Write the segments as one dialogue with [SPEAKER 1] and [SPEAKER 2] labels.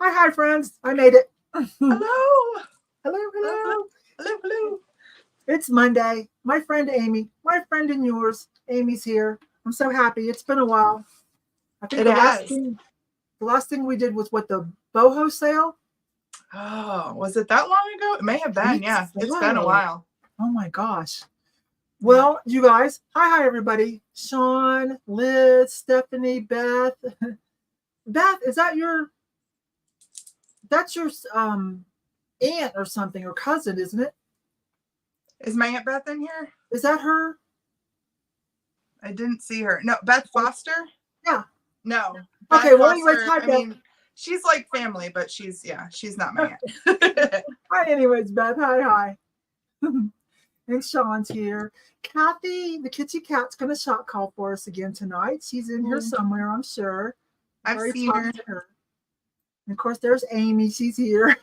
[SPEAKER 1] Hi, friends. I made it.
[SPEAKER 2] Hello.
[SPEAKER 1] Hello.
[SPEAKER 2] Hello.
[SPEAKER 1] It's Monday. My friend Amy, my friend and yours, Amy's here. I'm so happy. It's been a while. I think
[SPEAKER 2] It
[SPEAKER 1] the
[SPEAKER 2] has.
[SPEAKER 1] last thing we did was what, the boho sale?
[SPEAKER 2] Oh, was it that long ago? It may have been. Yeah, it's been a while.
[SPEAKER 1] Oh my gosh. Well, you guys, hi everybody. Sean, Liz, Stephanie, Beth. Beth, that's your aunt or something, or cousin, isn't it?
[SPEAKER 2] Is my Aunt Beth in here?
[SPEAKER 1] Is that her?
[SPEAKER 2] I didn't see her. No, Beth Foster?
[SPEAKER 1] Yeah.
[SPEAKER 2] No.
[SPEAKER 1] Okay,
[SPEAKER 2] Beth
[SPEAKER 1] well,
[SPEAKER 2] Foster,
[SPEAKER 1] anyways, hi, Beth.
[SPEAKER 2] mean, she's like family, but she's not my aunt.
[SPEAKER 1] Hi, anyways, Beth. Hi. And Sean's here. Kathy, the kitty cat's going to shot call for us again tonight. She's in here somewhere, I'm sure.
[SPEAKER 2] I've seen her.
[SPEAKER 1] And of course, there's Amy. She's here.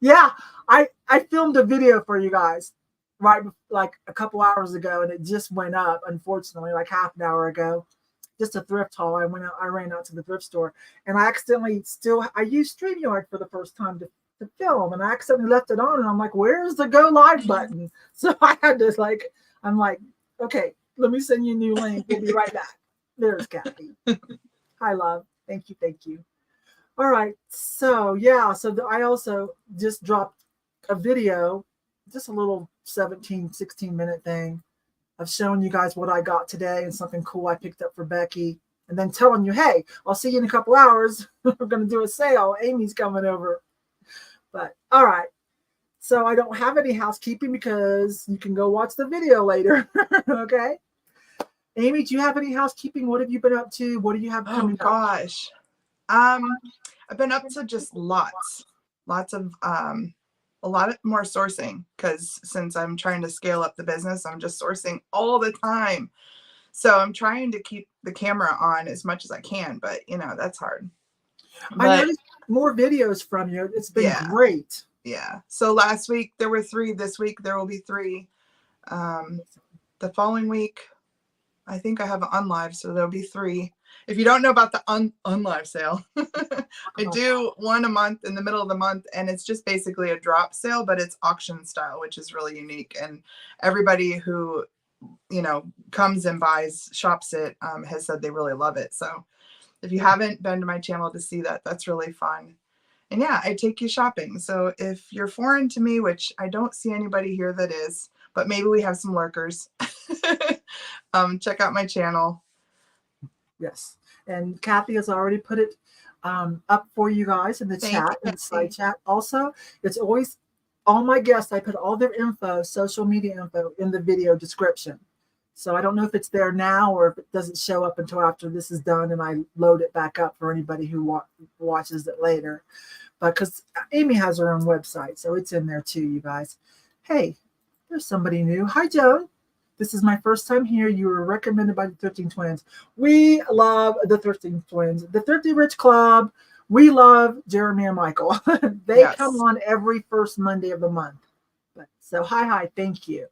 [SPEAKER 1] Yeah, I filmed a video for you guys right like a couple hours ago, and it just went up, unfortunately, like half an hour ago. Just a thrift haul. I ran out to the thrift store, and I accidentally I used StreamYard for the first time to film, and I accidentally left it on, and I'm like, where's the go live button? So I had to I'm like, okay, let me send you a new link. We'll be right back. There's Kathy. Hi, love. Thank you. All right. So yeah, I also just dropped a video, just a little 16 minute thing of showing you guys what I got today and something cool I picked up for Becky, and then telling you, hey, I'll see you in a couple hours. We're going to do a sale. Amy's coming over. But all right. So I don't have any housekeeping because you can go watch the video later. Okay. Amy, do you have any housekeeping? What have you been up to? What do you have coming up?
[SPEAKER 2] Oh gosh. I've been up to just lots of a lot more sourcing, because since I'm trying to scale up the business, I'm just sourcing all the time. So I'm trying to keep the camera on as much as I can, but that's hard.
[SPEAKER 1] I noticed more videos from you. It's been great.
[SPEAKER 2] Yeah. So last week there were 3. This week there will be 3. The following week, I think I have an unlive, so there'll be 3. If you don't know about the unlive sale, I do one a month in the middle of the month, and it's just basically a drop sale, but it's auction style, which is really unique. And everybody who, comes and shops it, has said they really love it. So if you haven't been to my channel to see that, that's really fun. And yeah, I take you shopping. So if you're foreign to me, which I don't see anybody here that is, but maybe we have some lurkers, check out my channel.
[SPEAKER 1] Yes. And Kathy has already put it up for you guys in the chat, in the side chat. Also, it's always all my guests. I put all their info, social media info, in the video description. So I don't know if it's there now or if it doesn't show up until after this is done and I load it back up for anybody who watches it later. But because Amy has her own website, so it's in there too, you guys. Hey, there's somebody new. Hi, Joan. This is my first time here. You were recommended by the Thrifting Twins. We love the Thrifting Twins. The ThriftyRichClub. We love Jeremy and Michael. They come on every first Monday of the month. So hi. Thank you.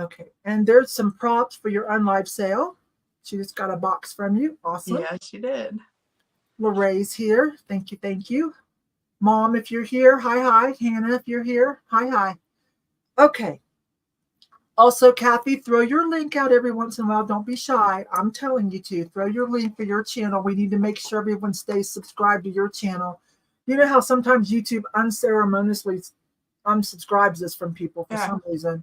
[SPEAKER 1] Okay. And there's some props for your unlive sale. She just got a box from you. Awesome.
[SPEAKER 2] Yeah, she did.
[SPEAKER 1] Lorraine's here. Thank you. Mom, if you're here, hi. Hannah, if you're here, hi. Okay. Also, Kathy, throw your link out every once in a while. Don't be shy. I'm telling you to. Throw your link for your channel. We need to make sure everyone stays subscribed to your channel. You know how sometimes YouTube unceremoniously unsubscribes us from people for some reason.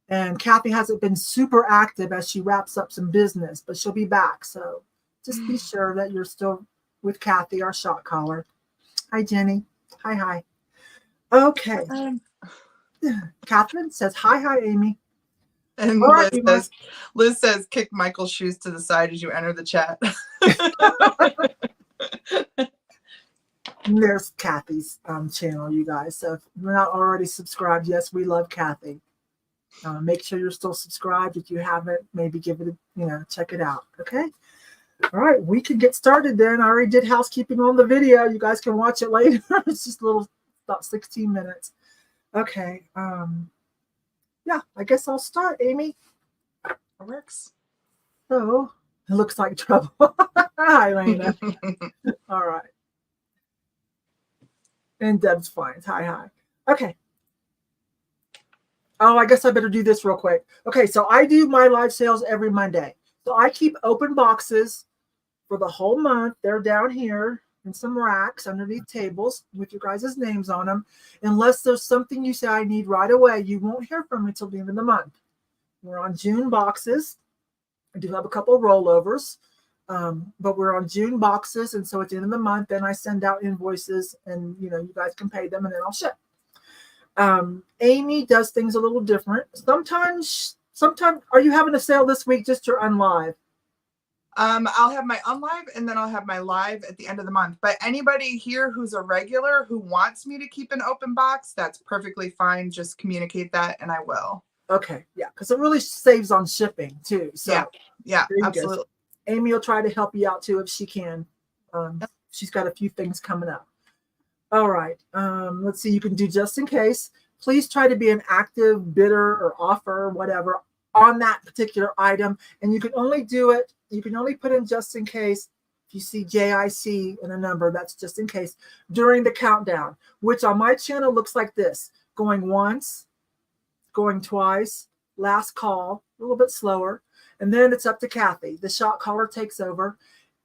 [SPEAKER 1] And Kathy hasn't been super active as she wraps up some business, but she'll be back. So just be sure that you're still with Kathy, our shot caller. Hi, Jenny. Hi. Okay. Catherine says, hi, Amy.
[SPEAKER 2] And Liz says, kick Michael's shoes to the side as you enter the chat.
[SPEAKER 1] There's Kathy's channel, you guys. So if you're not already subscribed, yes, we love Kathy. Make sure you're still subscribed. If you haven't, maybe give it check it out. Okay. All right, we can get started then. I already did housekeeping on the video. You guys can watch it later. It's just a little, about 16 minutes. Okay. Yeah, I guess I'll start, Amy.
[SPEAKER 2] It works.
[SPEAKER 1] So, it looks like trouble. Hi, Lena. All right. And Deb's fine. Hi, hi. Okay. Oh, I guess I better do this real quick. Okay, so I do my live sales every Monday. So I keep open boxes for the whole month. They're down here in some racks underneath tables with your guys' names on them. Unless there's something you say I need right away, you won't hear from me until the end of the month. We're on June boxes. I do have a couple of rollovers, but we're on June boxes. And so at the end of the month, then I send out invoices and, you guys can pay them and then I'll ship. Amy does things a little different. Sometimes, are you having a sale this week, just your unlive?
[SPEAKER 2] I'll have my unlive and then I'll have my live at the end of the month. But anybody here who's a regular who wants me to keep an open box, that's perfectly fine. Just communicate that and I will.
[SPEAKER 1] Okay, yeah, because it really saves on shipping too. So
[SPEAKER 2] yeah, absolutely.
[SPEAKER 1] Amy will try to help you out too if she can. She's got a few things coming up. All right, let's see. You can do just in case. Please try to be an active bidder or offer or whatever on that particular item, and you can only do it. You can only put in just in case. If you see JIC in a number, that's just in case during the countdown, which on my channel looks like this: going once, going twice, last call, a little bit slower, and then it's up to Kathy. The shot caller takes over,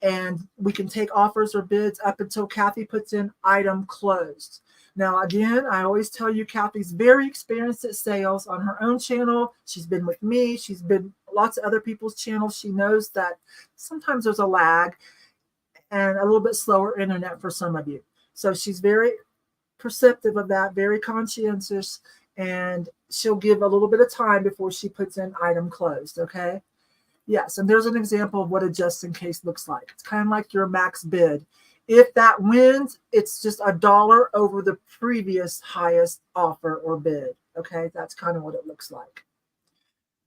[SPEAKER 1] and we can take offers or bids up until Kathy puts in item closed. Now, again, I always tell you, Kathy's very experienced at sales on her own channel. She's been with me. She's been lots of other people's channels. She knows that sometimes there's a lag and a little bit slower internet for some of you. So she's very perceptive of that, very conscientious, and she'll give a little bit of time before she puts in item closed, okay? Yes, and there's an example of what a just in case looks like. It's kind of like your max bid. If that wins, it's just $1 over the previous highest offer or bid, okay? That's kind of what it looks like.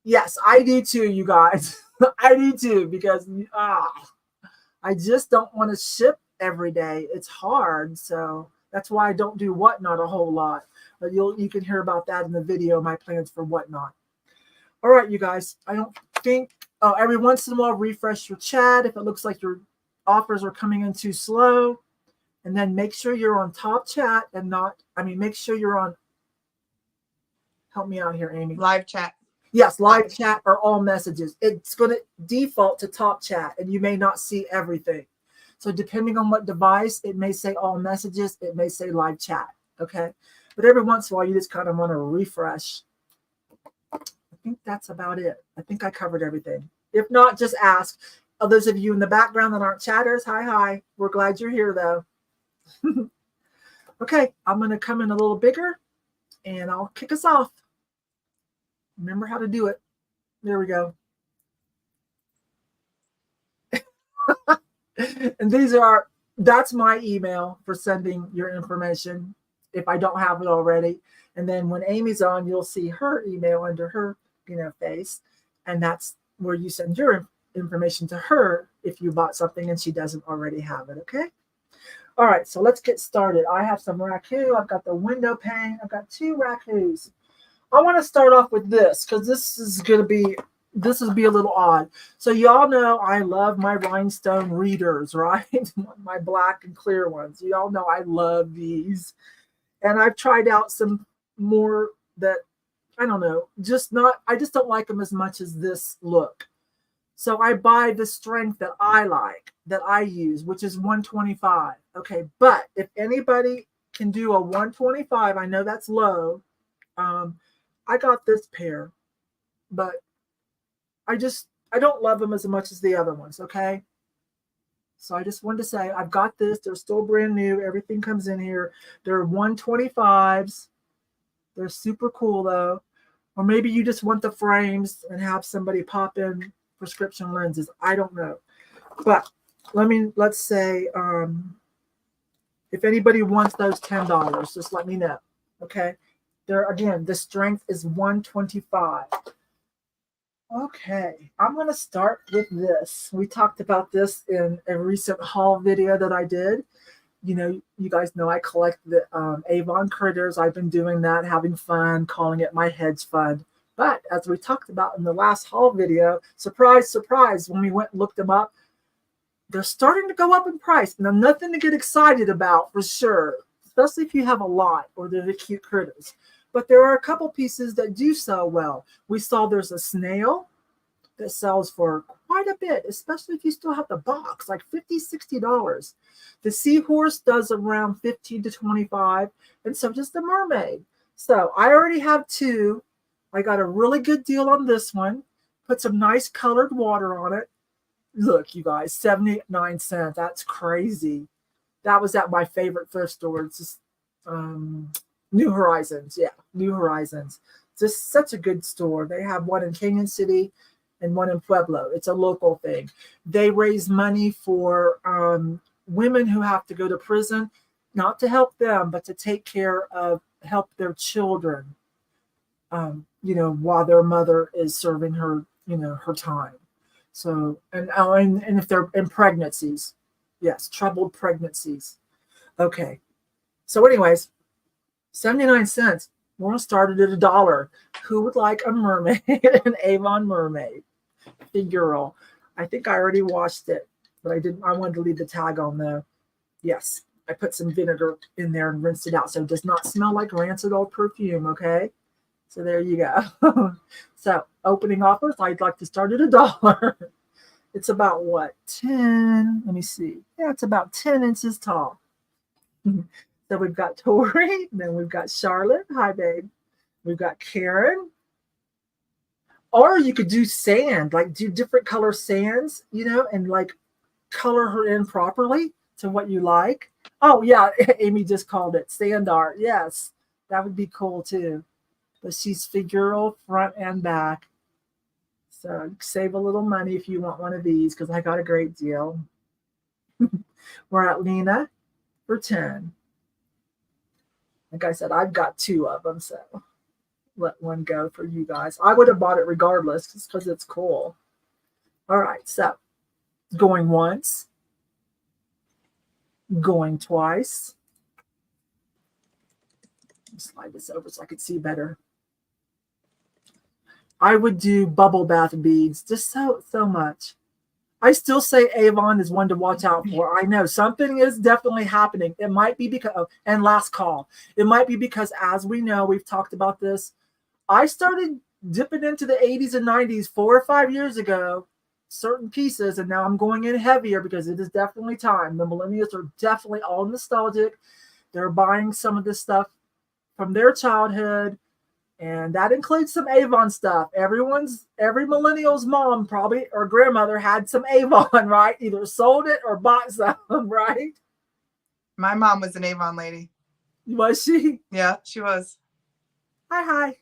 [SPEAKER 1] Yes, I do too, you guys. I do too, because I just don't want to ship every day. It's hard, so that's why I don't do Whatnot a whole lot. But you can hear about that in the video, my plans for Whatnot. All right, you guys. I don't think every once in a while refresh your chat if it looks like your offers are coming in too slow, and then make sure you're on top chat and not. Make sure you're on. Help me out here, Amy.
[SPEAKER 2] Live chat.
[SPEAKER 1] Yes, live chat or all messages. It's going to default to top chat, and you may not see everything. So depending on what device, it may say all messages, it may say live chat, okay? But every once in a while, you just kind of want to refresh. I think that's about it. I think I covered everything. If not, just ask. Those of you in the background that aren't chatters, hi. We're glad you're here, though. Okay, I'm going to come in a little bigger, and I'll kick us off. Remember how to do it. There we go. And that's my email for sending your information if I don't have it already. And then when Amy's on, you'll see her email under her, face. And that's where you send your information to her if you bought something and she doesn't already have it. Okay. All right. So let's get started. I have some raku. I've got the window pane. I've got 2 rakus. I want to start off with this because this will be a little odd. So y'all know I love my rhinestone readers, right? My black and clear ones. Y'all know I love these. And I've tried out some more that, I don't know, I just don't like them as much as this look. So I buy the strength that I like, that I use, which is 125. Okay, but if anybody can do a 125, I know that's low. I got this pair, but I don't love them as much as the other ones, okay? So I just wanted to say I've got this. They're still brand new. Everything comes in here. They're 125s. They're super cool, though. Or maybe you just want the frames and have somebody pop in prescription lenses. I don't know. But let's say if anybody wants those $10, just let me know, okay? Again, the strength is 125. Okay, I'm going to start with this. We talked about this in a recent haul video that I did. You guys know I collect the Yvon critters. I've been doing that, having fun, calling it my hedge fund. But as we talked about in the last haul video, surprise, surprise, when we went and looked them up, they're starting to go up in price. Now, nothing to get excited about for sure. especially if you have a lot or they're the cute critters. But there are a couple pieces that do sell well. We saw there's a snail that sells for quite a bit, especially if you still have the box, like $50, $60. The seahorse does around 15 to 25, and so does the mermaid. So I already have two. I got a really good deal on this one. Put some nice colored water on it. Look, you guys, 79 cents. That's crazy. That was at my favorite thrift store. It's just New Horizons. Yeah, New Horizons. Just such a good store. They have one in Canyon City and one in Pueblo. It's a local thing. They raise money for women who have to go to prison, not to help them, but to take care of, help their children, while their mother is serving her, her time. So, and if they're in pregnancies, yes, troubled pregnancies. Okay. So anyways, 79 cents. We're going to start it at $1. Who would like a mermaid, an Yvon mermaid figural? I think I already washed it, but I wanted to leave the tag on though. Yes, I put some vinegar in there and rinsed it out so it does not smell like rancid old perfume, okay? So there you go. So opening offers, I'd like to start at $1. It's about what, 10? Let me see. Yeah, it's about 10 inches tall. So we've got Tori, then we've got Charlotte. Hi, babe. We've got Karen. Or you could do sand, like do different color sands, and like color her in properly to what you like. Oh, yeah, Amy just called it sand art. Yes, that would be cool too. But she's figural front and back. So save a little money if you want one of these because I got a great deal. We're at Lena for 10. Like I said, I've got two of them, so let one go for you guys. I would have bought it regardless just because it's cool. All right, so going once, going twice. Slide this over so I could see better. I would do bubble bath beads, just so much. I still say Yvon is one to watch out for. I know something is definitely happening. It might be because, and last call, it might be because, as we know, we've talked about this. I started dipping into the 80s and 90s 4 or 5 years ago, certain pieces, and now I'm going in heavier because it is definitely time. The millennials are definitely all nostalgic. They're buying some of this stuff from their childhood. And that includes some Yvon stuff. Every millennial's mom probably or grandmother had some Yvon, right? Either sold it or bought some, right?
[SPEAKER 2] My mom was an Yvon lady.
[SPEAKER 1] Was she?
[SPEAKER 2] Yeah, she was.
[SPEAKER 1] Hi.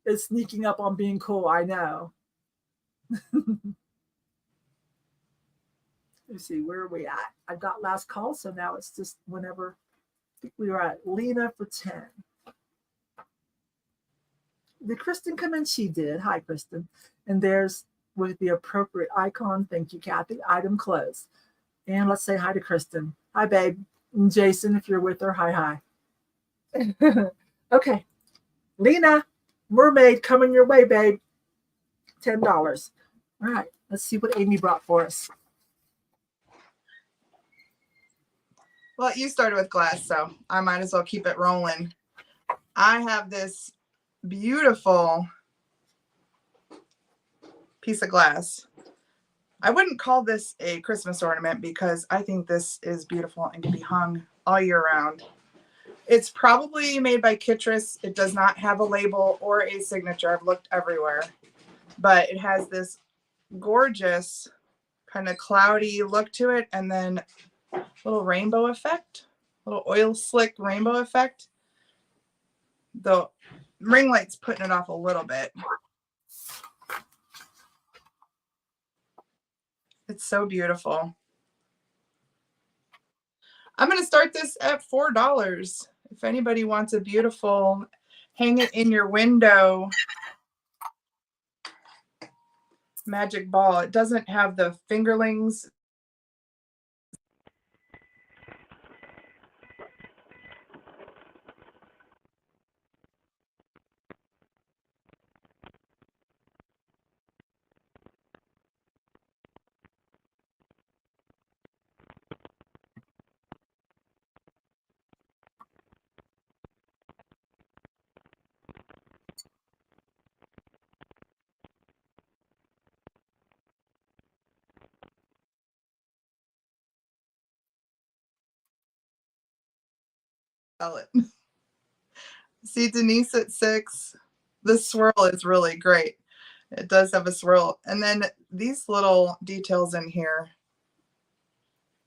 [SPEAKER 1] It's sneaking up on being cool, I know. Let's see, where are we at? I've got last call, so now it's just whenever. I think we were at Lena for 10. Did Kristen come in? She did. Hi, Kristen. And there's with the appropriate icon. Thank you, Kathy. Item closed. And let's say hi to Kristen. Hi, babe. And Jason, if you're with her, hi. Okay. Lena, mermaid coming your way, babe. $10. All right. Let's see what Amy brought for us.
[SPEAKER 2] Well, you started with glass, so I might as well keep it rolling. I have this beautiful piece of glass. I wouldn't call this a Christmas ornament because I think this is beautiful and can be hung all year round. It's probably made by Kitsch. It does not have a label or a signature. I've looked everywhere, but it has this gorgeous kind of cloudy look to it, and then a little rainbow effect, little oil slick rainbow effect. The ring light's putting it off a little bit. It's so beautiful. I'm going to start this at $4. If anybody wants a beautiful, hang it in your window magic ball. It doesn't have the fingerlings. sell it. See Denise at 6. The swirl is really great. It does have a swirl. And then these little details in here.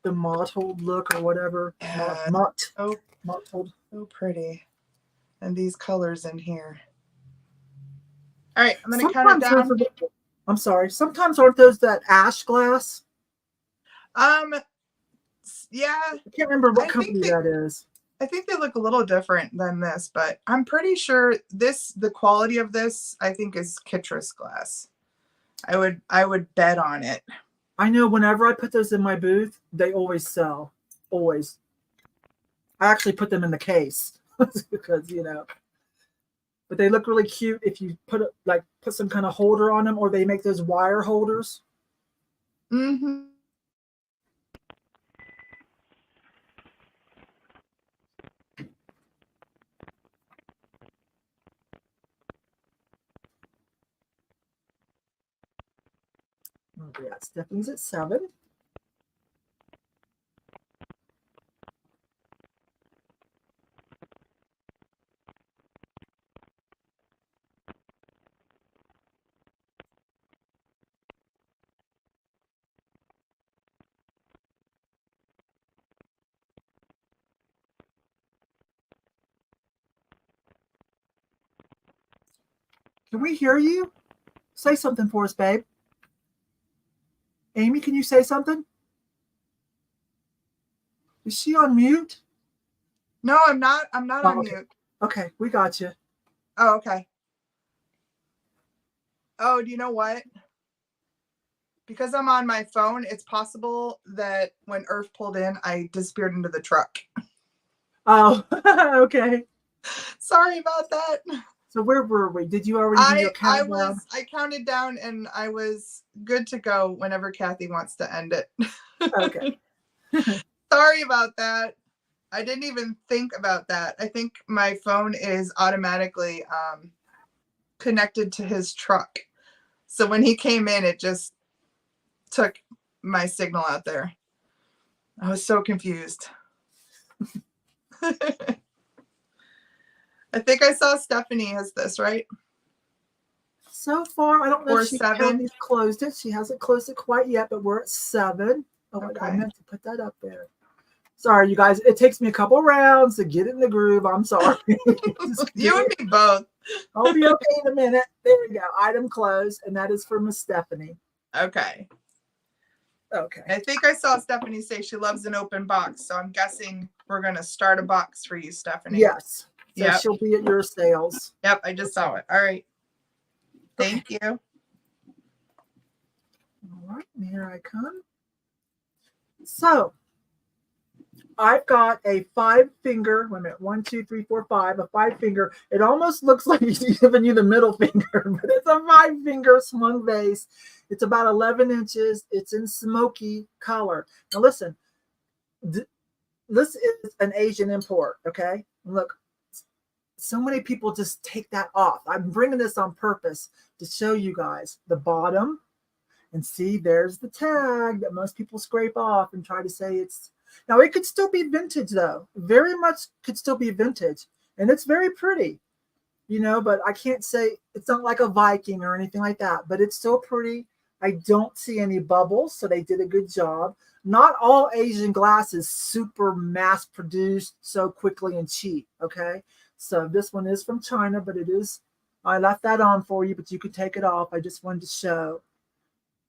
[SPEAKER 1] The mottled look or whatever.
[SPEAKER 2] Yeah.
[SPEAKER 1] Mottled.
[SPEAKER 2] So pretty. And these colors in here. All right, I'm going to count it down.
[SPEAKER 1] I'm sorry. Sometimes aren't those that ash glass?
[SPEAKER 2] Yeah.
[SPEAKER 1] I can't remember what company that is.
[SPEAKER 2] I think they look a little different than this, but I'm pretty sure the quality of this, I think, is Kitsch glass. I would bet on it.
[SPEAKER 1] I know whenever I put those in my booth, they always sell. Always. I actually put them in the case because, you know, but they look really cute if you put some kind of holder on them, or they make those wire holders.
[SPEAKER 2] Mm-hmm.
[SPEAKER 1] Oh, yeah, Stephanie's at 7. Can we hear you? Say something for us, babe. Amy, can you say something? Is she on mute?
[SPEAKER 2] No, I'm not. I'm not on
[SPEAKER 1] okay.
[SPEAKER 2] mute.
[SPEAKER 1] Okay, we got you.
[SPEAKER 2] Oh, okay. Oh, do you know what? Because I'm on my phone, it's possible that when Earth pulled in, I disappeared into the truck.
[SPEAKER 1] Oh, okay.
[SPEAKER 2] Sorry about that.
[SPEAKER 1] So where were we? Did you already do your countdown?
[SPEAKER 2] I counted down and I was good to go whenever Kathy wants to end it.
[SPEAKER 1] Okay.
[SPEAKER 2] Sorry about that. I didn't even think about that. I think my phone is automatically connected to his truck. So when he came in, it just took my signal out there. I was so confused. I think I saw Stephanie has this, right?
[SPEAKER 1] So far, I don't know if
[SPEAKER 2] Kathy's
[SPEAKER 1] closed it. She hasn't closed it quite yet, but we're at 7. Oh, okay. I meant to put that up there. Sorry, you guys. It takes me a couple rounds to get in the groove. I'm sorry.
[SPEAKER 2] You and me both.
[SPEAKER 1] I'll be okay in a minute. There we go. Item closed, and that is for Miss Stephanie.
[SPEAKER 2] Okay.
[SPEAKER 1] Okay.
[SPEAKER 2] I think I saw Stephanie say she loves an open box, so I'm guessing we're going to start a box for you, Stephanie.
[SPEAKER 1] Yes. So yep. She'll be at your sales.
[SPEAKER 2] Yep, I just saw it. All right. Thank you. All
[SPEAKER 1] right, here I come. So I've got a 5-finger. Wait a minute. 1, 2, 3, 4, 5. A 5-finger. It almost looks like he's giving you the middle finger, but it's a 5-finger swung vase. It's about 11 inches. It's in smoky color. Now listen, this is an Asian import. Okay, look. So many people just take that off. I'm bringing this on purpose to show you guys the bottom, and see there's the tag that most people scrape off and try to say it's. Now it could still be vintage though. Very much could still be vintage, and it's very pretty, you know, but I can't say it's not like a Viking or anything like that, but it's still pretty. I don't see any bubbles, so they did a good job. Not all Asian glass is super mass produced so quickly and cheap, okay? So this one is from China, but it is, I left that on for you, but you could take it off. I just wanted to show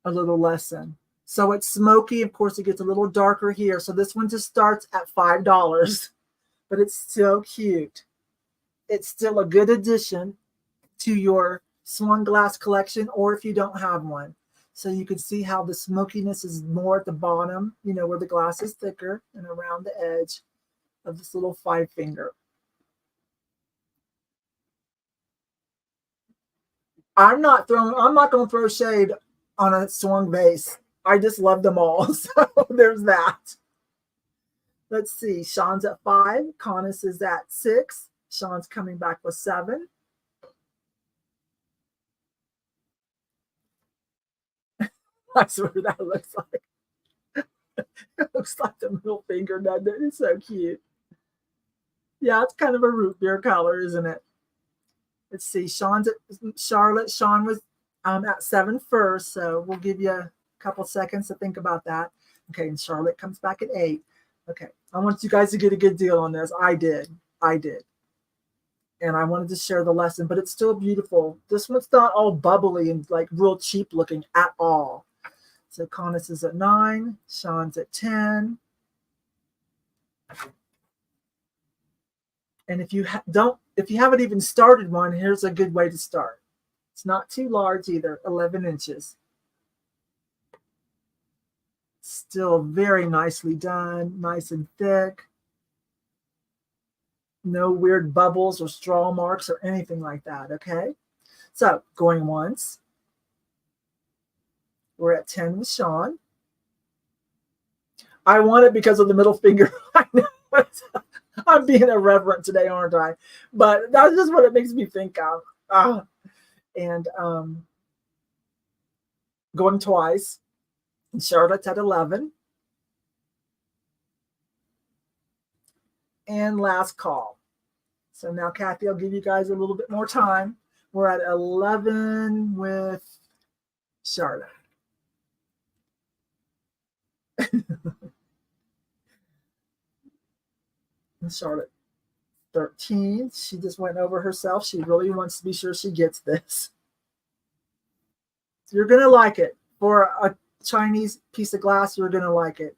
[SPEAKER 1] a little lesson. So it's smoky. Of course, it gets a little darker here. So this one just starts at $5, but it's still cute. It's still a good addition to your swung glass collection, or if you don't have one. So you can see how the smokiness is more at the bottom, you know, where the glass is thicker, and around the edge of this little 5-finger. I'm not going to throw shade on a swung vase. I just love them all. So there's that. Let's see. Sean's at 5. Connis is at 6. Sean's coming back with 7. I swear that looks like it looks like the middle finger, doesn't it? It's so cute. Yeah, it's kind of a root beer color, isn't it? Let's see. Charlotte. Sean was at 7 first, so we'll give you a couple seconds to think about that. Okay, and Charlotte comes back at 8. Okay, I want you guys to get a good deal on this. I did. I did. And I wanted to share the lesson, but it's still beautiful. This one's not all bubbly and like real cheap looking at all. So Conus is at 9, Sean's at 10. And if you haven't even started one, here's a good way to start. It's not too large either, 11 inches. Still very nicely done, nice and thick. No weird bubbles or straw marks or anything like that, okay? So going once. We're at 10 with Sean. I want it because of the middle finger. I know. I'm being irreverent today, aren't I? But that's just what it makes me think of. And going twice. And Charlotte's at 11. And last call. So now, Kathy, I'll give you guys a little bit more time. We're at 11 with Charlotte. And Charlotte, 13. She just went over herself. She really wants to be sure she gets this. You're going to like it. For a Chinese piece of glass, you're going to like it.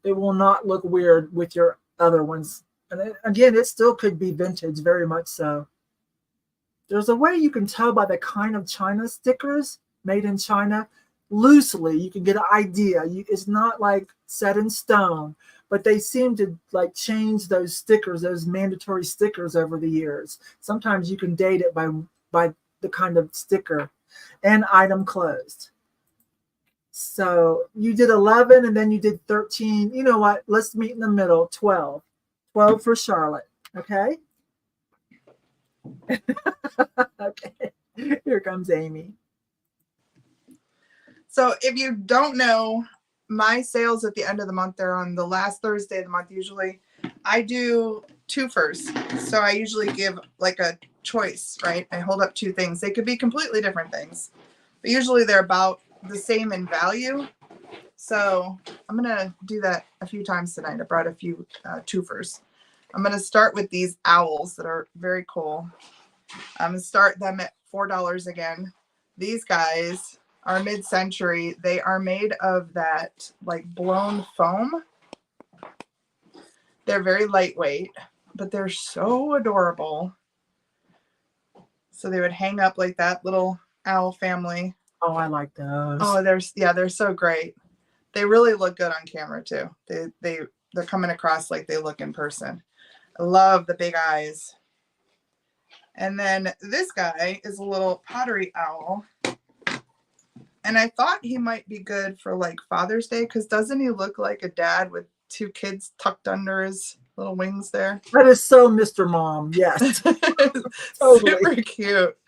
[SPEAKER 1] It will not look weird with your other ones. And again, it still could be vintage, very much so. There's a way you can tell by the kind of China stickers made in China. Loosely, you can get an idea. It's not like set in stone, but they seem to like change those stickers, those mandatory stickers over the years. Sometimes you can date it by the kind of sticker. And item closed. So you did 11 and then you did 13. You know what? Let's meet in the middle. 12. 12 for Charlotte. Okay. Okay. Here comes Amy.
[SPEAKER 2] So if you don't know, my sales at the end of the month, they're on the last Thursday of the month usually. I do twofers. So I usually give like a choice, right? I hold up 2 things. They could be completely different things, but usually they're about the same in value. So I'm going to do that a few times tonight. I brought a few twofers. I'm going to start with these owls that are very cool. I'm going to start them at $4 again. These guys are mid-century. They are made of that like blown foam. They're very lightweight, but they're so adorable. So they would hang up like that, little owl family.
[SPEAKER 1] Oh, I like those.
[SPEAKER 2] Oh, they're so great. They really look good on camera too. They're coming across like they look in person. I love the big eyes. And then this guy is a little pottery owl. And I thought he might be good for like Father's Day, because doesn't he look like a dad with 2 kids tucked under his little wings there?
[SPEAKER 1] That is so Mr. Mom. Yes. Totally.
[SPEAKER 2] Super cute.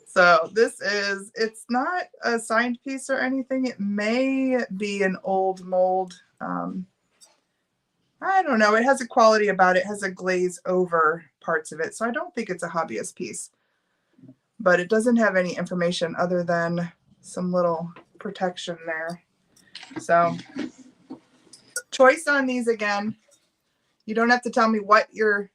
[SPEAKER 2] So it's not a signed piece or anything. It may be an old mold. I don't know. It has a quality about it. It has a glaze over parts of it. So I don't think it's a hobbyist piece. But it doesn't have any information other than some little protection there. So choice on these again. You don't have to tell me what you're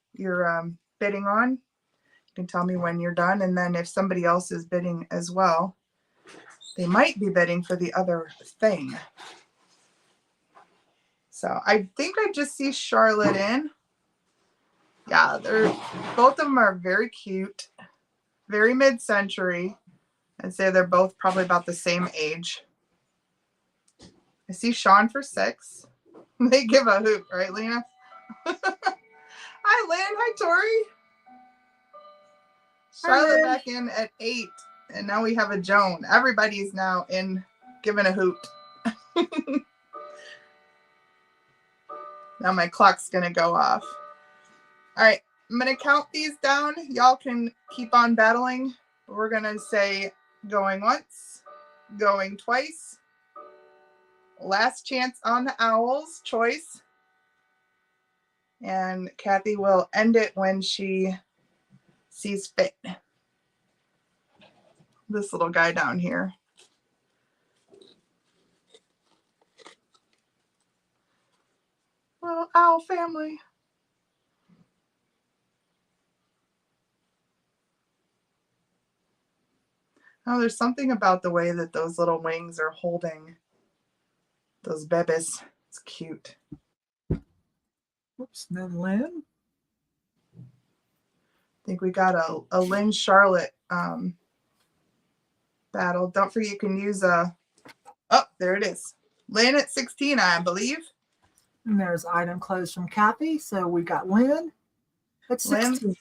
[SPEAKER 2] bidding on. You can tell me when you're done, and then if somebody else is bidding as well, they might be bidding for the other thing. So I think I just see Charlotte in. Yeah, both of them are very cute, very mid-century. I'd say they're both probably about the same age. I see Sean for 6. They give a hoot, right, Lena? Hi, Lynn. Hi, Tori. Charlotte back in at 8. And now we have a Joan. Everybody's now in giving a hoot. Now my clock's going to go off. All right. I'm going to count these down. Y'all can keep on battling. We're going to say going once, going twice, last chance on the owls choice. And Kathy will end it when she sees fit. This little guy down here. Little owl family. Oh, there's something about the way that those little wings are holding those bebes. It's cute.
[SPEAKER 1] Oops, then Lynn.
[SPEAKER 2] I think we got a Lynn Charlotte battle. Don't forget you can use a, oh, there it is. Lynn at 16, I believe.
[SPEAKER 1] And there's item closed from Kathy. So we got Lynn at 16.
[SPEAKER 2] Lynn,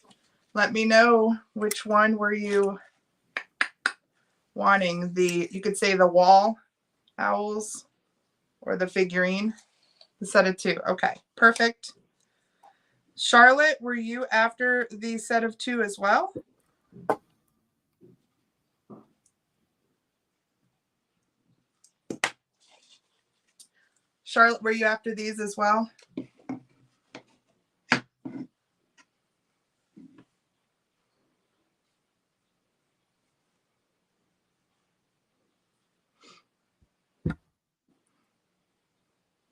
[SPEAKER 2] let me know which one were you wanting. You could say the wall owls or the figurine. The set of 2. Okay, perfect. Charlotte, were you after the set of 2 as well? Charlotte, were you after these as well?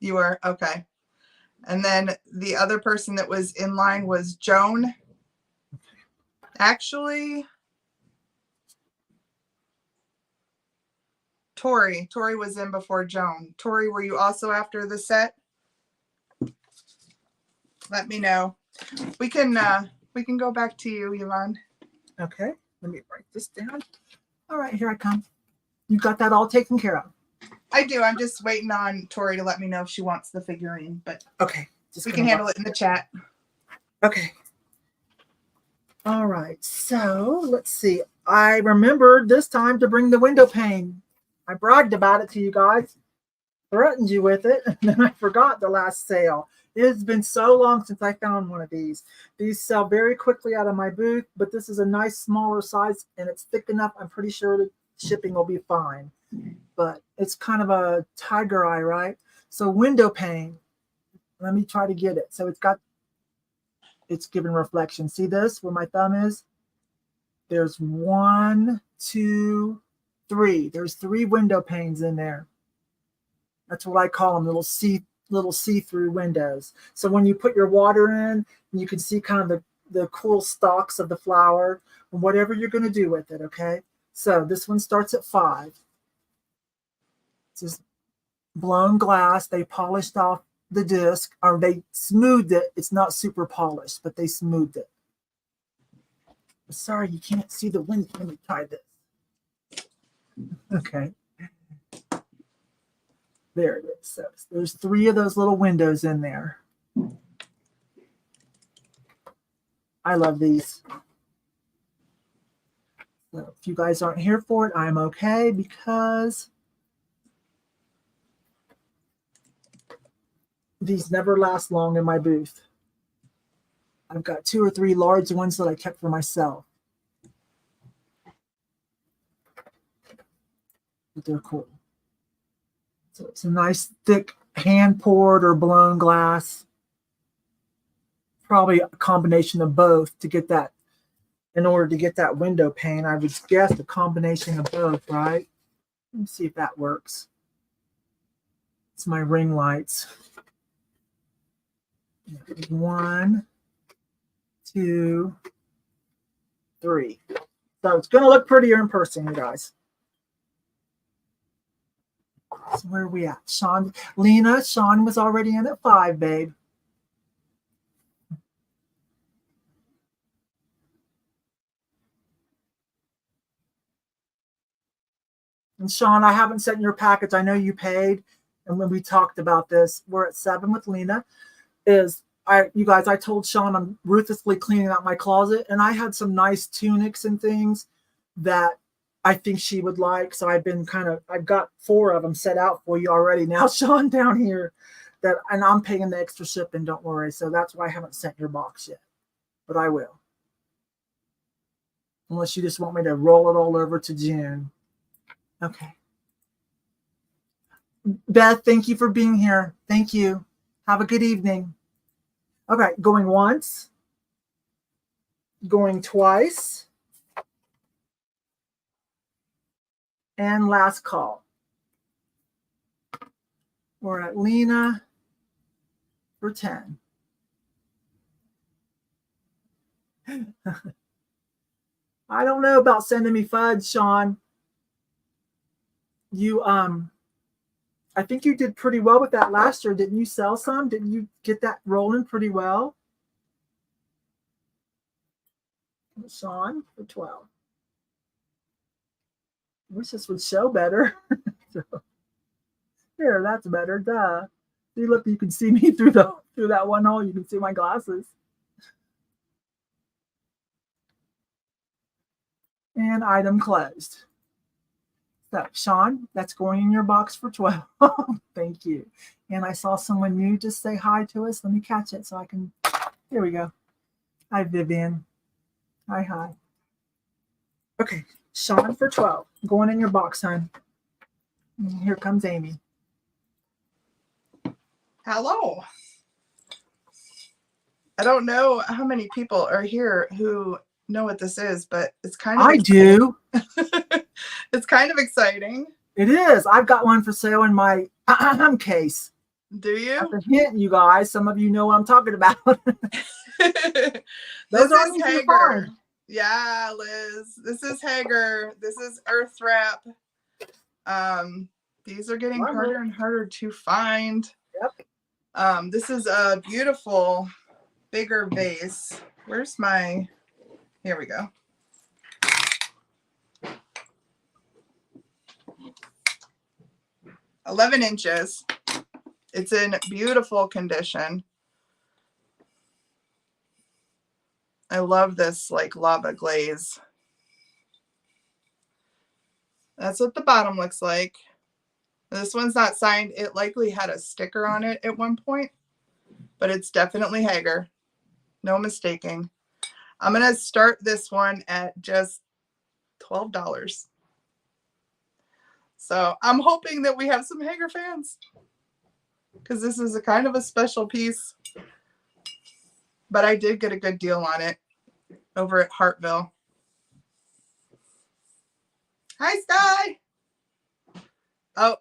[SPEAKER 2] You were? Okay. And then the other person that was in line was Joan. Actually, Tori. Tori was in before Joan. Tori, were you also after the set? Let me know. We can go back to you, Yvon.
[SPEAKER 1] Okay, let me write this down. All right, here I come. You got that all taken care of.
[SPEAKER 2] I do. I'm just waiting on Tori to let me know if she wants the figurine, but
[SPEAKER 1] okay,
[SPEAKER 2] we can handle it in the chat.
[SPEAKER 1] Okay. All right, so let's see. I remembered this time to bring the window pane. I bragged about it to you guys, threatened you with it, and then I forgot the last sale. It has been so long since I found one of these. These sell very quickly out of my booth, but this is a nice smaller size and it's thick enough. I'm pretty sure the shipping will be fine, but it's kind of a tiger eye, right? So window pane, let me try to get it. So it's giving reflection. See this, where my thumb is? There's 1, 2, 3. There's 3 window panes in there. That's what I call them, little see-through windows. So when you put your water in, you can see kind of the cool stalks of the flower and whatever you're going to do with it, okay? So this one starts at 5. It's just blown glass. They polished off the disc, or they smoothed it. It's not super polished, but they smoothed it. Sorry, you can't see the window. Let me try this. Okay. There it is. So there's 3 of those little windows in there. I love these. So if you guys aren't here for it, I'm okay, because these never last long in my booth. I've got 2 or 3 large ones that I kept for myself. But they're cool. So it's a nice thick hand poured or blown glass. Probably a combination of both to get that, in order to get that window pane. I would guess a combination of both, right? Let me see if that works. It's my ring lights. 1, 2, 3. So it's going to look prettier in person, you guys. So where are we at? Sean was already in at 5, babe. And Sean, I haven't sent your package. I know you paid. And when we talked about this, we're at 7 with Lena. You guys, I told Sean I'm ruthlessly cleaning out my closet, and I had some nice tunics and things that I think she would like. So I've got 4 of them set out for you already now, Sean, down here. And I'm paying the extra shipping, don't worry. So that's why I haven't sent your box yet, but I will. Unless you just want me to roll it all over to June. Okay. Beth, thank you for being here. Thank you. Have a good evening. Okay, going once, going twice, and last call. We're at Lena for 10. I don't know about sending me fudge, Sean. You I think you did pretty well with that last year. Didn't you sell some? Didn't you get that rolling pretty well? Sean for 12. I wish this would show better. So, here, that's better. Duh. See, look, you can see me through that one hole. You can see my glasses. And item closed. So, Sean, that's going in your box for 12. Thank you. And I saw someone new just say hi to us. Let me catch it so I can. Here we go. Hi, Vivian. Hi. Okay, Sean for 12. Going in your box, hon. And here comes Amy.
[SPEAKER 2] Hello. I don't know how many people are here who know what this is, but it's kind of
[SPEAKER 1] do.
[SPEAKER 2] It's kind of exciting.
[SPEAKER 1] It is. I've got one for sale in my case.
[SPEAKER 2] Do you?
[SPEAKER 1] That's a hint, you guys. Some of you know what I'm talking about.
[SPEAKER 2] This is Hager. Yeah, Liz. This is Hager. This is Earth Wrap. These are getting harder and harder to find.
[SPEAKER 1] Yep.
[SPEAKER 2] This is a beautiful, bigger vase. Where's my... Here we go. $11 inches. It's in beautiful condition. I love this like lava glaze. That's what the bottom looks like. This one's not signed. It likely had a sticker on it at one point, but it's definitely Hager. No mistaking. I'm going to start this one at just $12. So I'm hoping that we have some Hager fans, because this is a kind of a special piece. But I did get a good deal on it over at Hartville. Hi, Sky. Oh,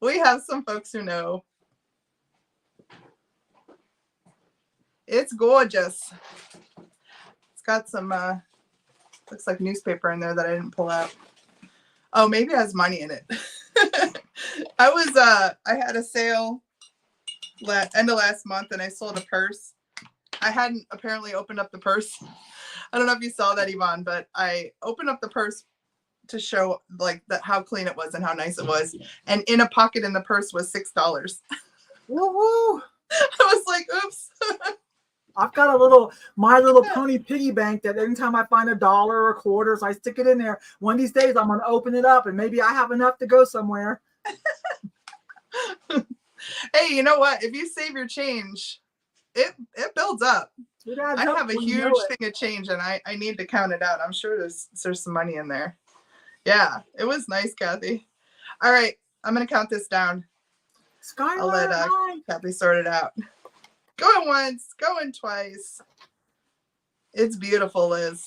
[SPEAKER 2] we have some folks who know. It's gorgeous. It's got some, looks like newspaper in there that I didn't pull out. Oh, maybe it has money in it. I had a sale end of last month and I sold a purse. I hadn't apparently opened up the purse. I don't know if you saw that, Yvon, but I opened up the purse to show like how clean it was and how nice it was. And in a pocket in the purse was $6.
[SPEAKER 1] Woo-hoo.
[SPEAKER 2] I was like, oops.
[SPEAKER 1] I've got My Little Pony piggy bank that anytime I find $1 or a quarter, so I stick it in there. One of these days I'm going to open it up and maybe I have enough to go somewhere.
[SPEAKER 2] Hey, you know what? If you save your change, it builds up. I have a huge thing of change and I need to count it out. I'm sure there's some money in there. Yeah, it was nice, Kathy. All right, I'm going to count this down.
[SPEAKER 1] Skylar,
[SPEAKER 2] I'll let Kathy sort it out. Going once, going twice. It's beautiful, Liz.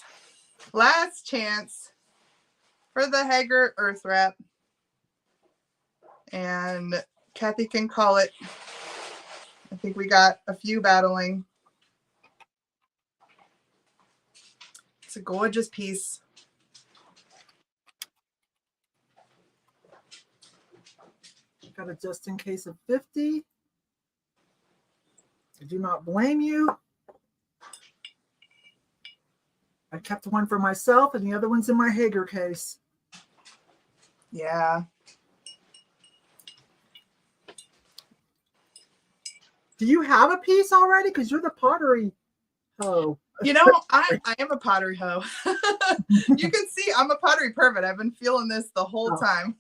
[SPEAKER 2] Last chance for the Hager Earth Wrap. And Kathy can call it. I think we got a few battling. It's a gorgeous piece.
[SPEAKER 1] Got a just in case of 50. I do not blame you. I kept one for myself and the other one's in my Hager case.
[SPEAKER 2] Yeah.
[SPEAKER 1] Do you have a piece already? Because you're the pottery hoe.
[SPEAKER 2] You know, I am a pottery hoe. You can see I'm a pottery pervert. I've been feeling this the whole time.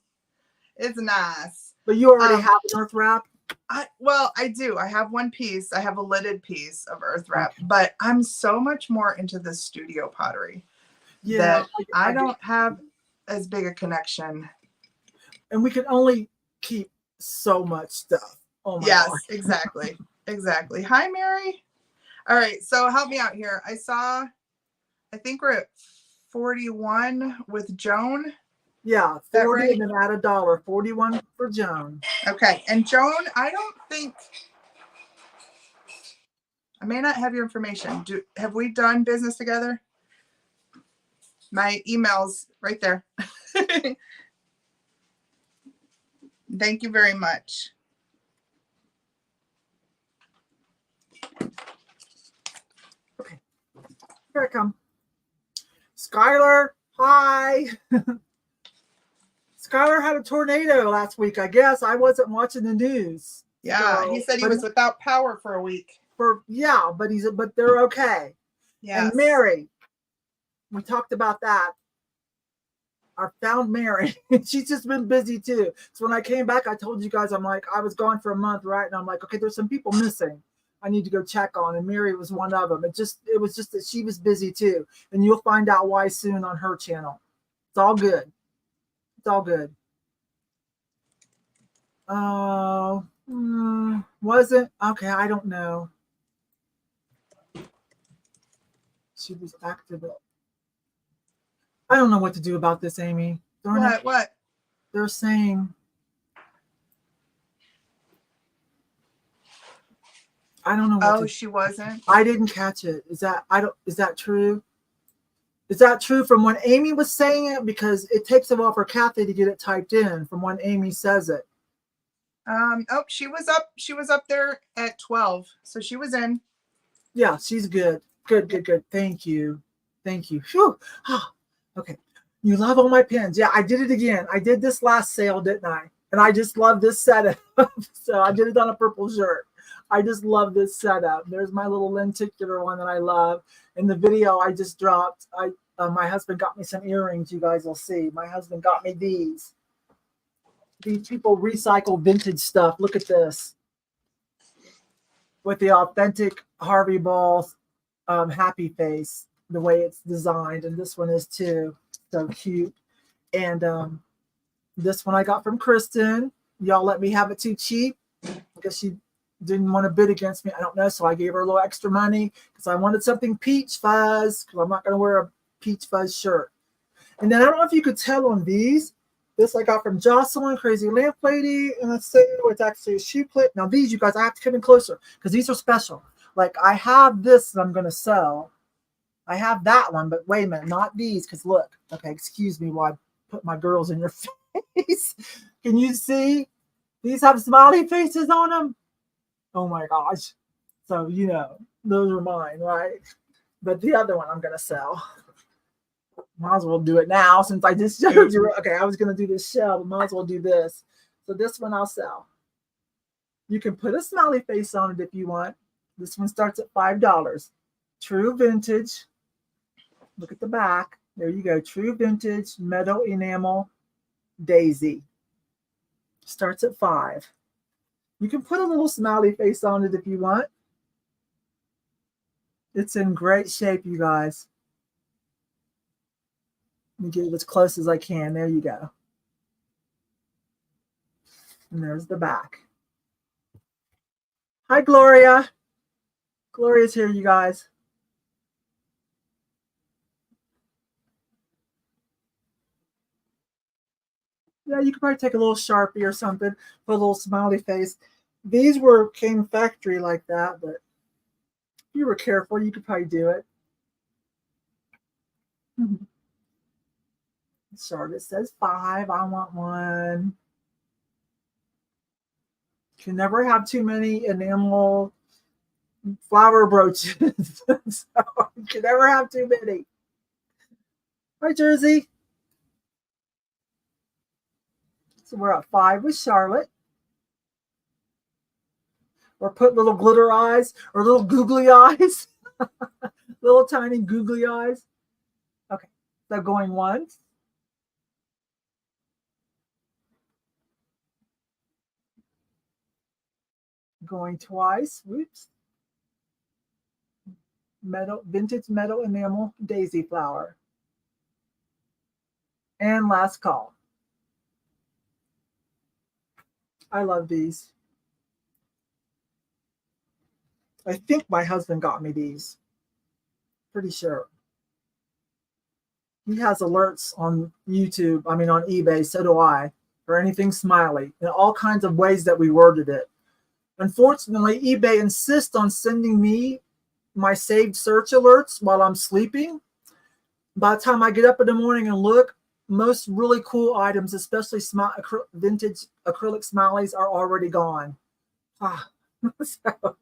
[SPEAKER 2] It's nice.
[SPEAKER 1] But you already have an Earth Wrap?
[SPEAKER 2] Well, I do. I have one piece. I have a lidded piece of Earth Wrap, but I'm so much more into the studio pottery that I don't have as big a connection.
[SPEAKER 1] And we can only keep so much stuff. Oh my
[SPEAKER 2] Yes,
[SPEAKER 1] God.
[SPEAKER 2] exactly. Exactly. Hi, Mary. All right. So help me out here. I think we're at 41 with Joan.
[SPEAKER 1] Yeah,
[SPEAKER 2] Is that
[SPEAKER 1] 40
[SPEAKER 2] right?
[SPEAKER 1] and then add $1. 41 for Joan.
[SPEAKER 2] Okay. And Joan, I don't think, I may not have your information. Have we done business together? My email's right there. Thank you very much.
[SPEAKER 1] Okay, here I come. Skylar, hi. Skylar had a tornado last week. I guess I wasn't watching the news.
[SPEAKER 2] Yeah,
[SPEAKER 1] So,
[SPEAKER 2] he said he
[SPEAKER 1] but
[SPEAKER 2] was without power for a week.
[SPEAKER 1] but they're okay.
[SPEAKER 2] Yes.
[SPEAKER 1] And Mary, we talked about that. I found Mary. She's just been busy too. So when I came back, I told you guys, I'm like, I was gone for a month, right? And I'm like, okay, there's some people missing. I need to go check on, and Mary was one of them. It was just that she was busy too, and you'll find out why soon on her channel. It's all good. It's all good. Oh, wasn't okay. I don't know. She was active. I don't know what to do about this, Amy.
[SPEAKER 2] What?
[SPEAKER 1] They're saying. I don't know what
[SPEAKER 2] Oh, she wasn't.
[SPEAKER 1] I didn't catch it. Is that true? Is that true from when Amy was saying it? Because it takes a while for Kathy to get it typed in from when Amy says it.
[SPEAKER 2] Oh, she was up there at 12. So she was in.
[SPEAKER 1] Yeah, she's good. Good. Thank you. Phew. Okay. You love all my pins. Yeah, I did it again. I did this last sale, didn't I? And I just love this setup. So I did it on a purple shirt. I just love this setup. There's my little lenticular one that I love. In the video I just dropped, my husband got me some earrings. You guys will see. My husband got me these. These people recycle vintage stuff. Look at this. With the authentic Harvey Ball happy face, the way it's designed. And this one is too. So cute. And this one I got from Kristen. Y'all let me have it too cheap. I guess she didn't want to bid against me. I don't know. So I gave her a little extra money because I wanted something peach fuzz because I'm not going to wear a peach fuzz shirt. And then I don't know if you could tell on these. This I got from Jocelyn, Crazy Lamp Lady. And let's see, it's actually a shoe clip. Now these, you guys, I have to come in closer because these are special. Like I have this that I'm going to sell. I have that one, but wait a minute, not these because look. Okay, excuse me while I put my girls in your face. Can you see? These have smiley faces on them. Oh my gosh. So, those are mine, right? But the other one I'm going to sell. Might as well do it now since I just showed you. Okay, I was going to do this shell, but might as well do this. So this one I'll sell. You can put a smiley face on it if you want. This one starts at $5. True vintage. Look at the back. There you go. True vintage metal enamel daisy. Starts at $5. You can put a little smiley face on it if you want. It's in great shape, you guys. Let me get it as close as I can. There you go. And there's the back. Hi, Gloria. Gloria's here, you guys. Yeah, you could probably take a little Sharpie or something, put a little smiley face. These came factory like that, but if you were careful, you could probably do it. Charlotte says 5. I want one. Can never have too many enamel flower brooches. So you can never have too many. Hi, Jersey. So we're at 5 with Charlotte. Or put little glitter eyes or little googly eyes. Little tiny googly eyes. Okay, so going once. Going twice. Whoops. Vintage metal enamel daisy flower. And last call. I love these. I think my husband got me these. Pretty sure. He has alerts on YouTube, I mean on eBay, so do I, for anything smiley, in all kinds of ways that we worded it. Unfortunately, eBay insists on sending me my saved search alerts while I'm sleeping. By the time I get up in the morning and look, most really cool items, especially vintage acrylic smileys, are already gone. So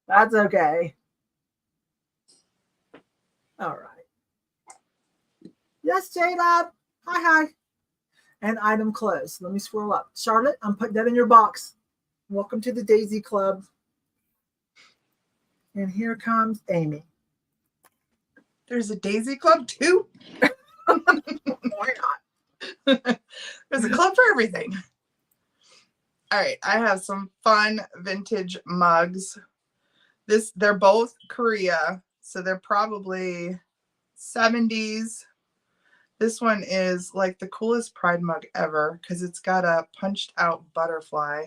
[SPEAKER 1] that's okay. All right. Yes, J-Lab. Hi. And item closed. Let me scroll up. Charlotte, I'm putting that in your box. Welcome to the Daisy Club. And here comes Amy.
[SPEAKER 2] There's a Daisy Club too?
[SPEAKER 1] Why not?
[SPEAKER 2] There's a club for everything. All right, I have some fun vintage mugs. They're both Korea, so they're probably 70s. This one is like the coolest Pride mug ever because it's got a punched out butterfly.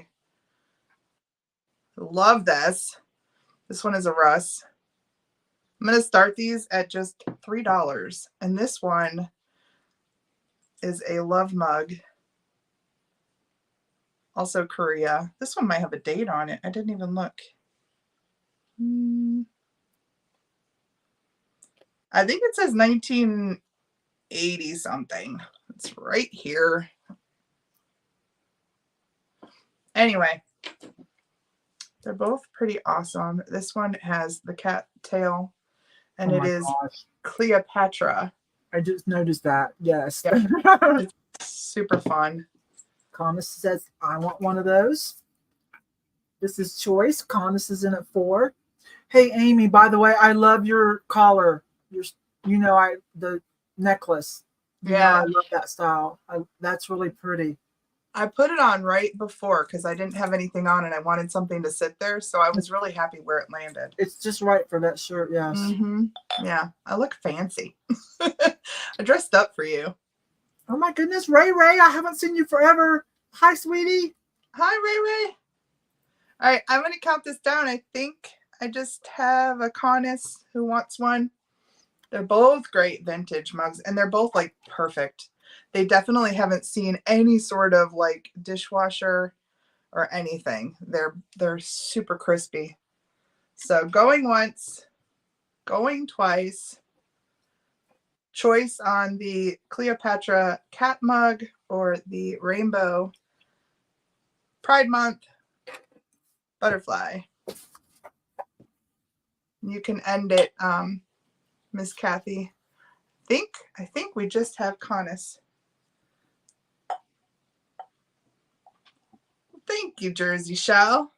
[SPEAKER 2] Love this. This one is a Russ. I'm going to start these at just $3. And this one is a love mug. Also Korea. This one might have a date on it. I didn't even look. I think it says 1980 something. It's right here. Anyway, they're both pretty awesome. This one has the cat tail, and it is Cleopatra.
[SPEAKER 1] I just noticed that. Yes.
[SPEAKER 2] Yep. It's super fun.
[SPEAKER 1] Conus says, I want one of those. This is choice. Conus is in at 4. Hey, Amy, by the way, I love your collar. The necklace.
[SPEAKER 2] Yeah.
[SPEAKER 1] I love that style. That's really pretty.
[SPEAKER 2] I put it on right before because I didn't have anything on and I wanted something to sit there. So I was really happy where it landed.
[SPEAKER 1] It's just right for that shirt. Yes.
[SPEAKER 2] Mm-hmm. Yeah. I look fancy. I dressed up for you.
[SPEAKER 1] Oh my goodness. Ray, I haven't seen you forever. Hi, sweetie.
[SPEAKER 2] Hi, Ray. All right. I'm going to count this down. I think I just have a Conus who wants one. They're both great vintage mugs and they're both like perfect. They definitely haven't seen any sort of like dishwasher or anything. They're super crispy. So going once, going twice. Choice on the Cleopatra cat mug or the rainbow Pride Month butterfly. You can end it, Miss Kathy. I think we just have Conus. Thank you, Jersey Shell.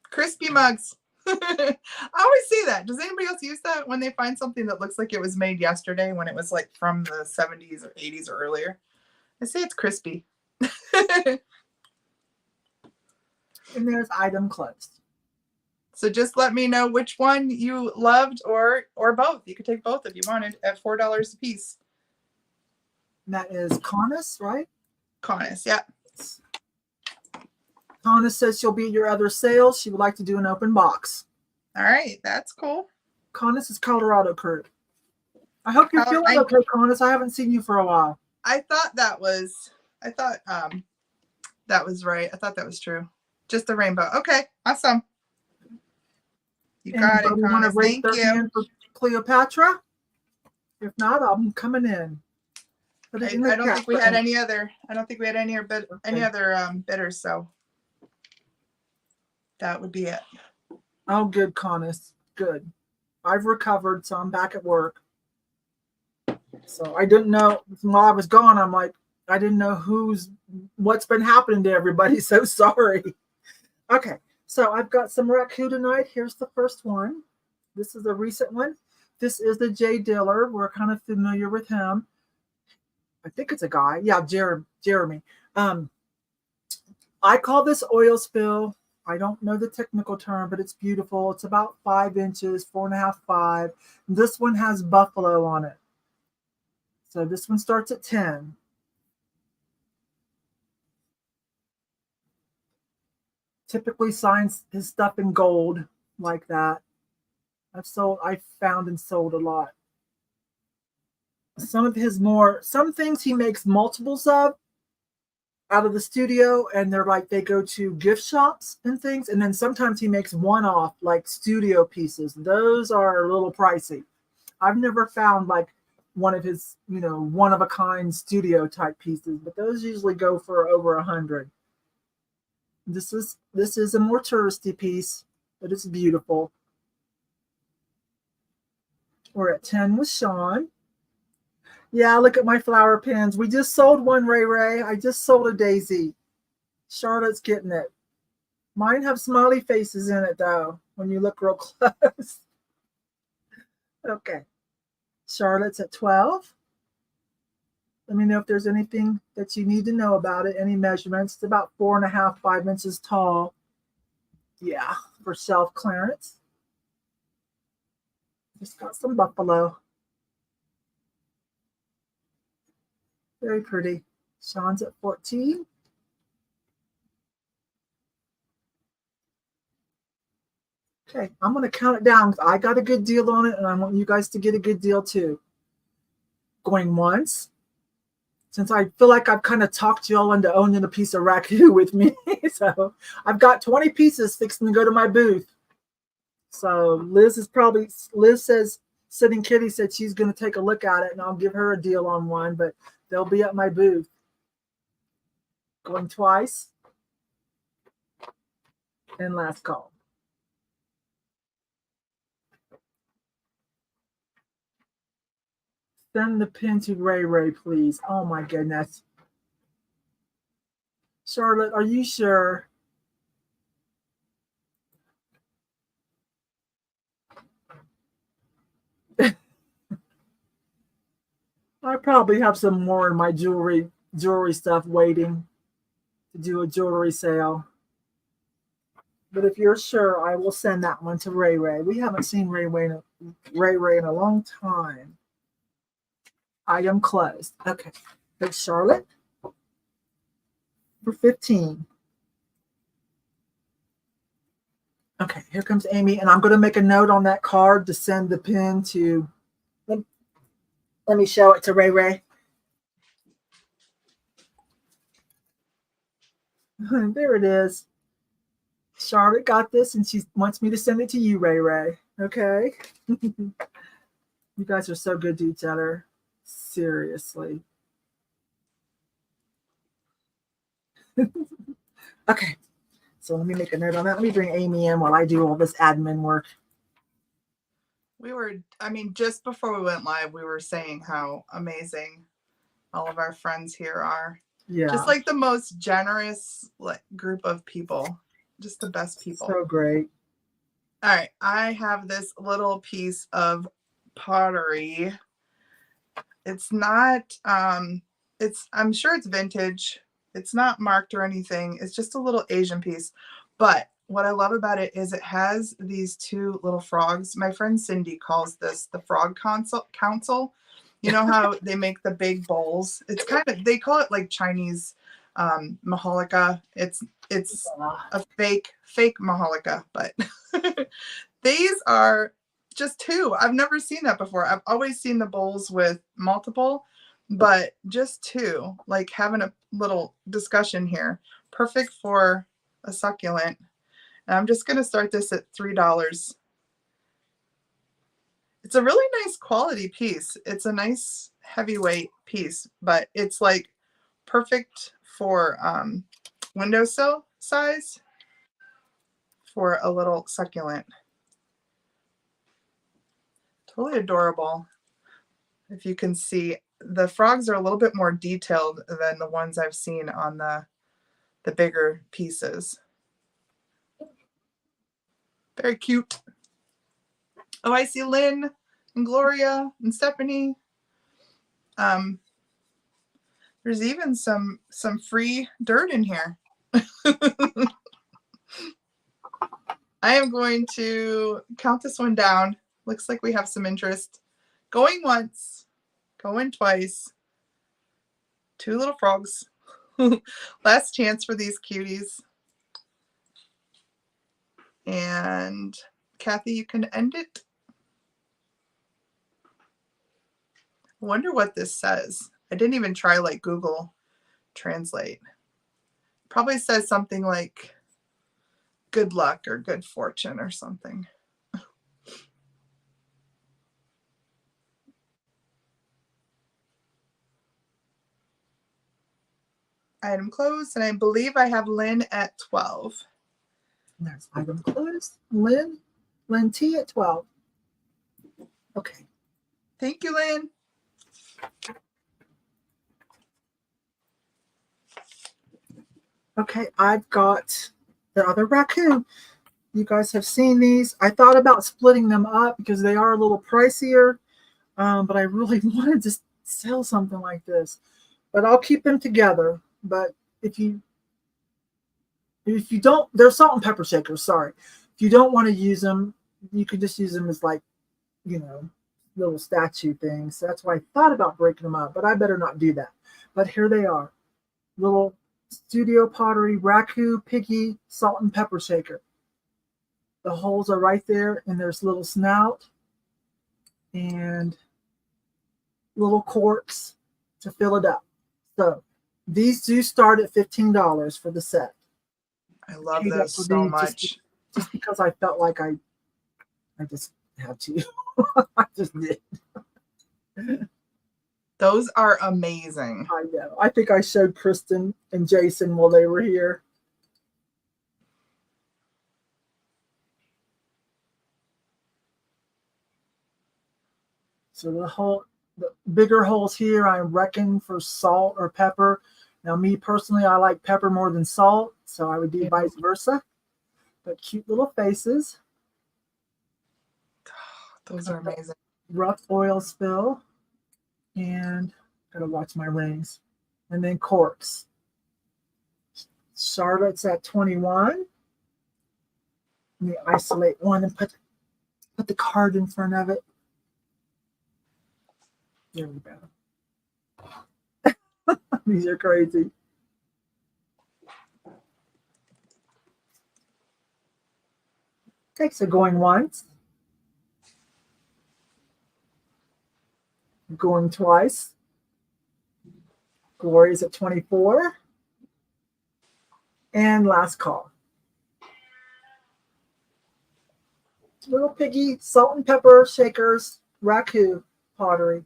[SPEAKER 2] Crispy mugs. I always see that. Does anybody else use that when they find something that looks like it was made yesterday when it was like from the 70s or 80s or earlier? I say it's crispy.
[SPEAKER 1] And there's item closed.
[SPEAKER 2] So just let me know which one you loved or both. You could take both if you wanted at $4 a piece.
[SPEAKER 1] And that is Conus, right?
[SPEAKER 2] Conus, yeah.
[SPEAKER 1] Conus says she'll be at your other sales. She would like to do an open box.
[SPEAKER 2] All right, that's cool.
[SPEAKER 1] Conus is Colorado crew. I hope you're feeling okay, Conus. I haven't seen you for a while.
[SPEAKER 2] I thought that was right. I thought that was true. Just the rainbow. Okay, awesome. You got it, Conus. Thank you.
[SPEAKER 1] For Cleopatra? If not, I'm coming in.
[SPEAKER 2] I don't think we had any other. I don't think we had any other bidders. So that would be it.
[SPEAKER 1] Oh, good, Conus. Good. I've recovered, so I'm back at work. So I didn't know while I was gone. I'm like, I didn't know what's been happening to everybody. So sorry. Okay, so I've got some Raku tonight. Here's the first one. This is a recent one. This is the Jay Diller. We're kind of familiar with him. I think it's a guy. Yeah, Jeremy. I call this oil spill. I don't know the technical term, but it's beautiful. It's about 5 inches, 4.5, 5. This one has buffalo on it. So this one starts at 10. typically signs his stuff in gold like that. I've found and sold a lot. Some things he makes multiples of out of the studio, and they go to gift shops and things. And then sometimes he makes one-off like studio pieces. Those are a little pricey. I've never found like one of his, one of a kind studio type pieces, but those usually go for over 100. This is a more touristy piece, but it's beautiful. We're at 10 with Sean. Yeah, look at my flower pins. We just sold one, Ray Ray. I just sold a daisy. Charlotte's getting it. Mine have smiley faces in it, though, when you look real close. Okay. Charlotte's at 12. Let me know if there's anything that you need to know about it. Any measurements. It's about 4.5, 5 inches tall. Yeah, for shelf clearance. Just got some buffalo. Very pretty. Sean's at 14. Okay, I'm going to count it down. I got a good deal on it, and I want you guys to get a good deal too. Going once. Since I feel like I've kind of talked you all into owning a piece of raku with me. So I've got 20 pieces fixing to go to my booth. So Liz says, Sitting Kitty said she's going to take a look at it, and I'll give her a deal on one, but they'll be at my booth. Going twice. And last call. Send the pin to Ray Ray, please. Oh my goodness. Charlotte, are you sure? I probably have some more in my jewelry stuff waiting to do a jewelry sale. But if you're sure, I will send that one to Ray Ray. We haven't seen Ray Ray in a long time. Item closed. Okay. There's Charlotte for 15. Okay, here comes Amy, and I'm going to make a note on that card to send the pin to. Let me show it to Ray Ray. There it is. Charlotte got this, and she wants me to send it to you, Ray Ray. Okay. You guys are so good to each other. Seriously. Okay. So let me make a note on that. Let me bring Amy in while I do all this admin work.
[SPEAKER 2] Just before we went live, we were saying how amazing all of our friends here are.
[SPEAKER 1] Yeah.
[SPEAKER 2] Just like the most generous group of people. Just the best people.
[SPEAKER 1] So great.
[SPEAKER 2] All right. I have this little piece of pottery. It's not, I'm sure it's vintage. It's not marked or anything. It's just a little Asian piece. But what I love about it is it has these two little frogs. My friend Cindy calls this the frog council. You know how they make the big bowls? It's they call it like Chinese mahalika. It's a fake mahalika, but these are just two. I've never seen that before. I've always seen the bowls with multiple, but just two. Like having a little discussion here. Perfect for a succulent. And I'm just going to start this at $3. It's a really nice quality piece. It's a nice heavyweight piece, but it's like perfect for windowsill size for a little succulent. Totally adorable. If you can see, the frogs are a little bit more detailed than the ones I've seen on the bigger pieces. Very cute. Oh, I see Lynn and Gloria and Stephanie. There's even some free dirt in here. I am going to count this one down. Looks like we have some interest. Going once, going twice. Two little frogs. Last chance for these cuties. And Kathy, you can end it. I wonder what this says. I didn't even try like Google Translate. Probably says something like good luck or good fortune or something. Item closed, and I believe I have Lynn at 12.
[SPEAKER 1] There's item closed. Lynn T at 12. Okay.
[SPEAKER 2] Thank you, Lynn.
[SPEAKER 1] Okay, I've got the other raccoon. You guys have seen these. I thought about splitting them up because they are a little pricier, but I really wanted to sell something like this. But I'll keep them together. But if you don't, they're salt and pepper shakers. Sorry, if you don't want to use them, you could just use them as like, you know, little statue things. That's why I thought about breaking them up, but I better not do that. But here they are, little Studio Pottery Raccoon Piggy Salt and Pepper Shaker. The holes are right there, and there's little snout and little corks to fill it up. So these do start at $15 for the set.
[SPEAKER 2] I love those so much.
[SPEAKER 1] Just because I felt like I just had to. I just did.
[SPEAKER 2] Those are amazing.
[SPEAKER 1] I know. I think I showed Kristen and Jason while they were here. So the bigger holes here, I reckon for salt or pepper. Now, me personally, I like pepper more than salt, so I would do vice versa. But cute little faces.
[SPEAKER 2] Those are amazing.
[SPEAKER 1] Rough oil spill. And gotta watch my rings. And then corks. Charlotte's at 21. Let me isolate one and put the card in front of it. There we go. These are crazy. Okay, so going once. Going twice. Glory's at 24. And last call. Little Piggy Salt and Pepper Shakers Raccoon Pottery.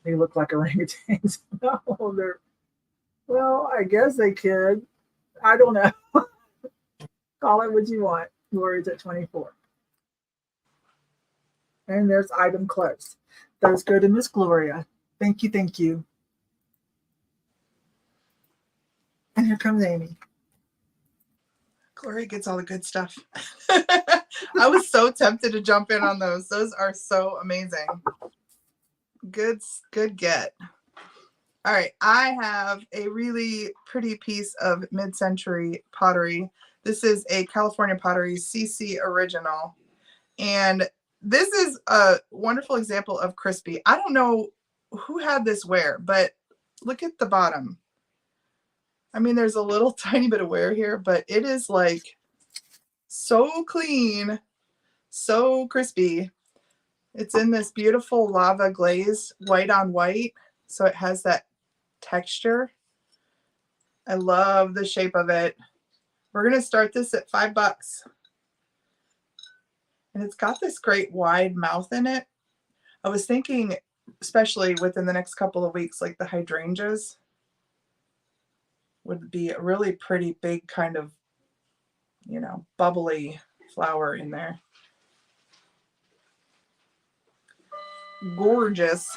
[SPEAKER 1] They look like orangutans. No, they're, well, I guess they could. I don't know. Call it what you want. Glory's at 24. And there's item closed. Those go to Miss Gloria. Thank you, thank you. And here comes Amy.
[SPEAKER 2] Gloria gets all the good stuff. I was so tempted to jump in on those. Those are so amazing. Good get. All right, I have a really pretty piece of mid-century pottery. This is a California Pottery CC original. And this is a wonderful example of crispy. I don't know who had this wear, but look at the bottom. I mean, there's a little tiny bit of wear here, but it is like so clean, so crispy. It's in this beautiful lava glaze, white on white. So it has that texture. I love the shape of it. We're going to start this at $5. And it's got this great wide mouth in it. I was thinking, especially within the next couple of weeks, like the hydrangeas would be a really pretty big kind of, you know, bubbly flower in there. Gorgeous.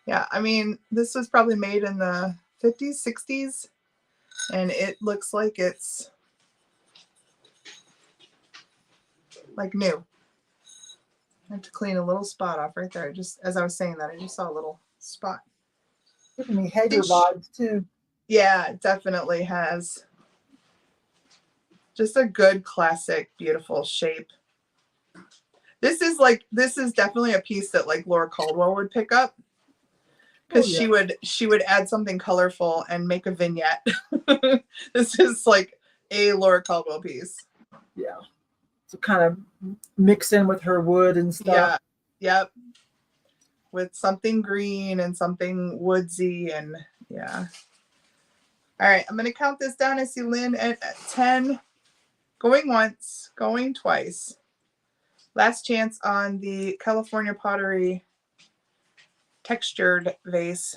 [SPEAKER 2] Yeah, I mean, this was probably made in the 50s, 60s, and it looks like it's like new. I have to clean a little spot off right there. Just as I was saying that, I just saw a little spot.
[SPEAKER 1] Giving me Hager vibes too.
[SPEAKER 2] Yeah, it definitely has. Just a good, classic, beautiful shape. This is definitely a piece that like Laura Caldwell would pick up, because she would add something colorful and make a vignette. This is like a Laura Caldwell piece.
[SPEAKER 1] Yeah. So kind of mix in with her wood and stuff.
[SPEAKER 2] Yeah. Yep. With something green and something woodsy, and yeah. All right, I'm going to count this down. I see Lynn at 10. Going once, going twice. Last chance on the California Pottery textured vase.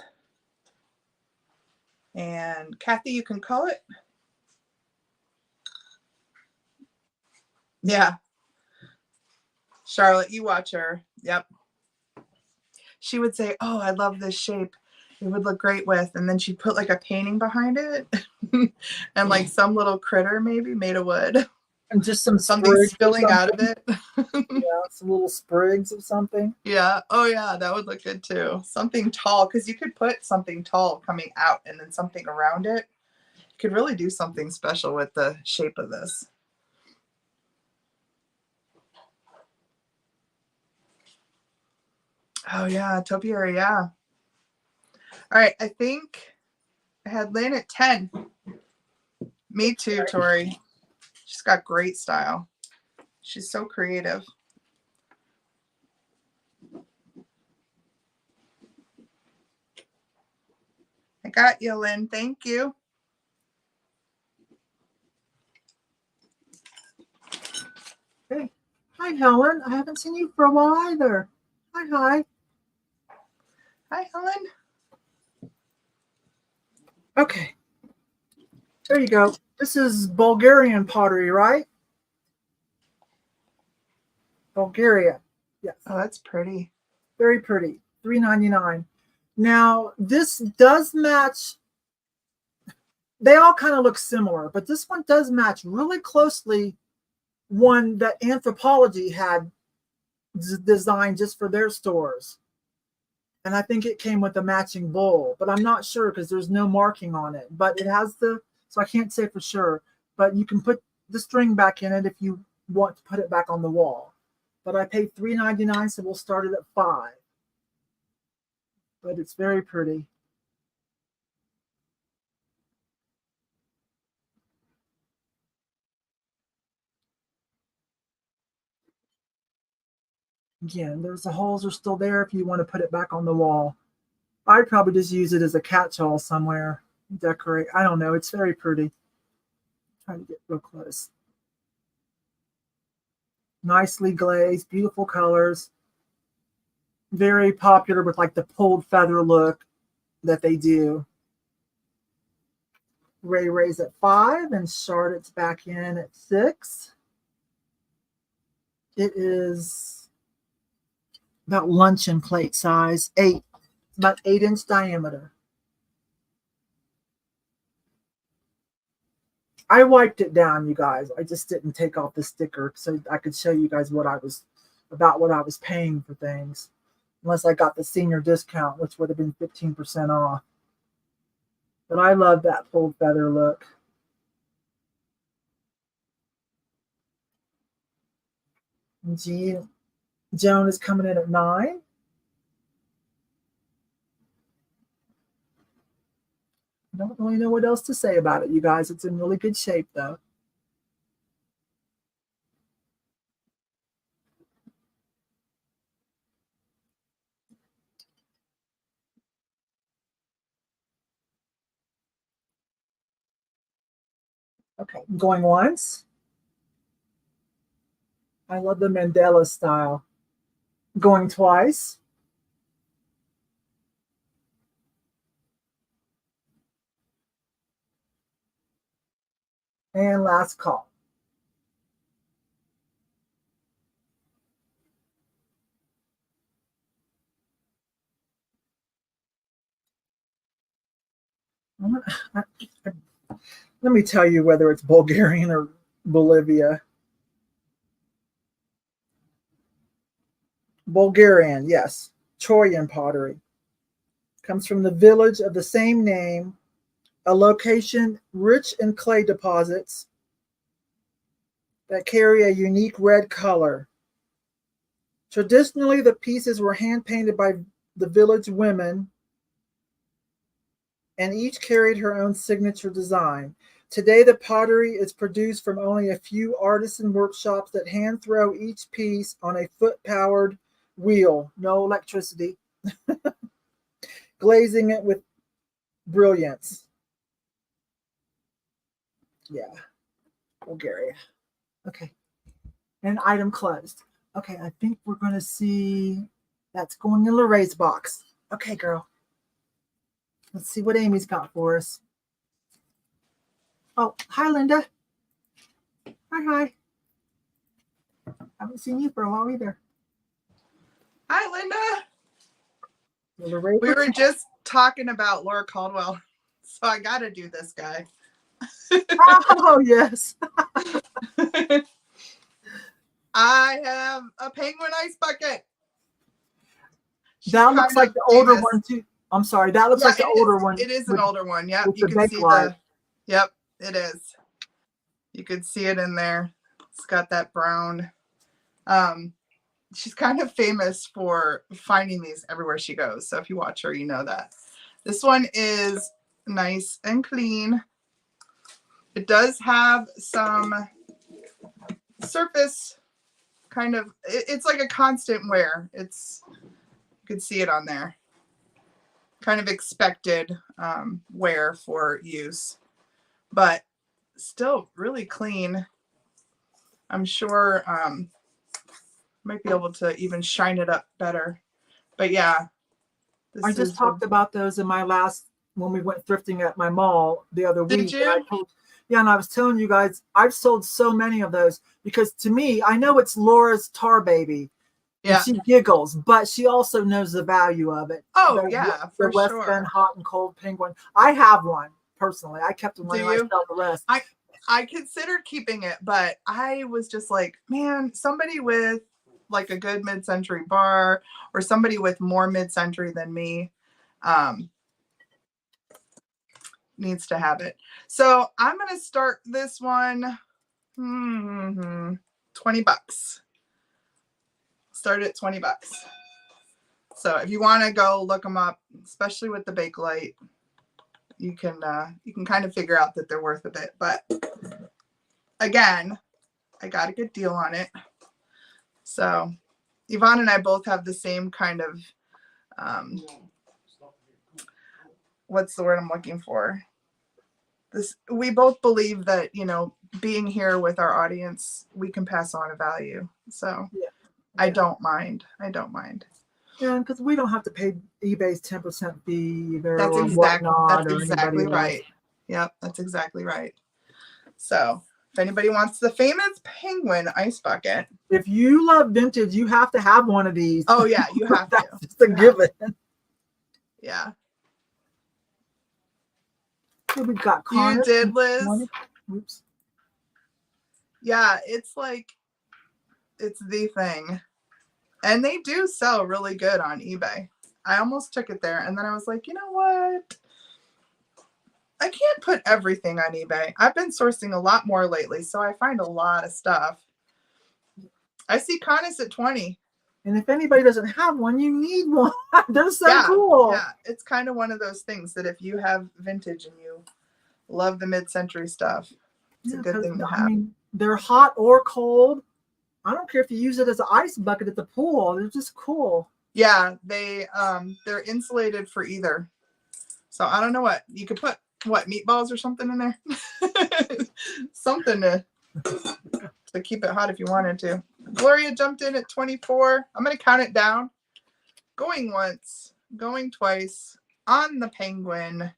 [SPEAKER 2] And Kathy, you can call it. Yeah. Charlotte, you watch her. Yep. She would say, oh, I love this shape. It would look great with. And then she'd put like a painting behind it and like some little critter maybe made of wood.
[SPEAKER 1] And just something
[SPEAKER 2] spilling out of it.
[SPEAKER 1] Yeah, some little sprigs of something.
[SPEAKER 2] Yeah. Oh, yeah. That would look good too. Something tall, because you could put something tall coming out and then something around it. You could really do something special with the shape of this. Oh, yeah. Topiary. Yeah. All right. I think I had Lynn at 10. Me too, Tori. She's got great style. She's so creative. I got you, Lynn. Thank you.
[SPEAKER 1] Hey. Hi, Helen. I haven't seen you for a while either. Hi.
[SPEAKER 2] Hi, Helen.
[SPEAKER 1] Okay. There you go. This is Bulgarian pottery, right? Bulgaria. Yes.
[SPEAKER 2] Oh, that's pretty.
[SPEAKER 1] Very pretty. $3.99. Now, this does match. They all kind of look similar, but this one does match really closely one that Anthropology had designed just for their stores. And I think it came with a matching bowl, but I'm not sure because there's no marking on it. But it has so I can't say for sure. But you can put the string back in it if you want to put it back on the wall. But I paid $3.99, so we'll start it at $5. But it's very pretty. Again, the holes are still there if you want to put it back on the wall. I'd probably just use it as a catch-all somewhere. Decorate. I don't know. It's very pretty. Trying to get real close. Nicely glazed, beautiful colors. Very popular with like the pulled feather look that they do. Ray's at 5 and Charlotte's back in at 6. It is about luncheon plate size, 8, about 8-inch diameter. I wiped it down, you guys. I just didn't take off the sticker so I could show you guys what I was paying for things. Unless I got the senior discount, which would have been 15% off. But I love that pulled feather look. Joan is coming in at 9. I don't really know what else to say about it, you guys. It's in really good shape, though. Okay, going once. I love the Mandela style. Going twice. And last call. Let me tell you whether it's Bulgarian or Bolivia. Bulgarian, yes. Troyan pottery. Comes from the village of the same name, a location rich in clay deposits that carry a unique red color. Traditionally, the pieces were hand painted by the village women, and each carried her own signature design. Today, the pottery is produced from only a few artisan workshops that hand throw each piece on a foot-powered wheel, no electricity, glazing it with brilliance. Yeah, Bulgaria. Okay, and item closed. Okay, I think we're going to see that's going in Lorraine's box. Okay, girl. Let's see what Amy's got for us. Oh, hi, Linda. Hi. Haven't seen you for a while either.
[SPEAKER 2] Hi, Linda.
[SPEAKER 1] Lorraine,
[SPEAKER 2] we were just talking about Laura Caldwell, so I got to do this guy.
[SPEAKER 1] Oh, yes.
[SPEAKER 2] I have a penguin ice bucket.
[SPEAKER 1] That looks like the older one too. I'm sorry. That looks like the older one.
[SPEAKER 2] It is an older one. Yep.
[SPEAKER 1] You can see the.
[SPEAKER 2] Yep, it is. You could see it in there. It's got that brown. She's kind of famous for finding these everywhere she goes. So if you watch her, you know that. This one is nice and clean. It does have some surface kind of, it's like a constant wear. You could see it on there. Kind of expected wear for use, but still really clean. I'm sure might be able to even shine it up better. But yeah.
[SPEAKER 1] I just talked about those in my when we went thrifting at my mall the other week.
[SPEAKER 2] Did you?
[SPEAKER 1] And I was telling you guys, I've sold so many of those because to me, I know it's Laura's tar baby. Yeah. And she giggles, but she also knows the value of it.
[SPEAKER 2] Oh, yeah, for
[SPEAKER 1] West
[SPEAKER 2] sure.
[SPEAKER 1] Bend hot and cold penguin. I have one personally. I kept one. I sell the rest.
[SPEAKER 2] I considered keeping it, but I was just like, man, somebody with like a good mid-century bar or somebody with more mid-century than me needs to have it. So I'm going to start this one $20. Start at $20. So if you want to go look them up, especially with the Bakelite, you can kind of figure out that they're worth a bit. But again, I got a good deal on it. So Yvon and I both have the same kind of what's the word I'm looking for? We both believe that, you know, being here with our audience, we can pass on a value. So yeah. I don't mind.
[SPEAKER 1] Yeah, because we don't have to pay eBay's 10% fee either.
[SPEAKER 2] That's exactly right. Yep, that's exactly right. So if anybody wants the famous penguin ice bucket.
[SPEAKER 1] If you love vintage, you have to have one of these.
[SPEAKER 2] Oh, yeah, you have to.
[SPEAKER 1] That's just a given.
[SPEAKER 2] Yeah.
[SPEAKER 1] So we've got
[SPEAKER 2] You did, Liz.
[SPEAKER 1] Oops.
[SPEAKER 2] Yeah, it's the thing. And they do sell really good on eBay. I almost took it there, and then I was like, you know what? I can't put everything on eBay. I've been sourcing a lot more lately, so I find a lot of stuff. I see Conus at 20.
[SPEAKER 1] And if anybody doesn't have one, you need one. They're so cool.
[SPEAKER 2] Yeah, it's kind of one of those things that if you have vintage and you love the mid-century stuff, it's a good thing to have.
[SPEAKER 1] I mean, they're hot or cold. I don't care if you use it as an ice bucket at the pool. They're just cool.
[SPEAKER 2] Yeah, they're insulated for either. So I don't know what you could put. What, meatballs or something in there? Something to keep it hot if you wanted to. Gloria jumped in at 24. I'm going to count it down. Going once, going twice on the penguin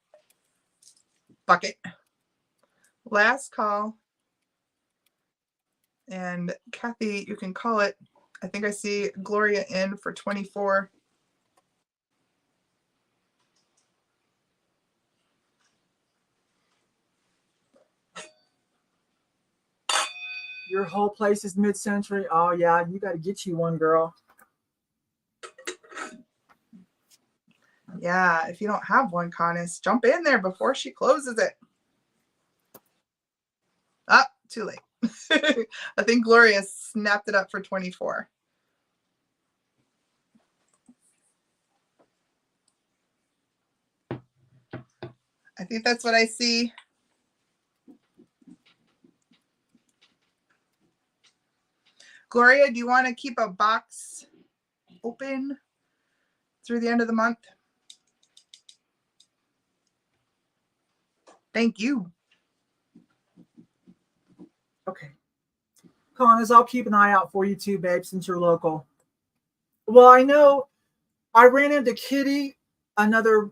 [SPEAKER 2] bucket. Last call. And Kathy, you can call it. I think I see Gloria in for 24.
[SPEAKER 1] Your whole place is mid-century. Oh, yeah, you got to get you one, girl.
[SPEAKER 2] Yeah, if you don't have one, Conus, jump in there before she closes it. Ah, too late. I think Gloria snapped it up for 24. I think that's what I see. Gloria, do you want to keep a box open through the end of the month? Thank you.
[SPEAKER 1] Okay. Connors, I'll keep an eye out for you too, babe, since you're local. Well, I know I ran into Kitty, another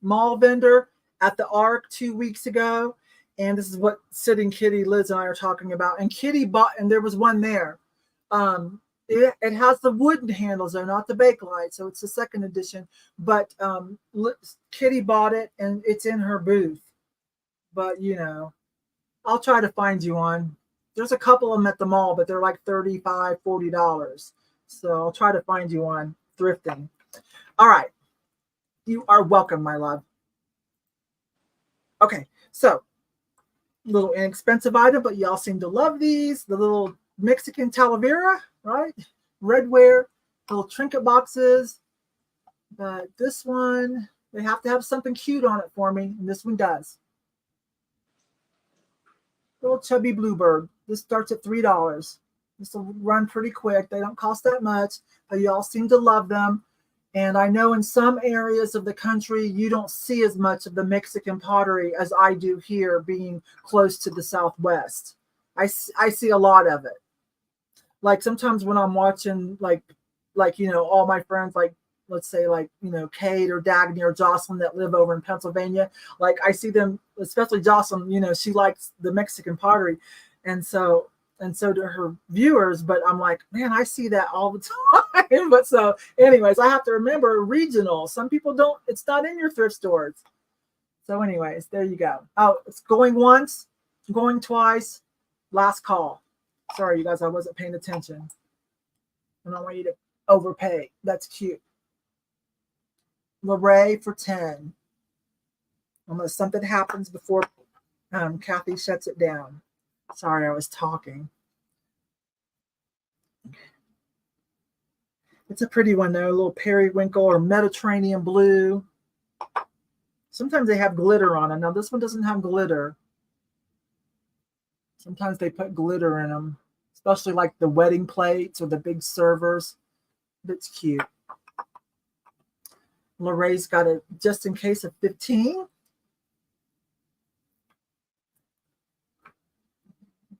[SPEAKER 1] mall vendor at the Arc 2 weeks ago. And this is what Sitting Kitty, Liz, and I are talking about. And Kitty bought, and there was one there. It has the wooden handles, though, not the Bakelite. So it's the second edition. But Kitty bought it, and it's in her booth. But, you know, I'll try to find you one. There's a couple of them at the mall, but they're like $35, $40. So I'll try to find you one thrifting. All right. You are welcome, my love. Okay, so little inexpensive item, but y'all seem to love these. The little Mexican Talavera, right? Redware, little trinket boxes. But this one, they have to have something cute on it for me, and this one does. Little chubby bluebird. This starts at $3. This will run pretty quick. They don't cost that much, but y'all seem to love them. And I know in some areas of the country, you don't see as much of the Mexican pottery as I do here, being close to the Southwest. I see a lot of it. Like sometimes when I'm watching, like you know, all my friends, like let's say like, you know, Kate or Dagny or Jocelyn that live over in Pennsylvania, like I see them, especially Jocelyn, you know, she likes the Mexican pottery. And so do her viewers, but I'm like, man, I see that all the time. But so anyways, I have to remember regional. Some people don't, it's not in your thrift stores. So anyways, there you go. Oh, it's going once, going twice, last call. Sorry, you guys, I wasn't paying attention. I don't want you to overpay. That's cute. Lorraine for 10. Unless something happens before Kathy shuts it down. Sorry, I was talking. It's a pretty one, though. A little periwinkle or Mediterranean blue. Sometimes they have glitter on them. Now, this one doesn't have glitter. Sometimes they put glitter in them, especially like the wedding plates or the big servers. It's cute. Lorraine's got it just in case of 15.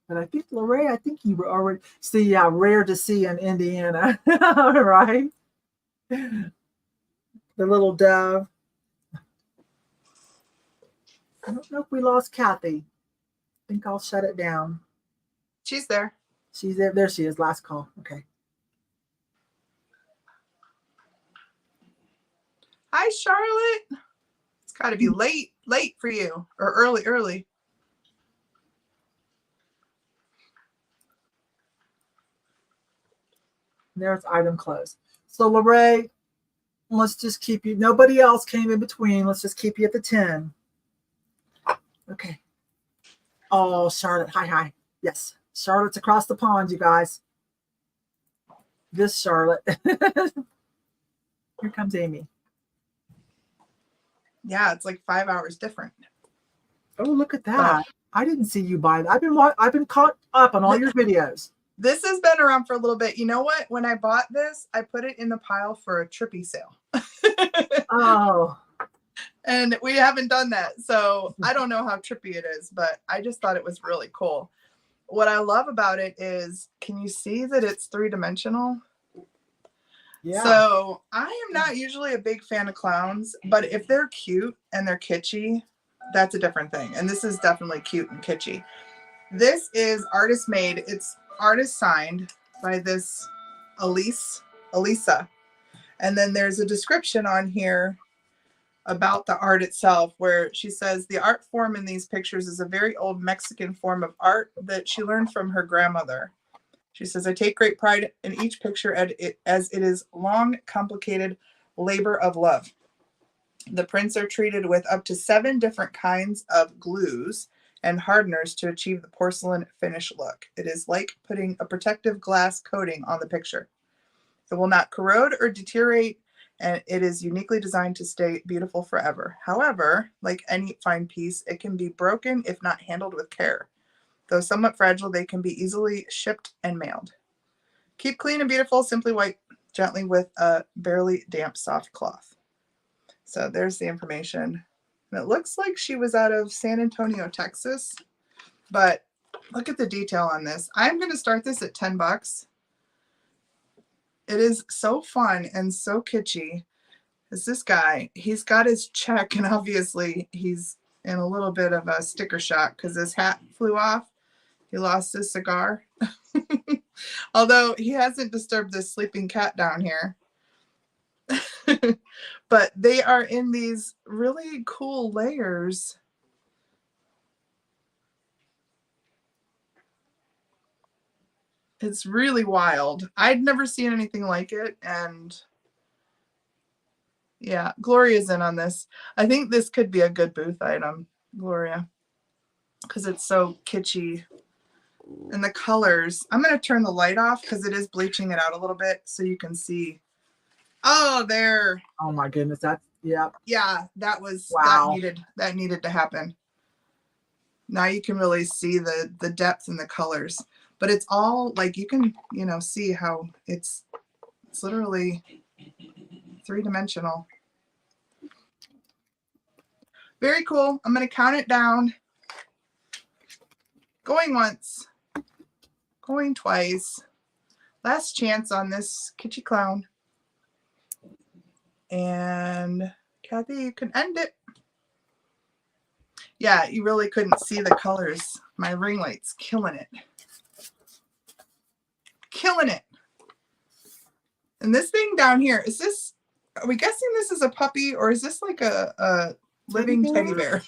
[SPEAKER 1] But I think, Lorraine, I think you were already, see, yeah, rare to see in Indiana, right? The little dove. I don't know if we lost Kathy. I think I'll shut it down.
[SPEAKER 2] She's there.
[SPEAKER 1] She's there. There she is. Last call. Okay.
[SPEAKER 2] Hi, Charlotte. It's got to be late for you, or early.
[SPEAKER 1] There's item closed. So Lorraine, let's just keep you. Nobody else came in between. Let's just keep you at the 10. Okay. Oh, Charlotte. Hi. Yes. Charlotte's across the pond, you guys. This Charlotte. Here comes Amy.
[SPEAKER 2] Yeah, it's like 5 hours different.
[SPEAKER 1] Oh, look at that. I didn't see you buy that. I've been caught up on all your videos.
[SPEAKER 2] This has been around for a little bit. You know what? When I bought this, I put it in the pile for a trippy sale.
[SPEAKER 1] Oh. And
[SPEAKER 2] we haven't done that. So I don't know how trippy it is, but I just thought it was really cool. What I love about it is, can you see that it's 3-dimensional? Yeah. So I am not usually a big fan of clowns, but if they're cute and they're kitschy, that's a different thing. And this is definitely cute and kitschy. This is artist made. It's artist signed by this Elisa. And then there's a description on here about the art itself, where she says the art form in these pictures is a very old Mexican form of art that she learned from her grandmother. She says, I take great pride in each picture as it is long, complicated labor of love. The prints are treated with up to 7 different kinds of glues and hardeners to achieve the porcelain finish look. It is like putting a protective glass coating on the picture. It will not corrode or deteriorate, and it is uniquely designed to stay beautiful forever. However, like any fine piece, it can be broken if not handled with care. Though somewhat fragile, they can be easily shipped and mailed. Keep clean and beautiful. Simply wipe gently with a barely damp soft cloth. So there's the information. And it looks like she was out of San Antonio, Texas. But look at the detail on this. I'm going to start this at $10. It is so fun and so kitschy. It's this guy. He's got his check, and obviously he's in a little bit of a sticker shock because his hat flew off. He lost his cigar. Although he hasn't disturbed this sleeping cat down here. But they are in these really cool layers. It's really wild. I'd never seen anything like it. And yeah, Gloria's in on this. I think this could be a good booth item, Gloria, because it's so kitschy. And the colors, I'm going to turn the light off because it is bleaching it out a little bit so you can see. Oh, there.
[SPEAKER 1] Oh my goodness. That's, yeah.
[SPEAKER 2] Yeah, that was,
[SPEAKER 1] wow.
[SPEAKER 2] that needed to happen. Now you can really see the depth and the colors, but it's all like, you can, you know, see how it's literally three-dimensional. Very cool. I'm going to count it down. Going once, going twice. Last chance on this kitschy clown. And Kathy, you can end it. Yeah, you really couldn't see the colors. My ring light's killing it. Killing it. And this thing down here, is this, are we guessing this is a puppy or is this like a living teddy bear?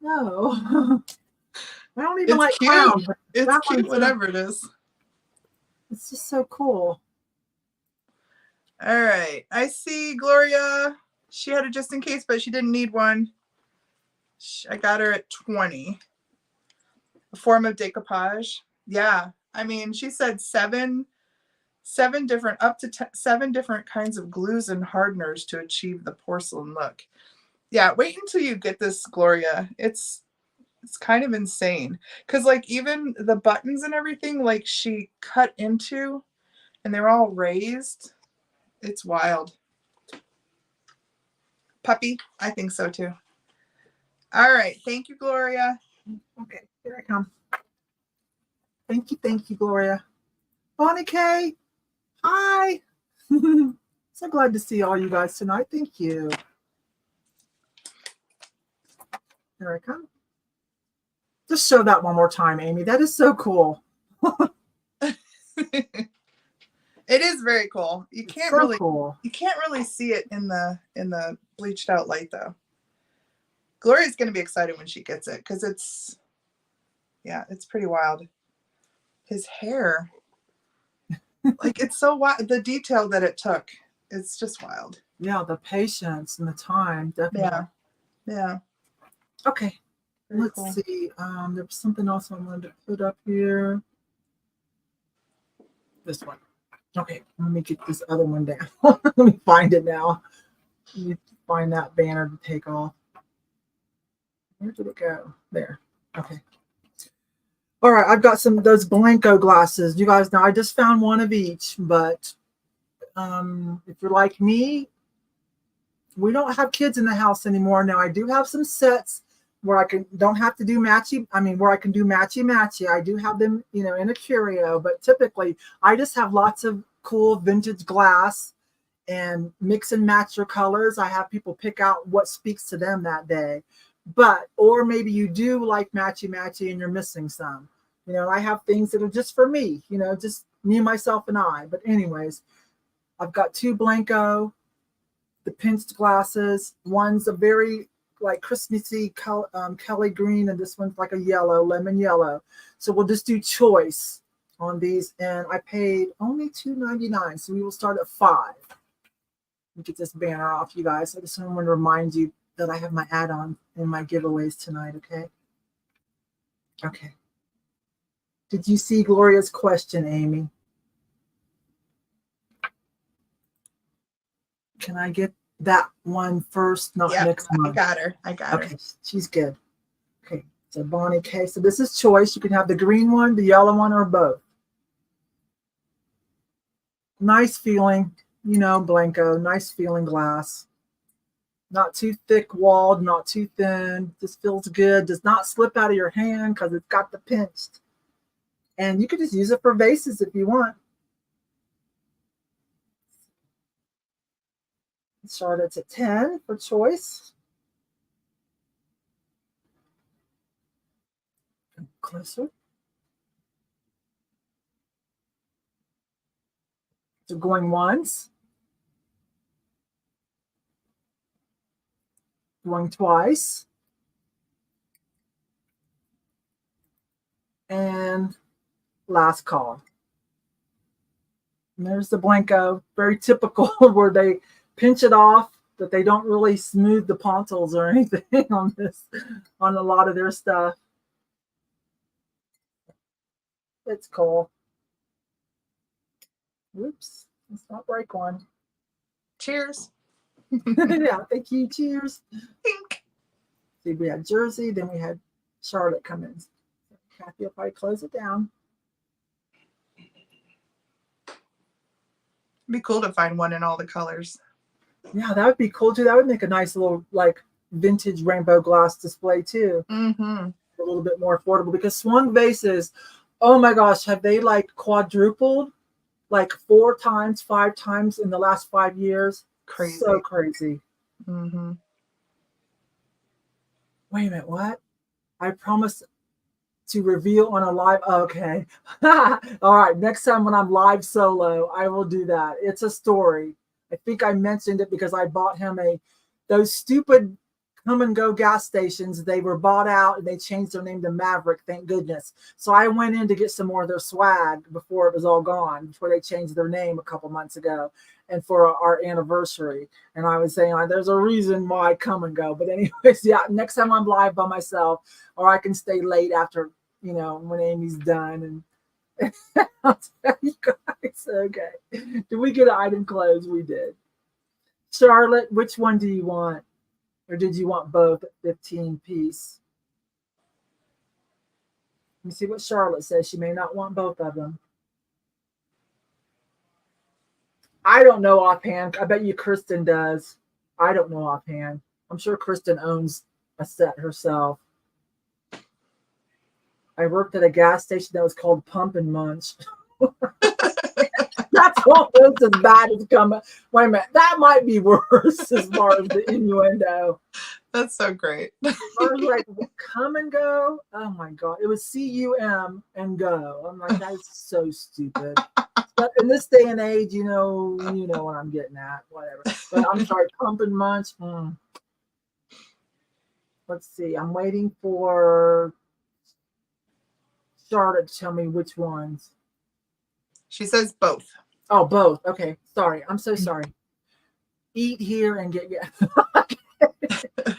[SPEAKER 1] No. I don't even
[SPEAKER 2] It's
[SPEAKER 1] like
[SPEAKER 2] cute.
[SPEAKER 1] clowns.
[SPEAKER 2] It's cute, whatever it is.
[SPEAKER 1] It's just so cool.
[SPEAKER 2] All right. I see Gloria. She had it just in case, but she didn't need one. I got her at 20. A form of decoupage. Yeah. I mean, she said seven different, up to 7 different kinds of glues and hardeners to achieve the porcelain look. Yeah. Wait until you get this, Gloria. It's kind of insane. Because like even the buttons and everything, like she cut into and they're all raised. It's wild. Puppy? I think so too. All right. Thank you, Gloria.
[SPEAKER 1] Okay, here I come. Thank you, Gloria. Bonnie K, hi. So glad to see all you guys tonight. Thank you. Here I come. Just show that one more time, Amy. That is so cool.
[SPEAKER 2] It is very cool. You can't you can't really see it in the bleached out light though. Gloria's going to be excited when she gets it because it's pretty wild. His hair, like it's so wild. The detail that it took, it's just wild.
[SPEAKER 1] Yeah, the patience and the time, definitely.
[SPEAKER 2] Yeah.
[SPEAKER 1] Okay.
[SPEAKER 2] Very
[SPEAKER 1] Let's
[SPEAKER 2] cool.
[SPEAKER 1] see. There was something else I wanted to put up here. This one. Okay, let me get this other one down. Let me find it now. Let me find that banner to take off. Where did it go? There. Okay. All right, I've got some of those Blanco glasses. You guys know I just found one of each, but if you're like me, we don't have kids in the house anymore. Now I do have some sets where I don't have to do matchy. I mean, where I can do matchy. I do have them, you know, in a curio, but typically I just have lots of cool vintage glass and mix and match your colors. I have people pick out what speaks to them that day. But, or maybe you do like matchy and you're missing some. You know, I have things that are just for me, you know, just me, myself, and I. But anyways, I've got 2 Blanco, the pinched glasses. One's a very like Christmassy Kelly green, and this one's like a yellow, lemon yellow. So we'll just do choice on these. And I paid only $2.99. So we will start at 5. Let me get this banner off, you guys. I just want to remind you that I have my add-on in my giveaways tonight, okay? Okay. Did you see Gloria's question, Amy? Can I get that one first, not next
[SPEAKER 2] I
[SPEAKER 1] month?
[SPEAKER 2] got her. I got her.
[SPEAKER 1] Okay, she's good. Okay, so Bonnie K. So this is choice. You can have the green one, the yellow one, or both. Nice feeling, you know, Blanco. Nice feeling glass. Not too thick walled, not too thin. Just feels good. Does not slip out of your hand because it's got the pinched. And you can just use it for vases if you want. Charlotte's at 10 for choice. Closer. So going once. Going twice. And last call. And there's the Blanco. Very typical where they pinch it off, but they don't really smooth the pontils or anything on this, on a lot of their stuff. It's cool. Oops, let's not break one.
[SPEAKER 2] Cheers.
[SPEAKER 1] Yeah, thank you. Cheers.
[SPEAKER 2] Pink.
[SPEAKER 1] See, we had Jersey, then we had Charlotte come in. Kathy will probably close it down.
[SPEAKER 2] It'd be cool to find one in all the colors.
[SPEAKER 1] Yeah, that would be cool too. That would make a nice little like vintage rainbow glass display too.
[SPEAKER 2] Mm-hmm.
[SPEAKER 1] A little bit more affordable because swung vases, oh my gosh, have they like quadrupled like 4 times, 5 times in the last 5 years?
[SPEAKER 2] Crazy.
[SPEAKER 1] So crazy.
[SPEAKER 2] Mm-hmm.
[SPEAKER 1] Wait a minute, what? I promise to reveal on a live. Okay. All right. Next time when I'm live solo, I will do that. It's a story. I think I mentioned it because I bought him those stupid come and go gas stations. They were bought out and they changed their name to Maverick. Thank goodness. So I went in to get some more of their swag before it was all gone, before they changed their name a couple months ago and for our anniversary. And I was saying, there's a reason why I come and go. But anyways, yeah, next time I'm live by myself, or I can stay late after, you know, when Amy's done. And I'll tell you guys, okay. Did we get an item closed? We did. Charlotte, which one do you want? Or did you want both at 15 piece? Let me see what Charlotte says. She may not want both of them. I don't know offhand. I bet you Kristen does. I don't know offhand. I'm sure Kristen owns a set herself. I worked at a gas station that was called Pump and Munch. That's almost as bad as coming. Wait a minute. That might be worse as far as the innuendo.
[SPEAKER 2] That's so great.
[SPEAKER 1] I was like, come and go. Oh my God. It was CUM and go. I'm like, that is so stupid. But in this day and age, you know what I'm getting at. Whatever. But I'm sorry, Pump and Munch. Let's see. I'm waiting for Charlotte to tell me which ones.
[SPEAKER 2] She says both.
[SPEAKER 1] Oh, both. Okay. Sorry. I'm so sorry. Eat here and get.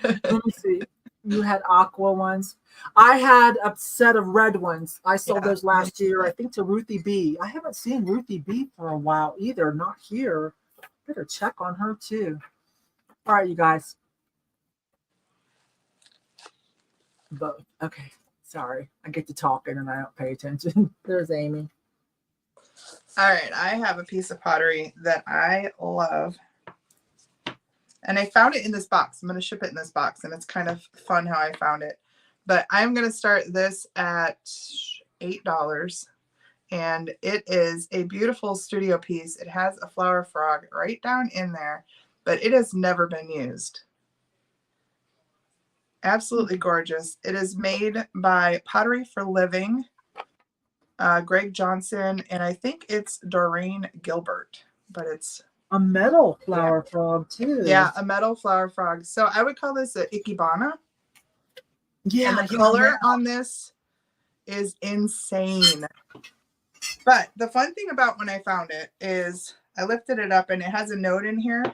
[SPEAKER 1] Let me see. You had aqua ones. I had a set of red ones. I sold those last year, I think, to Ruthie B. I haven't seen Ruthie B for a while either. Not here. Better check on her too. All right, you guys. Both. Okay. Sorry. I get to talking and I don't pay attention. There's Amy.
[SPEAKER 2] All right. I have a piece of pottery that I love. And I found it in this box. I'm going to ship it in this box. And it's kind of fun how I found it. But I'm going to start this at $8. And it is a beautiful studio piece. It has a flower frog right down in there. But it has never been used. Absolutely gorgeous. It is made by Pottery for Living, Greg Johnson. And I think it's Doreen Gilbert. But it's
[SPEAKER 1] a metal flower frog too.
[SPEAKER 2] Yeah, a metal flower frog. So I would call this an ikebana.
[SPEAKER 1] Yeah,
[SPEAKER 2] and the color on this is insane. But the fun thing about when I found it is I lifted it up and it has a note in here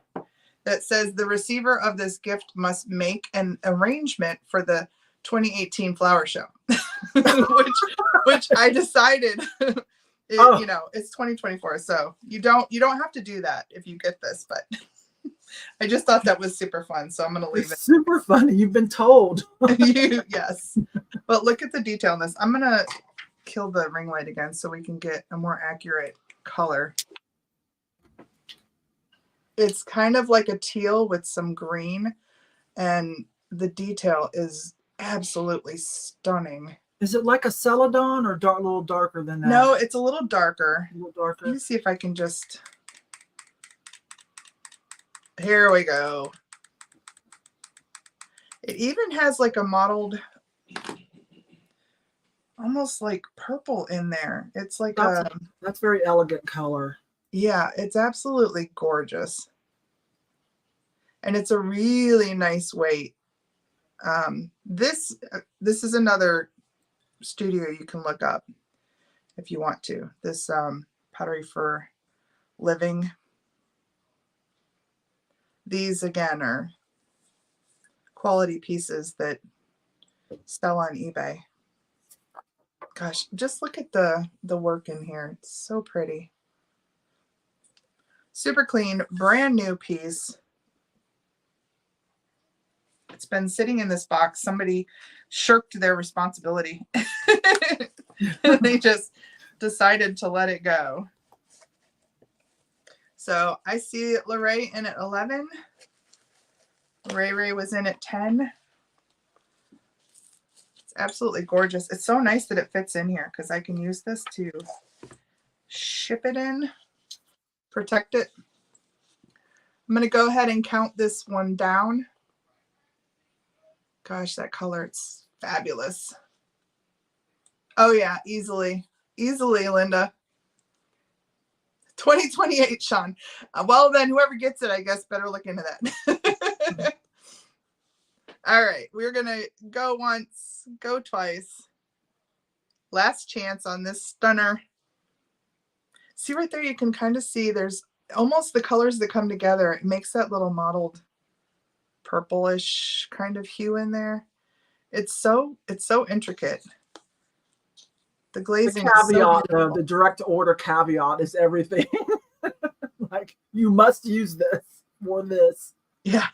[SPEAKER 2] that says the receiver of this gift must make an arrangement for the 2018 flower show, which I decided,
[SPEAKER 1] Oh.
[SPEAKER 2] you know, it's 2024. So you don't have to do that if you get this, but I just thought that was super fun. So I'm going to leave
[SPEAKER 1] It's super funny. You've been told.
[SPEAKER 2] it. Yes. But look at the detail in this. I'm going to kill the ring light again so we can get a more accurate color. It's kind of like a teal with some green, and the detail is absolutely stunning.
[SPEAKER 1] Is it like a celadon or a little darker than that?
[SPEAKER 2] No, it's a little darker.
[SPEAKER 1] A little darker.
[SPEAKER 2] Let me see if I can just... Here we go. It even has like a mottled, almost like purple in there. It's like
[SPEAKER 1] that's very elegant color.
[SPEAKER 2] Yeah, it's absolutely gorgeous. And it's a really nice weight. This is another studio you can look up if you want to. This Pottery for Living. These again are quality pieces that sell on eBay. Gosh, just look at the work in here. It's so pretty. Super clean, brand new piece. It's been sitting in this box. Somebody shirked their responsibility. They just decided to let it go. So I see Lorraine in at 11. Ray was in at 10. It's absolutely gorgeous. It's so nice that it fits in here because I can use this to ship it in, protect it. I'm going to go ahead and count this one down. Gosh, that color, it's fabulous. Oh yeah, easily, Linda. 2028, Sean. Well, then whoever gets it, I guess, better look into that. All right, we're going to go once, go twice. Last chance on this stunner. See right there, you can kind of see there's almost the colors that come together. It makes that little mottled purplish kind of hue in there. It's so intricate. The glazing
[SPEAKER 1] the caveat,
[SPEAKER 2] is so
[SPEAKER 1] the direct order caveat is everything. Like, you must use this for this.
[SPEAKER 2] Yeah.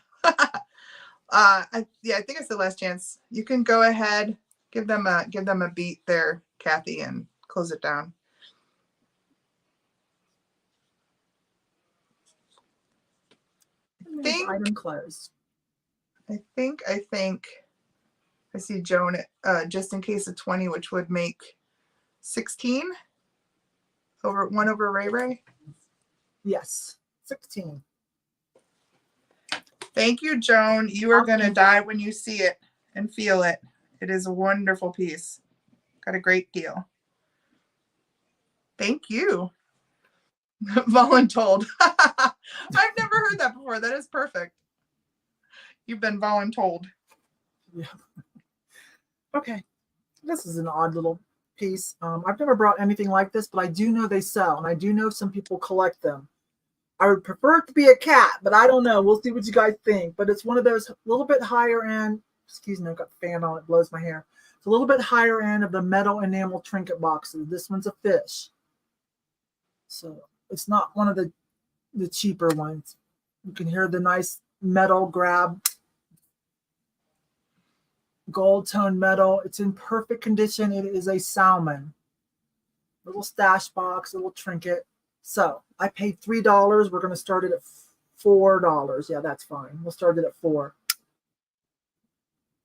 [SPEAKER 2] I think it's the last chance. You can go ahead, give them a beat there, Kathy, and close it down.
[SPEAKER 1] Item closed.
[SPEAKER 2] I think I see Joan just in case of 20, which would make 16 over Ray.
[SPEAKER 1] Yes, 16.
[SPEAKER 2] Thank you, Joan. You are going to die when you see it and feel it. It is a wonderful piece. Got a great deal. Thank you. Voluntold. I've never heard that before. That is perfect. You've been voluntold.
[SPEAKER 1] Yeah. Okay. This is an odd little piece. I've never brought anything like this, but I do know they sell, and I do know some people collect them. I would prefer it to be a cat, but I don't know. We'll see what you guys think. But it's one of those a little bit higher end. Excuse me, I've got the fan on. It blows my hair. It's a little bit higher end of the metal enamel trinket boxes. This one's a fish. So it's not one of the cheaper ones. You can hear the nice metal grab. Gold tone metal. It's in perfect condition. It is a salmon. Little stash box, little trinket. So I paid $3. We're going to start it at $4. Yeah, that's fine. We'll start it at $4.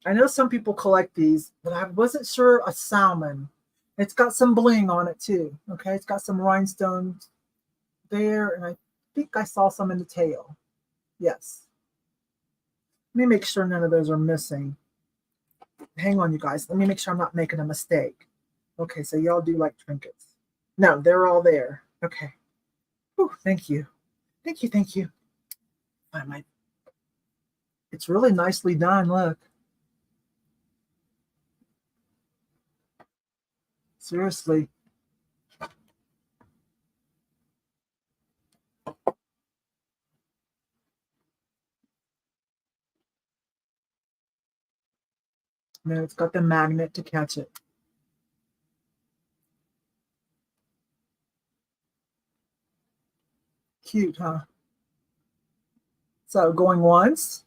[SPEAKER 1] I know some people collect these, but I wasn't sure a salmon. It's got some bling on it too. Okay, it's got some rhinestones there, and I think I saw some in the tail. Yes. Let me make sure none of those are missing. Hang on, you guys. Let me make sure I'm not making a mistake. Okay, so y'all do like trinkets. No, they're all there. Okay. Whew, thank you. Thank you, thank you. It's really nicely done, look. Seriously. And then it's got the magnet to catch it. Cute, huh? So going once,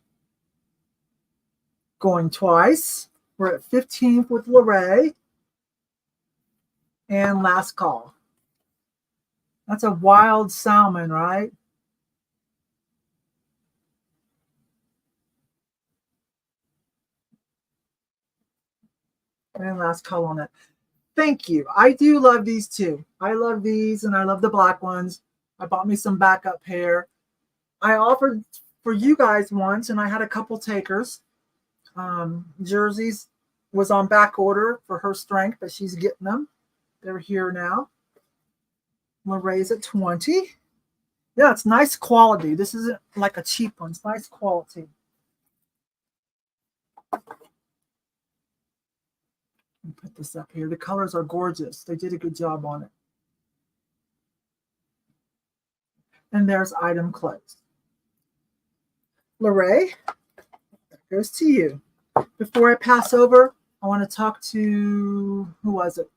[SPEAKER 1] going twice. We're at 15th with Lorraine. And last call. That's a wild salmon, right? And last call on it. Thank you. I do love these too. I love these and I love the black ones. I bought me some backup pair. I offered for you guys once and I had a couple takers. Jerseys was on back order for her strength, but she's getting them. They're here now. Lorraine's at 20. Yeah, it's nice quality. This isn't like a cheap one. It's nice quality. Put this up here. The colors are gorgeous. They did a good job on it. And there's item closed. Lorraine, that goes to you. Before I pass over, I want to talk to, who was it?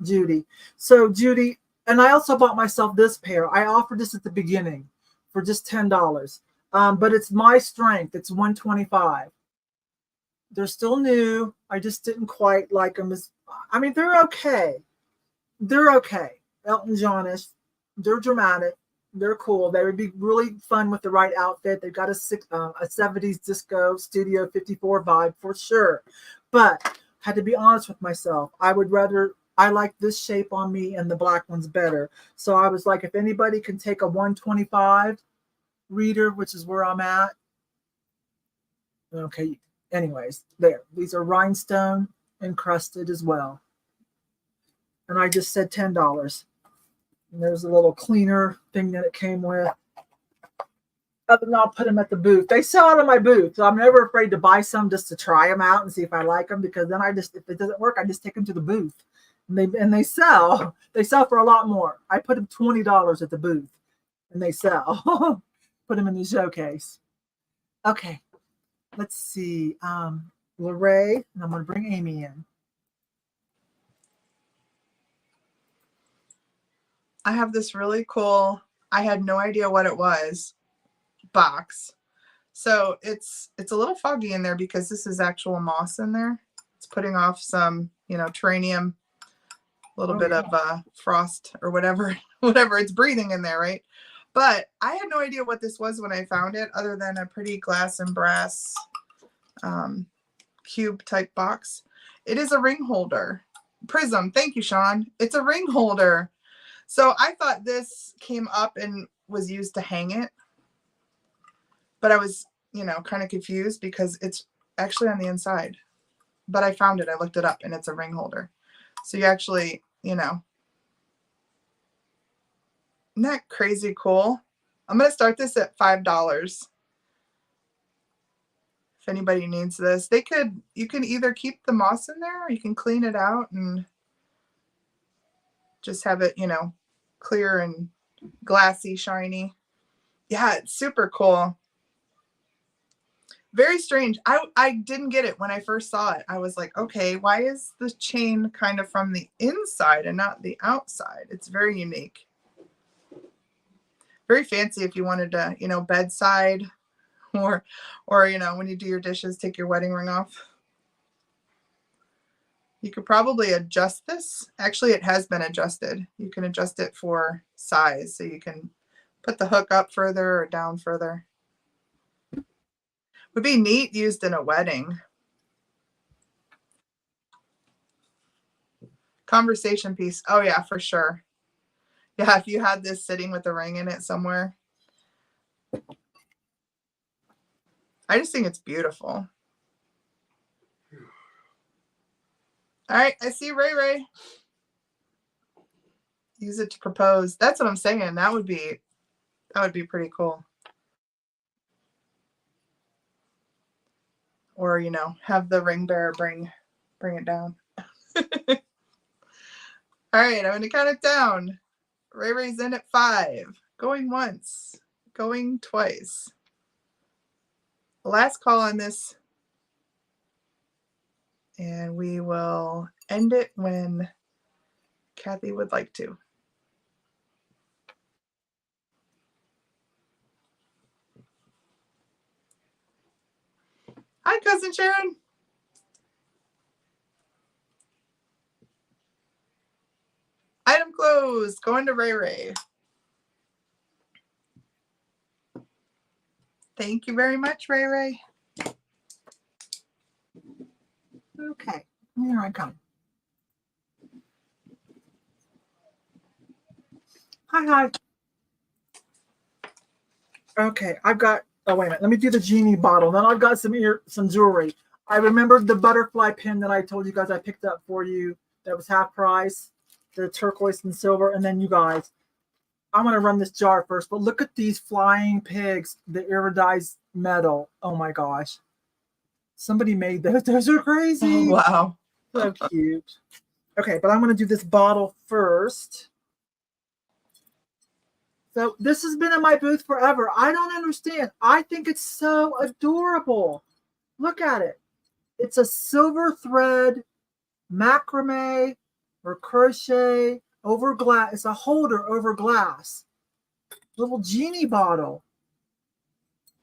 [SPEAKER 1] Judy. So Judy, and I also bought myself this pair. I offered this at the beginning for just $10. But it's my strength. It's 125. They're still new. I just didn't quite like them. I mean, they're okay. They're okay. Elton John-ish. They're dramatic. They're cool. They would be really fun with the right outfit. They've got a 70s disco Studio 54 vibe for sure. But had to be honest with myself. I like this shape on me and the black one's better. So I was like, if anybody can take a 125 reader, which is where I'm at. Okay. Anyways, there. These are rhinestone encrusted as well. And I just said $10. And there's a little cleaner thing that it came with. Other than I'll put them at the booth. They sell out of my booth, so I'm never afraid to buy some just to try them out and see if I like them. Because then if it doesn't work, I just take them to the booth, and they sell. They sell for a lot more. I put them $20 at the booth, and they sell. Put them in the showcase. Okay, let's see. Lorraine, and I'm going to bring Amy in.
[SPEAKER 2] I have this really cool, I had no idea what it was, box. So it's a little foggy in there because this is actual moss in there. It's putting off some, terranium, a little bit of frost or whatever it's breathing in there, right? But I had no idea what this was when I found it, other than a pretty glass and brass cube type box. It is a ring holder. Prism. Thank you, Sean. It's a ring holder. So I thought this came up and was used to hang it, but I was, kind of confused because it's actually on the inside. But I found it. I looked it up, and it's a ring holder. So you actually, isn't that crazy cool? I'm going to start this at $5. If anybody needs this, you can either keep the moss in there, or you can clean it out and just have it, clear and glassy, shiny. Yeah, it's super cool. Very strange. I didn't get it when I first saw it. I was like, okay, why is the chain kind of from the inside and not the outside? It's very unique. Very fancy if you wanted to, bedside or when you do your dishes, take your wedding ring off. You could probably adjust this. Actually, it has been adjusted. You can adjust it for size. So you can put the hook up further or down further. Would be neat used in a wedding. Conversation piece. Oh yeah, for sure. Yeah, if you had this sitting with a ring in it somewhere. I just think it's beautiful. All right, I see Ray Ray. Use it to propose. That's what I'm saying. That would be pretty cool. Or, have the ring bearer bring it down. All right, I'm going to count it down. Ray Ray's in at 5. Going once. Going twice. Last call on this and we will end it when Kathy would like to. Hi, Cousin Sharon. Item closed. Going to Ray Ray. Thank you very much, Ray Ray.
[SPEAKER 1] Okay, here I come. Hi. Okay, I've got, oh, wait a minute. Let me do the genie bottle. Then I've got some jewelry. I remembered the butterfly pin that I told you guys I picked up for you. That was half price. The turquoise and silver. And then you guys, I'm going to run this jar first. But look at these flying pigs. The iridized metal. Oh, my gosh. Somebody made those. Those are crazy.
[SPEAKER 2] Oh, wow.
[SPEAKER 1] So cute. Okay, but I'm going to do this bottle first. So this has been in my booth forever. I don't understand. I think it's so adorable. Look at it. It's a silver thread macrame or crochet over glass. It's a holder over glass. Little genie bottle.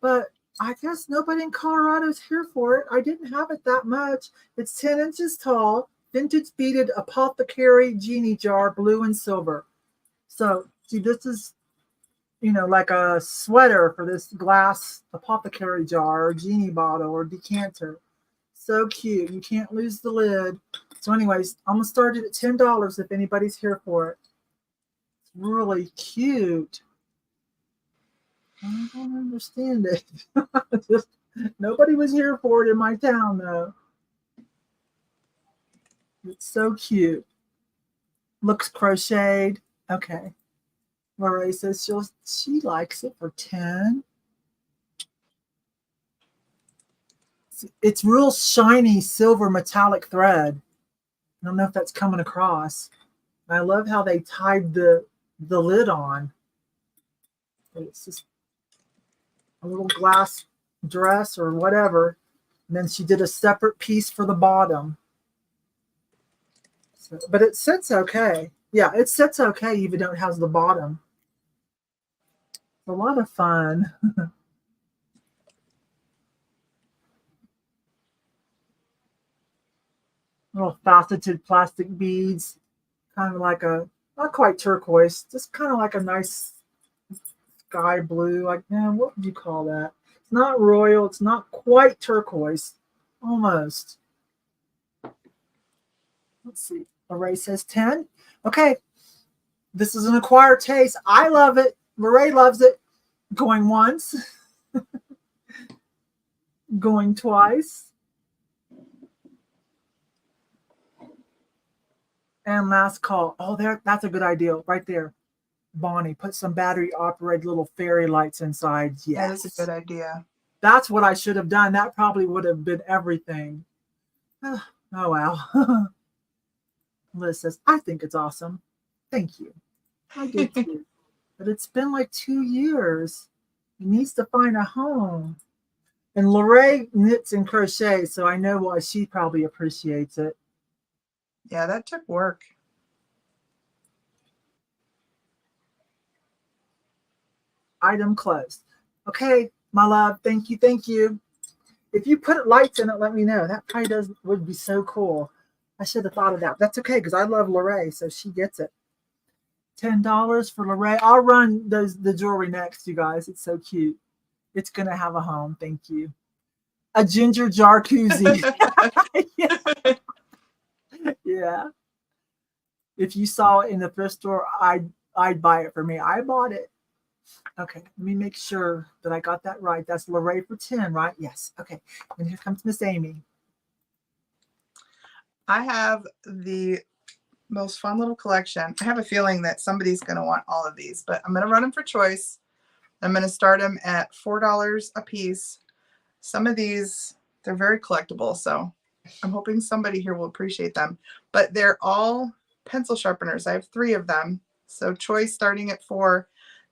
[SPEAKER 1] But I guess nobody in Colorado is here for it. I didn't have it that much. It's 10 inches tall. Vintage beaded apothecary genie jar, blue and silver. So see, this is, you know, like a sweater for this glass apothecary jar or genie bottle or decanter. So cute. You can't lose the lid. So anyways, I'm going to start it at $10 if anybody's here for it. It's really cute. I don't understand it. Just, nobody was here for it in my town, though. It's so cute. Looks crocheted. Okay. Lorraine says she likes it for 10. It's real shiny silver metallic thread. I don't know if that's coming across. I love how they tied the lid on. It's just a little glass dress or whatever. And then she did a separate piece for the bottom. So, but it sits okay. Yeah, it sits okay even though it has the bottom. It's a lot of fun. Little faceted plastic beads, kind of like a, not quite turquoise, just kind of like a nice sky blue. Like, what would you call that? It's not royal. It's not quite turquoise. Almost. Let's see. Lorraine says 10. Okay. This is an acquired taste. I love it. Lorraine loves it. Going once. Going twice. And last call. Oh, that's a good idea right there. Bonnie, put some battery operated little fairy lights inside. Yes.
[SPEAKER 2] That is a good idea.
[SPEAKER 1] That's what I should have done. That probably would have been everything. Oh, wow. Liz says, I think it's awesome. Thank you. I did too. But it's been like 2 years. He needs to find a home. And Lorraine knits and crochets, so I know why she probably appreciates it.
[SPEAKER 2] Yeah, that took work.
[SPEAKER 1] Item closed. Okay, my love. Thank you. Thank you. If you put lights in it, let me know. That probably would be so cool. I should have thought of that. That's okay because I love Lorraine, so she gets it. $10 for Lorraine. I'll run the jewelry next, you guys. It's so cute. It's going to have a home. Thank you. A ginger jar koozie. Yeah. If you saw it in the thrift store, I'd buy it for me. I bought it. Okay, let me make sure that I got that right. That's Lorraine for 10, right? Yes. Okay. And here comes Miss Amy.
[SPEAKER 2] I have the most fun little collection. I have a feeling that somebody's going to want all of these, but I'm going to run them for choice. I'm going to start them at $4 a piece. Some of these, they're very collectible, so I'm hoping somebody here will appreciate them. But they're all pencil sharpeners. I have 3 of them. So choice starting at 4.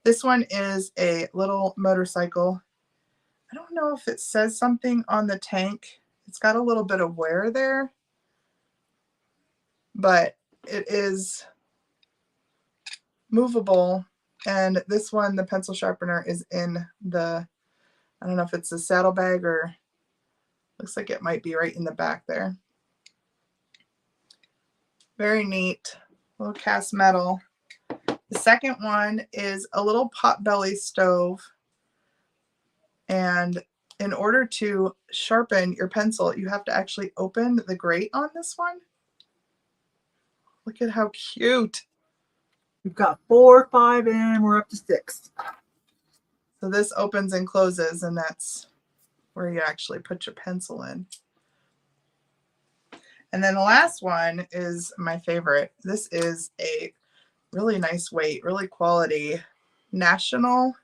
[SPEAKER 2] This one is a little motorcycle. I don't know if it says something on the tank. It's got a little bit of wear there. but it is movable. And this one, the pencil sharpener, is in the, I don't know if it's a saddlebag or looks like it might be right in the back there. Very neat, little cast metal. The second one is a little potbelly stove. And in order to sharpen your pencil, you have to actually open the grate on this one. Look at how cute.
[SPEAKER 1] We've got 4, 5, and we're up to 6.
[SPEAKER 2] So this opens and closes, and that's where you actually put your pencil in. And then the last one is my favorite. This is a really nice weight, really quality National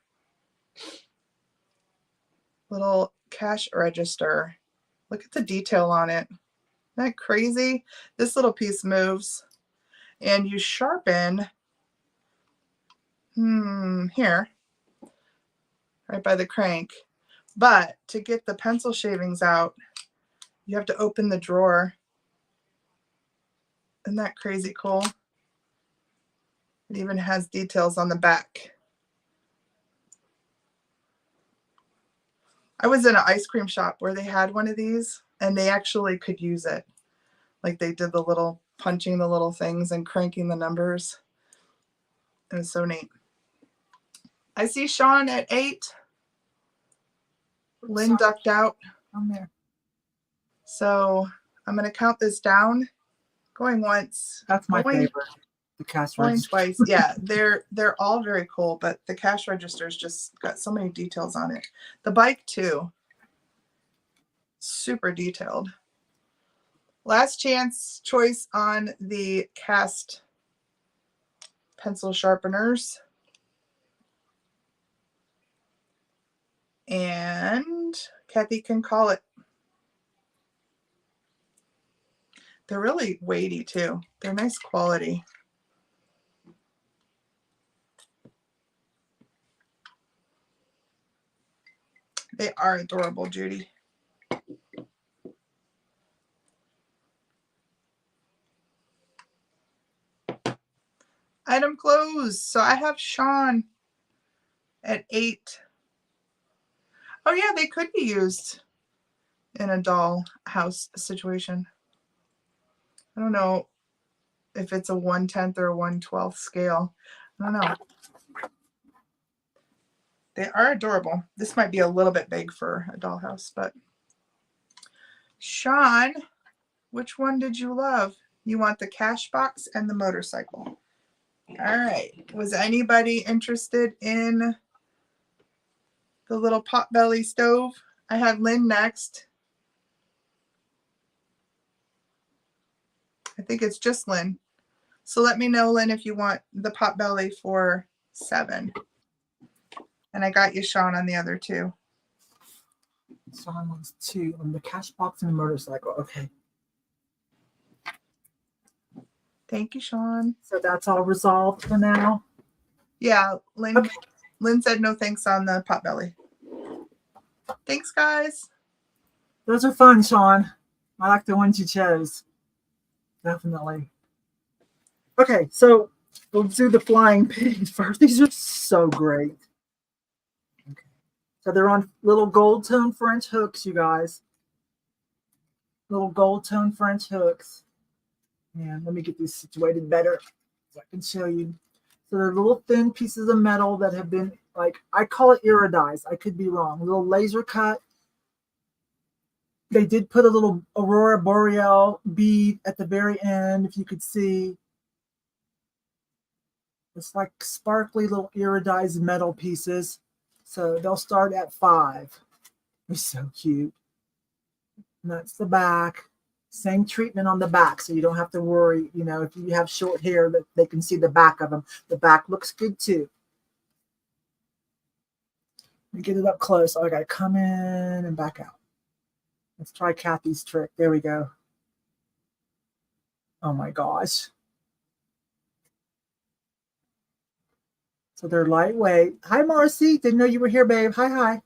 [SPEAKER 2] little cash register. Look at the detail on it. Isn't that crazy? This little piece moves, and you sharpen here, right by the crank. But to get the pencil shavings out, you have to open the drawer. Isn't that crazy cool? It even has details on the back. I was in an ice cream shop where they had one of these, and they actually could use it. Like they did the little punching the little things and cranking the numbers. It was so neat. I see Sean at 8. Lynn ducked out.
[SPEAKER 1] I'm there.
[SPEAKER 2] So I'm going to count this down. Going once.
[SPEAKER 1] That's my favorite. The cash
[SPEAKER 2] Going
[SPEAKER 1] register.
[SPEAKER 2] twice. Yeah, they're all very cool, but the cash register's just got so many details on it. The bike too. Super detailed. Last chance choice on the cast pencil sharpeners. And Kathy can call it. They're really weighty too. They're nice quality. They are adorable, Judy. Item closed. So I have Sean at 8. Oh yeah, they could be used in a doll house situation. I don't know if it's a 1/10 or a 1/12 scale. I don't know. They are adorable. This might be a little bit big for a dollhouse, but Sean, which one did you love? You want the cash box and the motorcycle. All right. Was anybody interested in the little potbelly stove? I have Lynn next. I think it's just Lynn. So let me know, Lynn, if you want the potbelly for 7. And I got you Sean on the other 2.
[SPEAKER 1] Sean wants 2 on the cash box and the motorcycle. Okay.
[SPEAKER 2] Thank you, Sean.
[SPEAKER 1] So that's all resolved for now.
[SPEAKER 2] Yeah, Lynn.
[SPEAKER 1] Okay.
[SPEAKER 2] Lynn said no thanks on the potbelly. Thanks, guys.
[SPEAKER 1] Those are fun, Sean. I like the ones you chose. Definitely. Okay, so we'll do the flying pig first. These are so great. Okay. So they're on little gold tone French hooks, you guys. Little gold tone French hooks. And let me get these situated better so I can show you. So they're little thin pieces of metal that have been, like, I call it iridized. I could be wrong. A little laser cut. They did put a little Aurora Boreal bead at the very end, if you could see. It's like sparkly little iridized metal pieces. So they'll start at 5. They're so cute. And that's the back. Same treatment on the back, so you don't have to worry, you know, if you have short hair, that they can see the back of them. The back looks good too. Let me get it up close. Oh, I got to come in and back out. Let's try Kathy's trick. There we go. Oh my gosh. So they're lightweight. Hi, Marcy. Didn't know you were here, babe. Hi, hi.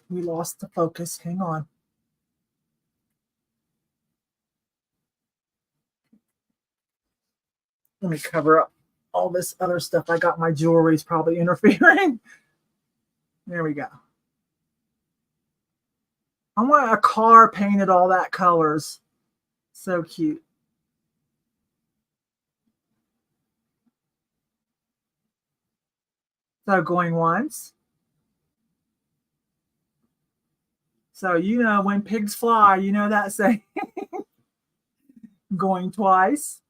[SPEAKER 1] We lost the focus. Hang on. Let me cover up all this other stuff. I got my jewelry's probably interfering. There we go. I want a car painted all that colors. So cute. So going once. So you know when pigs fly, you know that saying. Going twice.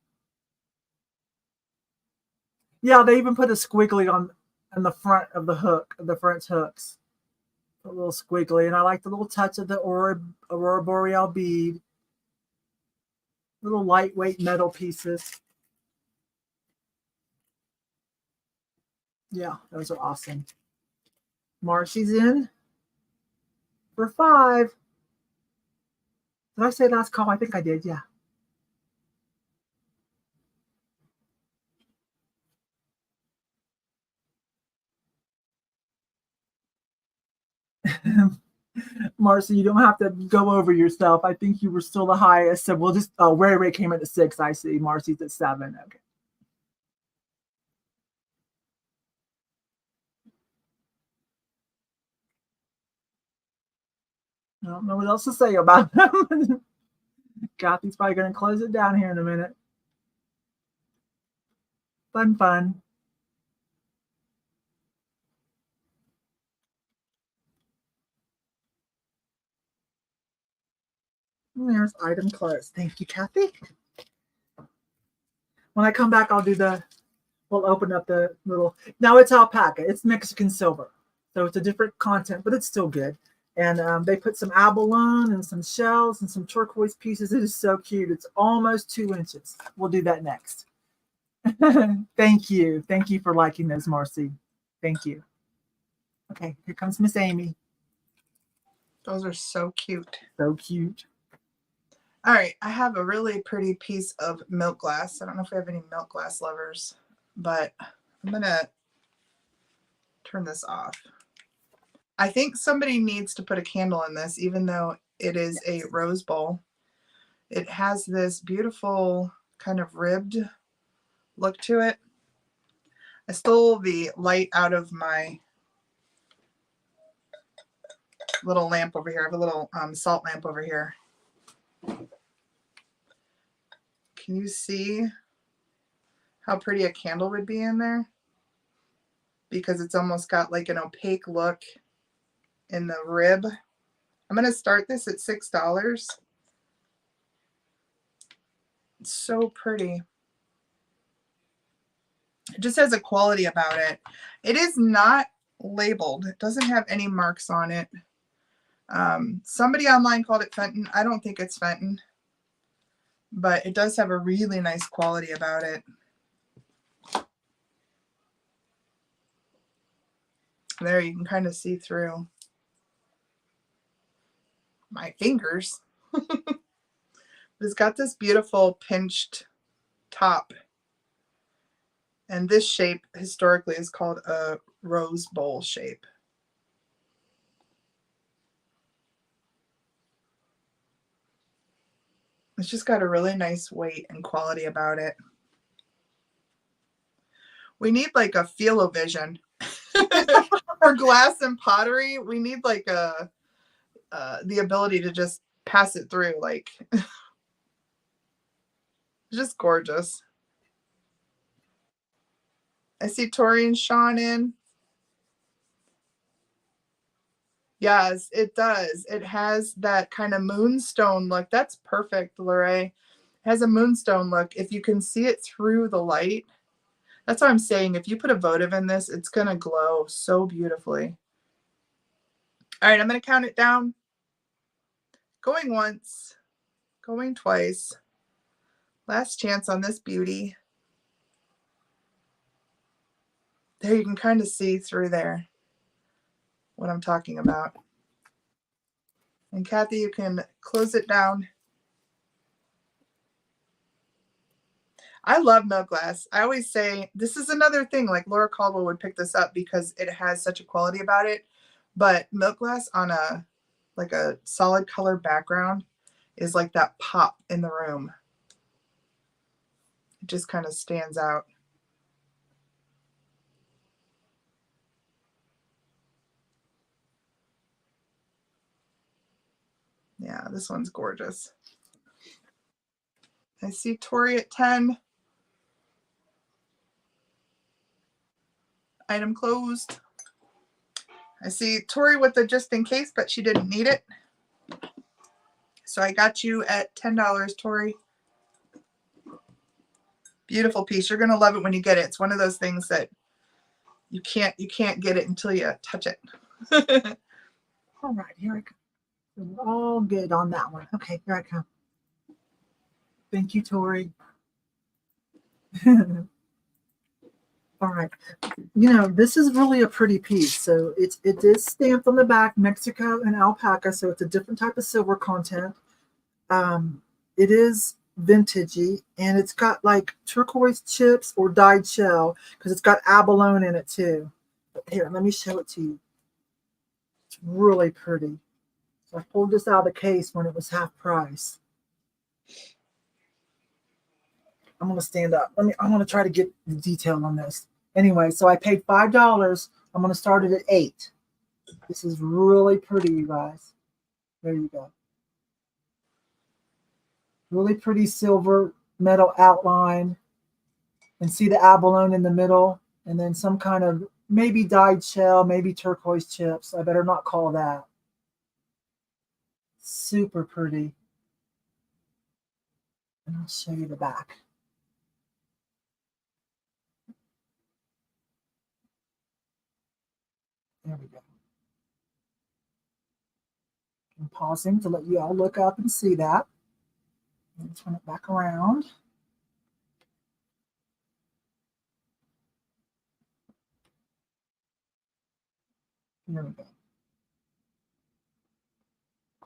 [SPEAKER 1] Yeah, they even put a squiggly on the front of the hook, the French hooks. A little squiggly, and I like the little touch of the Aurora Boreal bead. Little lightweight metal pieces. Yeah, those are awesome. Marcy's in for 5. Did I say last call? I think I did, yeah. Marcy, you don't have to go over yourself. I think you were still the highest. So we'll just, Ray Ray came in at 6, I see. Marcy's at 7. Okay. I don't know what else to say about them. Kathy's probably going to close it down here in a minute. Fun, fun. And there's item closed. Thank you, Kathy. When I come back, we'll open up the little, now it's alpaca. It's Mexican silver. So it's a different content, but it's still good. And they put some abalone and some shells and some turquoise pieces. It is so cute. It's almost 2 inches. We'll do that next. Thank you. Thank you for liking those, Marcy. Thank you. Okay, here comes Miss Amy.
[SPEAKER 2] Those are so cute.
[SPEAKER 1] So cute.
[SPEAKER 2] All right, I have a really pretty piece of milk glass. I don't know if we have any milk glass lovers, but I'm going to turn this off. I think somebody needs to put a candle in this, even though it is a rose bowl. It has this beautiful kind of ribbed look to it. I stole the light out of my little lamp over here. I have a little salt lamp over here. Can you see how pretty a candle would be in there? Because it's almost got like an opaque look in the rib. I'm going to start this at $6. It's so pretty. It just has a quality about it. It is not labeled. It doesn't have any marks on it. Somebody online called it Fenton. I don't think it's Fenton, but it does have a really nice quality about it. There, you can kind of see through my fingers. It's got this beautiful pinched top. And this shape historically is called a rose bowl shape. It's just got a really nice weight and quality about it. We need like a feel-o-vision. For glass and pottery, we need like the ability to just pass it through. Like, just gorgeous. I see Tori and Sean in. Yes, it does. It has that kind of moonstone look. That's perfect, Lorraine. It has a moonstone look. If you can see it through the light, that's what I'm saying. If you put a votive in this, it's going to glow so beautifully. All right, I'm going to count it down. Going once, going twice. Last chance on this beauty. There, you can kind of see through there what I'm talking about. And Kathy, you can close it down. I love milk glass. I always say this is another thing, like Laura Caldwell would pick this up because it has such a quality about it. But milk glass on a like a solid color background is like that pop in the room. It just kind of stands out. Yeah, this one's gorgeous. I see Tori at 10. Item closed. I see Tori with the just in case, but she didn't need it. So I got you at $10, Tori. Beautiful piece. You're gonna love it when you get it. It's one of those things that you can't get it until you touch it.
[SPEAKER 1] All right, here I come. We're all good on that one. Okay, here I come. Thank you, Tori. All right. You know, this is really a pretty piece. So it is stamped on the back, Mexico and alpaca. So it's a different type of silver content. It is vintagey, and it's got like turquoise chips or dyed shell because it's got abalone in it too. But here, let me show it to you. It's really pretty. So I pulled this out of the case when it was half price. I'm going to stand up. I want to try to get the detail on this. Anyway, so I paid $5. I'm going to start it at $8. This is really pretty, you guys. There you go. Really pretty silver metal outline. And see the abalone in the middle. And then some kind of maybe dyed shell, maybe turquoise chips. I better not call that. Super pretty. And I'll show you the back. There we go. I'm pausing to let you all look up and see that. And turn it back around. There we go.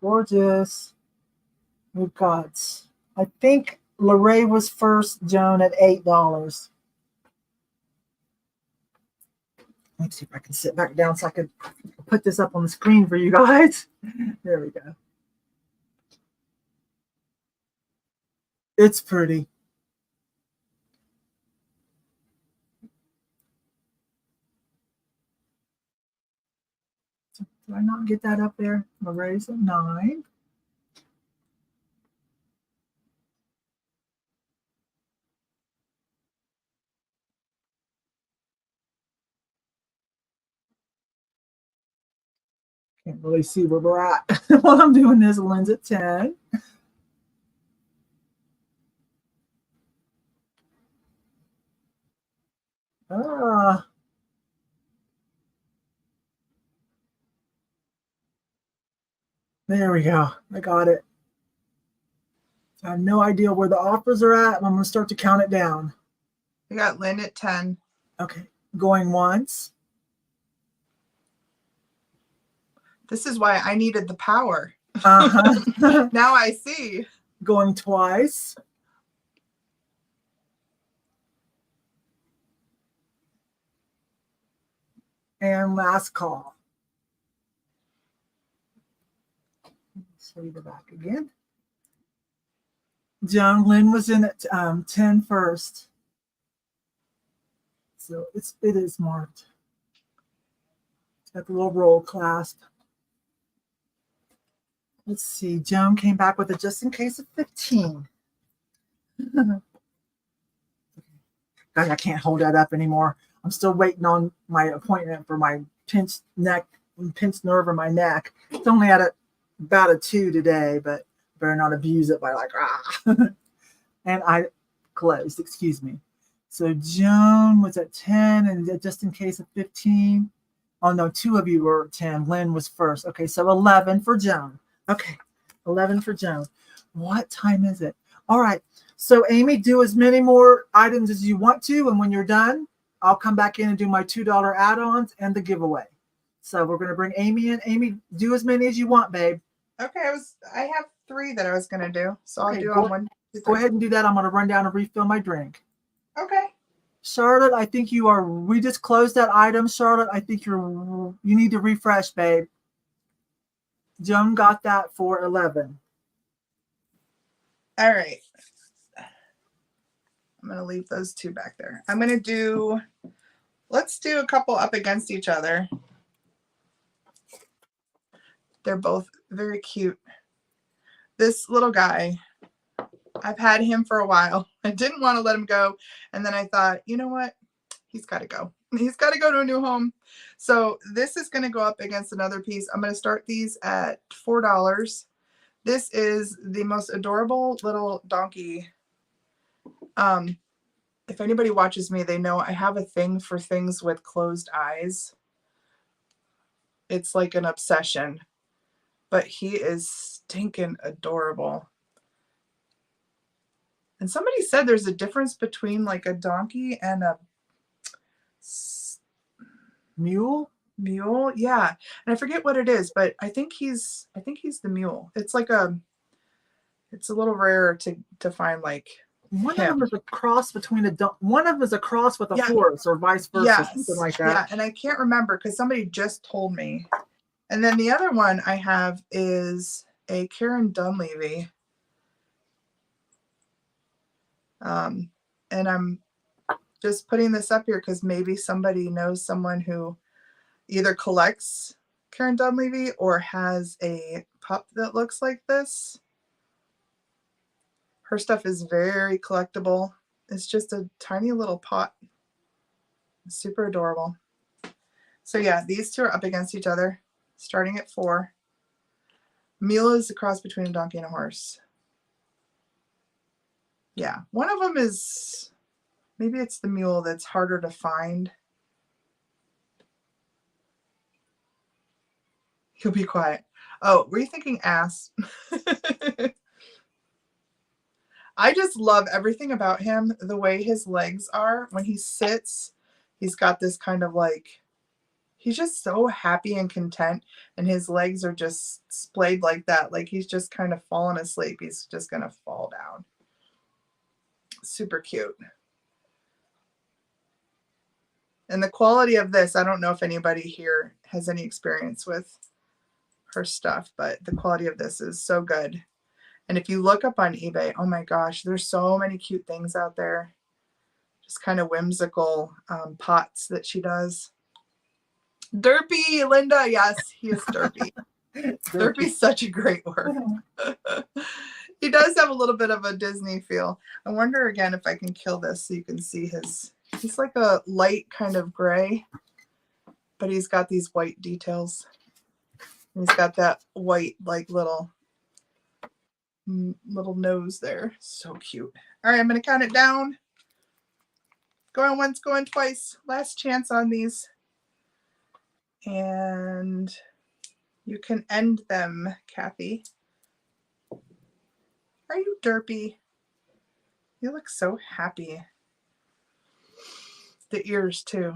[SPEAKER 1] Gorgeous. We've got, I think Lorraine was first, Joan at $8. Let's see if I can sit back down so I can put this up on the screen for you guys. There we go. It's pretty. Did I not get that up there? Lorraine's at 9. Can't really see where we're at while I'm doing this. Lynn's at 10. There we go. I got it. I have no idea where the offers are at. I'm going to start to count it down.
[SPEAKER 2] We got Lynn at 10.
[SPEAKER 1] Okay. Going once.
[SPEAKER 2] This is why I needed the power.
[SPEAKER 1] Uh-huh.
[SPEAKER 2] Now I see.
[SPEAKER 1] Going twice. And last call. Show you the back again. Joan Lynn was in at 10 first. So it is marked. It's got the little roll clasp. Let's see. Joan came back with a just in case of 15. Guys, I can't hold that up anymore. I'm still waiting on my appointment for my pinched nerve in my neck. It's only at about a 2 today, but better not abuse it by like, and I closed, excuse me. So Joan was at 10 and just in case of 15. Oh no, 2 of you were at 10. Lynn was first. Okay, so 11 for Joan. Okay, 11 for Joan. What time is it? All right. So Amy, do as many more items as you want to, and when you're done, I'll come back in and do my $2 add-ons and the giveaway. So we're going to bring Amy in. Amy, do as many as you want, babe.
[SPEAKER 2] Okay, I have 3 that I was going to do, so I'll do
[SPEAKER 1] go,
[SPEAKER 2] on 1, 2, 3.
[SPEAKER 1] Go ahead and do that. I'm going to run down and refill my drink.
[SPEAKER 2] Okay.
[SPEAKER 1] Charlotte, I think we just closed that item, Charlotte. I think you need to refresh, babe. Joan got that for 11.
[SPEAKER 2] All right. I'm going to leave those two back there. I'm going to let's do a couple up against each other. They're both very cute. This little guy, I've had him for a while. I didn't want to let him go. And then I thought, you know what? He's got to go. He's got to go to a new home. So this is going to go up against another piece. I'm going to start these at $4. This is the most adorable little donkey. If anybody watches me, they know I have a thing for things with closed eyes. It's like an obsession. But he is stinking adorable. And somebody said there's a difference between like a donkey and a
[SPEAKER 1] mule.
[SPEAKER 2] Yeah, and I forget what it is, but I think he's the mule. It's like it's a little rare to find like
[SPEAKER 1] one
[SPEAKER 2] him.
[SPEAKER 1] of them is a cross between one of them is a cross with a horse or vice versa,
[SPEAKER 2] yes.
[SPEAKER 1] something like that.
[SPEAKER 2] Yeah, and I can't remember because somebody just told me. And then the other one I have is a Karen Dunleavy. And I'm just putting this up here because maybe somebody knows someone who either collects Karen Dunleavy or has a pup that looks like this. Her stuff is very collectible. It's just a tiny little pot. It's super adorable. So yeah, these two are up against each other, starting at $4. Mule is a cross between a donkey and a horse. Yeah, one of them is, maybe it's the mule that's harder to find. He'll be quiet. Oh, were you thinking ass? I just love everything about him. The way his legs are. When he sits, he's got this kind of like, he's just so happy and content. And his legs are just splayed like that. Like he's just kind of fallen asleep. He's just going to fall down. Super cute. And the quality of this, I don't know if anybody here has any experience with her stuff, but the quality of this is so good. And if you look up on eBay, oh my gosh, there's so many cute things out there. Just kind of whimsical pots that she does. Derpy, Linda. Yes, he is Derpy. Derpy's such a great word. He does have a little bit of a Disney feel. I wonder again if I can kill this so you can see he's like a light kind of gray, but he's got these white details. And he's got that white like little nose there. So cute. All right, I'm going to count it down. Going once, going twice. Last chance on these. And you can end them, Kathy. Are you derpy? You look so happy. The ears too.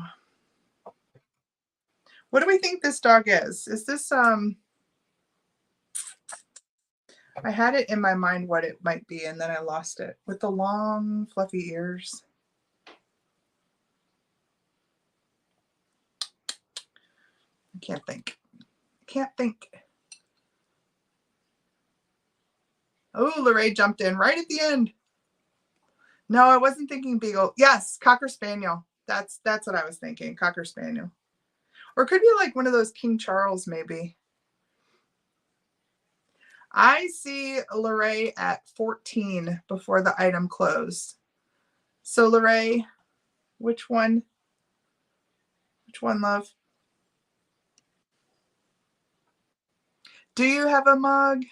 [SPEAKER 2] What do we think this dog is? Is this I had it in my mind what it might be, and then I lost it. With the long, fluffy ears. I can't think. Oh, Lorraine jumped in right at the end. No, I wasn't thinking Beagle. Yes, Cocker Spaniel. That's what I was thinking. Cocker Spaniel. Or it could be like one of those King Charles, maybe. I see Lorraine at 14 before the item closed. So Lorraine, which one? Which one, love? Do you have a mug?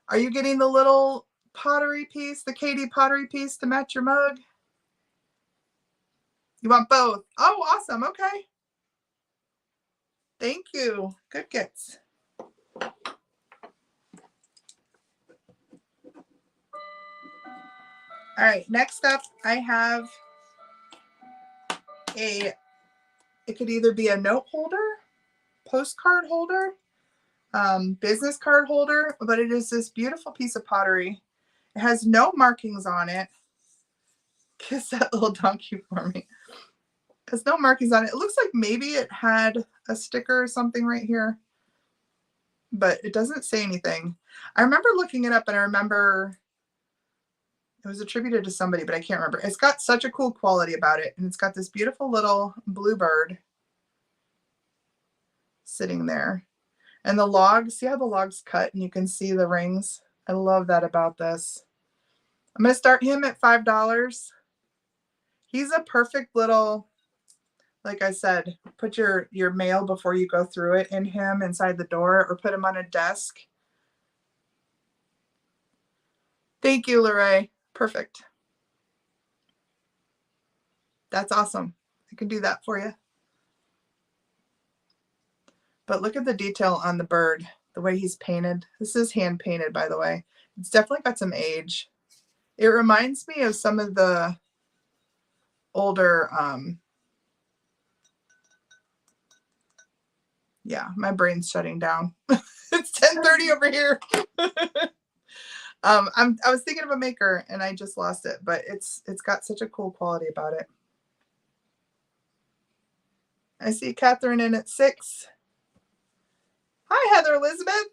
[SPEAKER 2] Are you getting the little pottery piece, the Katie pottery piece to match your mug? You want both? Oh, awesome. Okay. Thank you. Good gets. All right, next up, I have it could either be a note holder, postcard holder, business card holder, but it is this beautiful piece of pottery. It has no markings on it. Kiss that little donkey for me. There's no markings on it. It looks like maybe it had a sticker or something right here, but it doesn't say anything. I remember looking it up, and I remember it was attributed to somebody, but I can't remember. It's got such a cool quality about it, and it's got this beautiful little bluebird sitting there. And the logs, see how the logs cut and you can see the rings? I love that about this. I'm going to start him at $5. He's a perfect little, like I said, put your mail before you go through it in him inside the door, or put him on a desk. Thank you, Lorraine. Perfect. That's awesome. I can do that for you. But look at the detail on the bird, the way he's painted. This is hand painted, by the way. It's definitely got some age. It reminds me of some of the older, yeah, my brain's shutting down. It's 10:30 over here. I was thinking of a maker and I just lost it, but it's got such a cool quality about it. I see Catherine in at 6. Hi, Heather Elizabeth.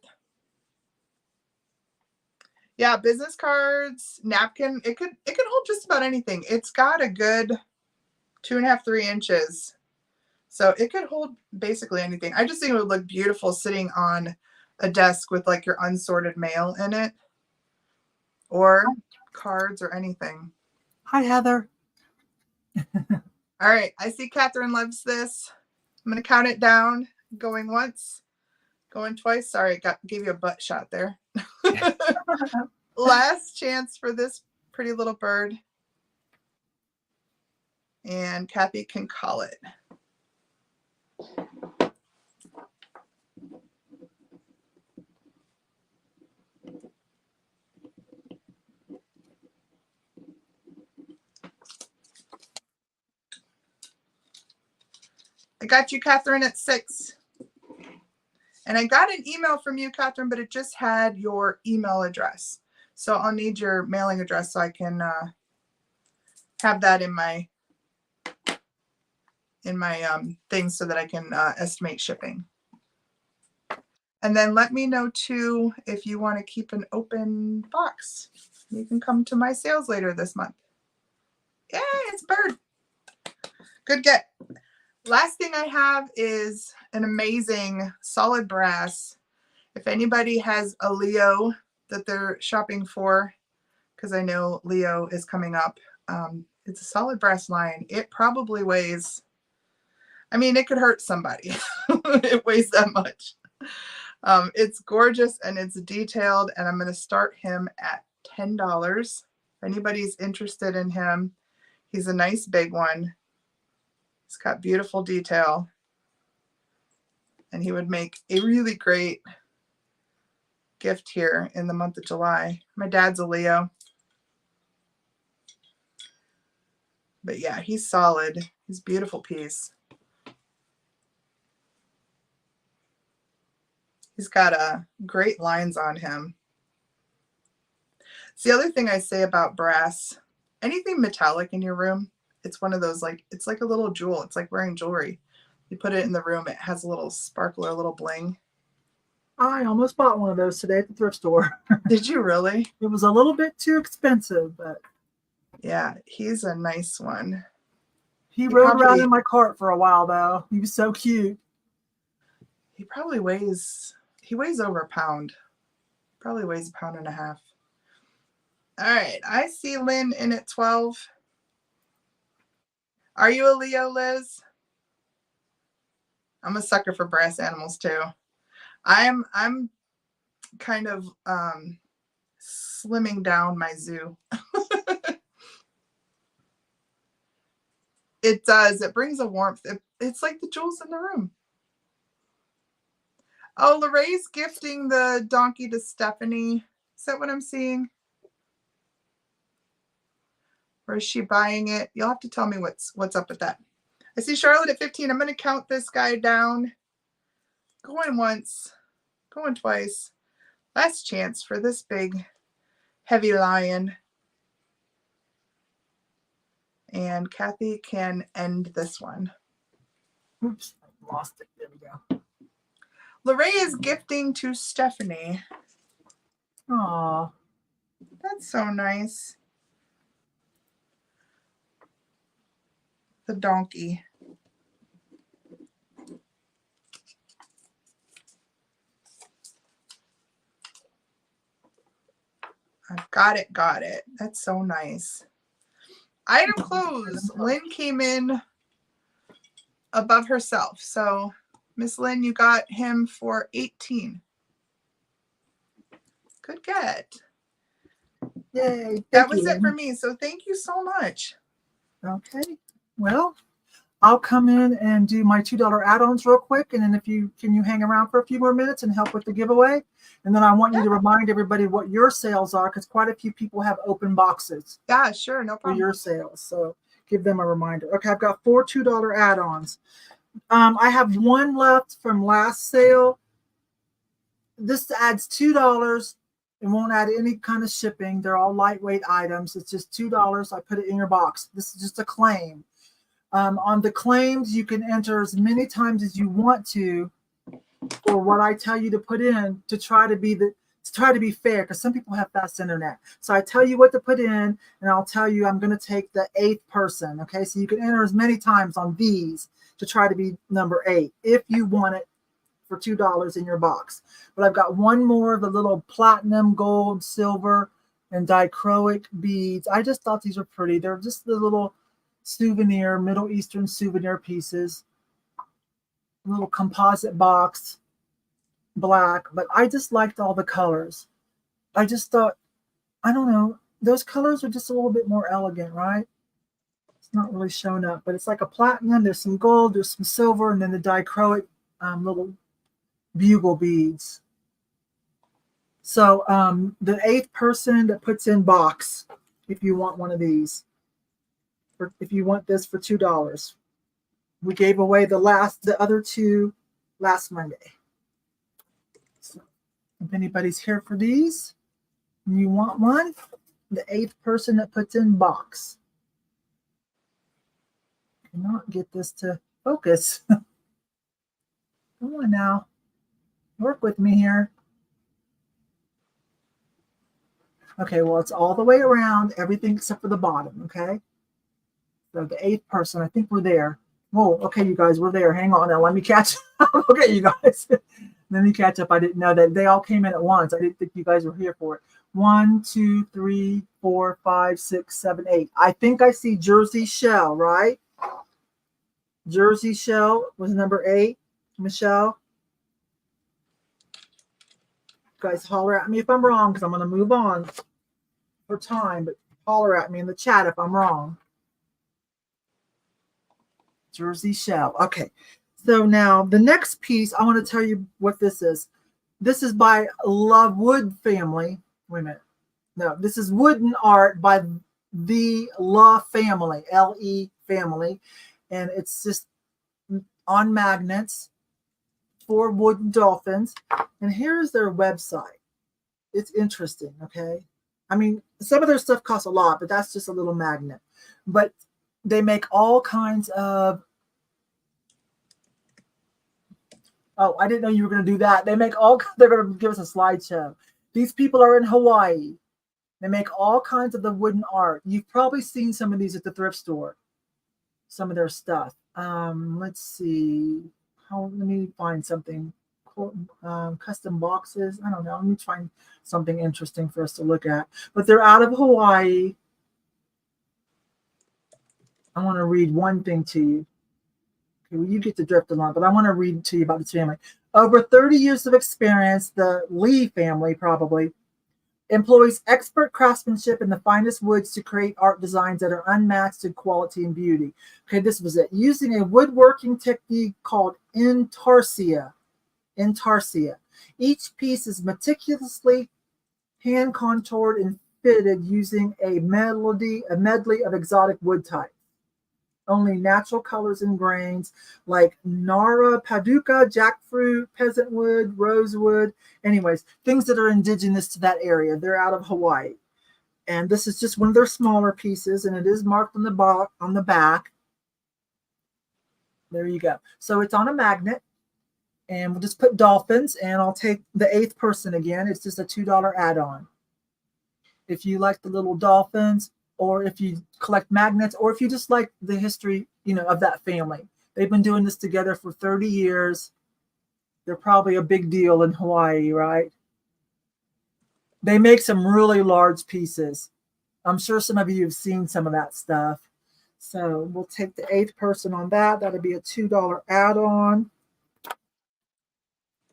[SPEAKER 2] Yeah, business cards, napkin. It could hold just about anything. It's got a good 2.5, 3 inches. So it could hold basically anything. I just think it would look beautiful sitting on a desk with like your unsorted mail in it, or cards or anything.
[SPEAKER 1] Hi, Heather.
[SPEAKER 2] All right. I see Catherine loves this. I'm going to count it down. Going once, going twice. Sorry, gave you a butt shot there. Last chance for this pretty little bird. And Kathy can call it. I got you, Catherine, at 6. And I got an email from you, Catherine, but it just had your email address. So I'll need your mailing address so I can have that in my thing so that I can estimate shipping. And then let me know too if you want to keep an open box. You can come to my sales later this month. Yay, it's a bird. Good get. Last thing I have is an amazing solid brass. If anybody has a Leo that they're shopping for, because I know Leo is coming up, it's a solid brass line. It probably weighs, I mean, it could hurt somebody. It weighs that much. It's gorgeous and it's detailed, and I'm going to start him at $10. If anybody's interested in him, he's a nice big one. It's got beautiful detail, and he would make a really great gift here in the month of July. My dad's a Leo. But yeah, he's solid. He's a beautiful piece. He's got great lines on him. It's the other thing I say about brass. Anything metallic in your room, it's one of those, like, it's like a little jewel. It's like wearing jewelry. You put it in the room, it has a little sparkle or a little bling.
[SPEAKER 1] I almost bought one of those today at the thrift store.
[SPEAKER 2] Did you really?
[SPEAKER 1] It was a little bit too expensive, but
[SPEAKER 2] yeah, he's a nice one.
[SPEAKER 1] He rode around in my cart for a while, though. He was so cute.
[SPEAKER 2] He probably weighs, he weighs over a pound. Probably weighs 1.5 pounds. All right, I see Lynn in at 12. Are you a Leo, Liz? I'm a sucker for brass animals too. I'm kind of slimming down my zoo. It does. It brings a warmth. It's like the jewels in the room. Oh, Lorraine's gifting the donkey to Stephanie. Is that what I'm seeing? Or is she buying it? You'll have to tell me what's up with that. I see Charlotte at 15. I'm going to count this guy down. Going once, going twice. Last chance for this big, heavy lion. And Kathy can end this one.
[SPEAKER 1] Oops, I lost it. There we go.
[SPEAKER 2] Lorraine is gifting to Stephanie.
[SPEAKER 1] Aw.
[SPEAKER 2] That's so nice. The donkey. I've got it, got it. That's so nice. Item closed. Lynn came in above herself. So, Miss Lynn, you got him for 18. Good get.
[SPEAKER 1] Yay.
[SPEAKER 2] That was it for me. So thank you so much.
[SPEAKER 1] Okay. Well, I'll come in and do my $2 add-ons real quick. And then if you can you hang around for a few more minutes and help with the giveaway? And then I want you to remind everybody what your sales are, because quite a few people have open boxes.
[SPEAKER 2] Yeah, sure. No problem.
[SPEAKER 1] For your sales. So give them a reminder. Okay, I've got 4 $2 add-ons. I have one left from last sale. This adds $2. It won't add any kind of shipping. They're all lightweight items. It's just $2. I put it in your box. This is just a claim. On the claims, you can enter as many times as you want to for what I tell you to put in to try to be fair, because some people have fast internet. So I tell you what to put in, and I'll tell you I'm going to take the 8th person. Okay, so you can enter as many times on these to try to be number 8 if you want it for $2 in your box. But I've got one more of the little platinum, gold, silver, and dichroic beads. I just thought these were pretty. They're just the little souvenir, Middle Eastern souvenir pieces. A little composite box, black, but I just liked all the colors. I just thought, I don't know, those colors are just a little bit more elegant, right? It's not really showing up, but it's like a platinum. There's some gold, there's some silver, and then the dichroic little bugle beads. So the 8th person that puts in box, if you want one of these, or if you want this for $2. We gave away the other 2 last Monday. So if anybody's here for these and you want one, the 8th person that puts in box. Cannot get this to focus. Come on now. Work with me here. Okay, well, it's all the way around, everything except for the bottom, okay? So the 8th person, I think we're there. Whoa, okay, you guys, we're there. Hang on now. Let me catch up. Okay, you guys. Let me catch up. I didn't know that they all came in at once. I didn't think you guys were here for it. 1, 2, 3, 4, 5, 6, 7, 8. I think I see Jersey Shell, right? Jersey Shell was number 8. Michelle? You guys holler at me if I'm wrong, because I'm going to move on for time, but holler at me in the chat if I'm wrong. Jersey Shell. Okay. So now the next piece, I want to tell you what this is. This is by Wood family. Wait a minute. No, this is wooden art by the La family, L-E family. And it's just on magnets for wooden dolphins. And here's their website. It's interesting, okay? I mean, some of their stuff costs a lot, but that's just a little magnet. But they make all kinds of, oh, I didn't know you were going to do that. They're going to give us a slideshow. These people are in Hawaii. They make all kinds of the wooden art. You've probably seen some of these at the thrift store, some of their stuff. Let's see. Let me find something. Custom boxes. I don't know. Let me find something interesting for us to look at. But they're out of Hawaii. I want to read one thing to you. Okay, well, you get to drift along, but I want to read to you about this family. Over 30 years of experience, the Lee family probably employs expert craftsmanship in the finest woods to create art designs that are unmatched in quality and beauty. Okay, this was it. Using a woodworking technique called intarsia. Each piece is meticulously hand contoured and fitted using a medley of exotic wood types. Only natural colors and grains like Nara, Paducah, jackfruit, peasant wood, rosewood. Anyways, things that are indigenous to that area. They're out of Hawaii. And this is just one of their smaller pieces, and it is marked on the back. There you go. So it's on a magnet, and we'll just put dolphins, and I'll take the 8th person again. It's just a $2 add-on. If you like the little dolphins, or if you collect magnets, or if you just like the history, of that family. They've been doing this together for 30 years. They're probably a big deal in Hawaii, right? They make some really large pieces. I'm sure some of you have seen some of that stuff. So we'll take the 8th person on that. That'll be a $2 add-on.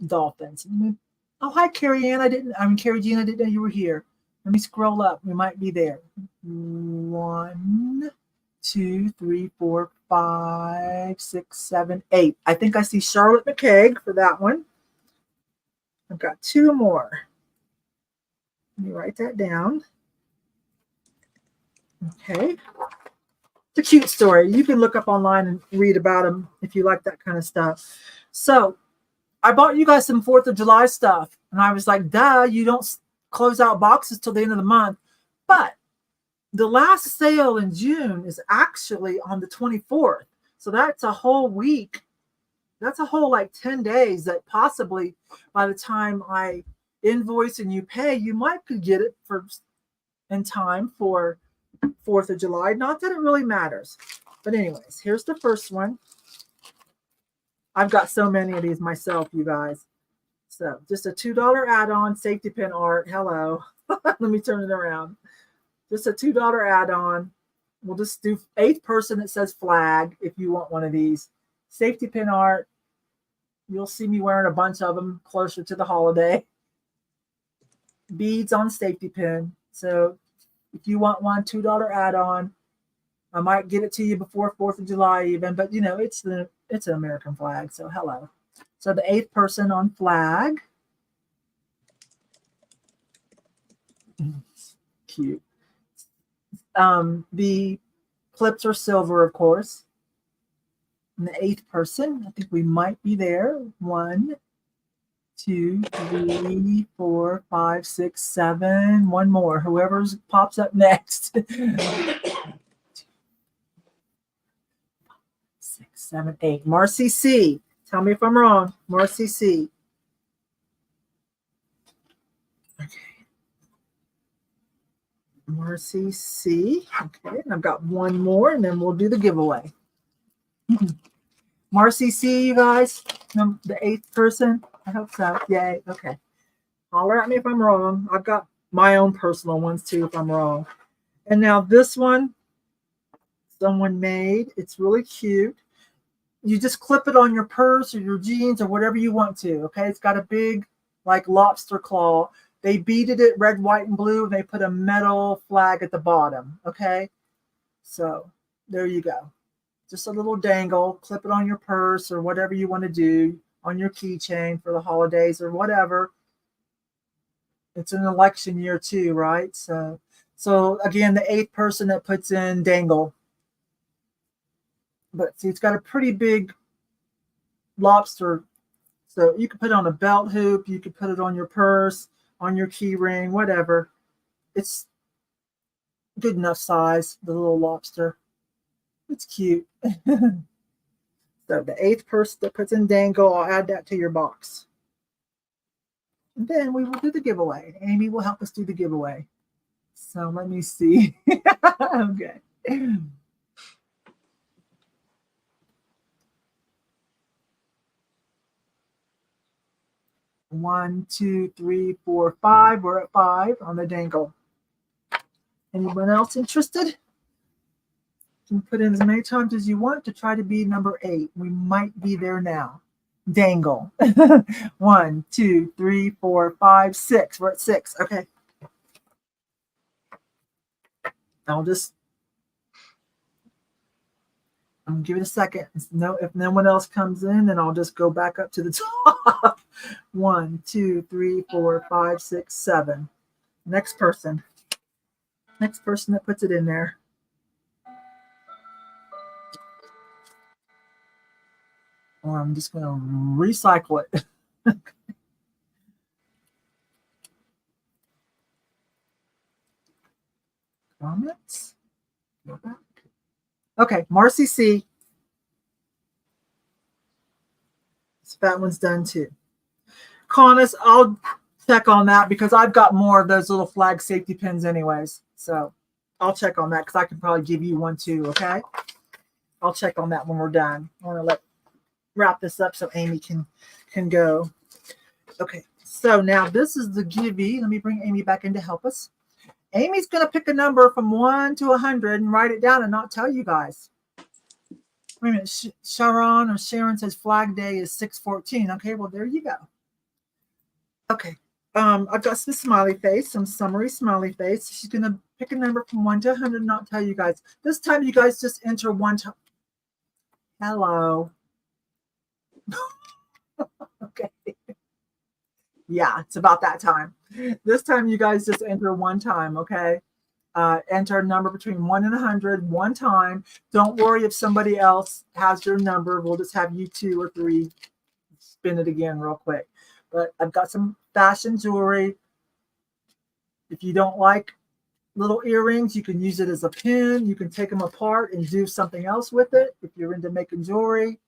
[SPEAKER 1] Dolphins. Oh, hi, Carrie Ann. Carrie Jean, I didn't know you were here. Let me scroll up. We might be there. 1, 2, 3, 4, 5, 6, 7, 8. I think I see Charlotte McKeag for that one. I've got 2 more. Let me write that down. Okay. It's a cute story. You can look up online and read about them if you like that kind of stuff. So I bought you guys some 4th of July stuff. And I was like, duh, you don't close out boxes till the end of the month. But the last sale in June is actually on the 24th. So that's a whole week. That's a whole 10 days that possibly by the time I invoice and you pay, you might could get it in time for 4th of July. Not that it really matters. But anyways, here's the first one. I've got so many of these myself, you guys. So just a $2 add-on, safety pin art. Hello. Let me turn it around. Just a $2 add-on. We'll just do 8th person that says flag if you want one of these. Safety pin art. You'll see me wearing a bunch of them closer to the holiday. Beads on safety pin. So if you want one, $2 add-on. I might get it to you before 4th of July even, but it's an American flag, so hello. So the 8th person on flag. Cute. The clips are silver, of course. And the 8th person, I think we might be there. 1, 2, 3, 4, 5, 6, 7. One more. Whoever's pops up next. 6, 7, 8. Marcy C. Tell me if I'm wrong. Marcy C. Okay. Marcy C. Okay. And I've got one more, and then we'll do the giveaway. Marcy C, you guys. The 8th person. I hope so. Yay. Okay. Holler at me if I'm wrong. I've got my own personal ones too if I'm wrong. And now this one, someone made. It's really cute. You just clip it on your purse or your jeans or whatever you want to. Okay. It's got a big lobster claw. They beaded it red, white, and blue, and they put a metal flag at the bottom. Okay. So there you go. Just a little dangle. Clip it on your purse or whatever you want to do, on your keychain for the holidays or whatever. It's an election year too, right? So again, the 8th person that puts in dangle. But see, it's got a pretty big lobster. So you could put it on a belt hoop. You could put it on your purse, on your key ring, whatever. It's good enough size, the little lobster. It's cute. So the 8th person that puts in dangle, I'll add that to your box. And then we will do the giveaway. Amy will help us do the giveaway. So let me see. Okay. 1, 2, 3, 4, 5. We're at 5 on the dangle. Anyone else interested? You can put in as many times as you want to try to be number 8. We might be there now. Dangle. 1, 2, 3, 4, 5, 6. We're at 6. Okay. I'm give it a second. If no one else comes in, then I'll just go back up to the top. 1, 2, 3, 4, 5, 6, 7. Next person. Next person that puts it in there. Or I'm just going to recycle it. Comments. Go back. Okay, Marcy C. So that one's done too. Conus, I'll check on that because I've got more of those little flag safety pins anyways. So I'll check on that because I can probably give you one too, okay? I'll check on that when we're done. I want to wrap this up so Amy can go. Okay, so now this is the Givey. Let me bring Amy back in to help us. Amy's going to pick a number from 1 to 100 and write it down and not tell you guys. Wait a minute. Sharon says Flag Day is 6/14. Okay, well, there you go. Okay. I've got some smiley face, some summary smiley face. She's going to pick a number from 1 to 100 and not tell you guys. This time, you guys just enter one time. Hello. Okay. Yeah, it's about that time. This time, you guys just enter one time, okay? Enter a number between 1 and 100 one time. Don't worry if somebody else has your number. We'll just have you 2 or 3 spin it again real quick. But I've got some fashion jewelry. If you don't like little earrings, you can use it as a pin. You can take them apart and do something else with it if you're into making jewelry.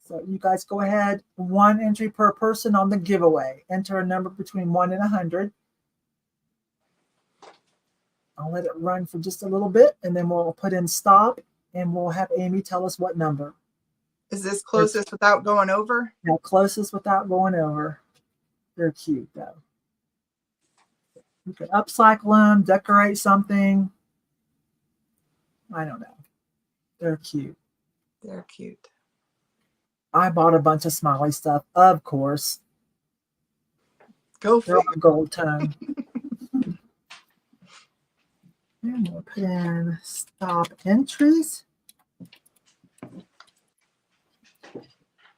[SPEAKER 1] So you guys go ahead. 1 entry per person on the giveaway. Enter a number between 1 and 100. I'll let it run for just a little bit, and then we'll put in stop, and we'll have Amy tell us what number.
[SPEAKER 2] Is this closest without going over?
[SPEAKER 1] Yeah, closest without going over. They're cute, though. You can upcycle them, decorate something. I don't know. They're cute.
[SPEAKER 2] They're cute.
[SPEAKER 1] I bought a bunch of smiley stuff, of course.
[SPEAKER 2] Go for it.
[SPEAKER 1] They're all gold tone. And we'll put in stop entries.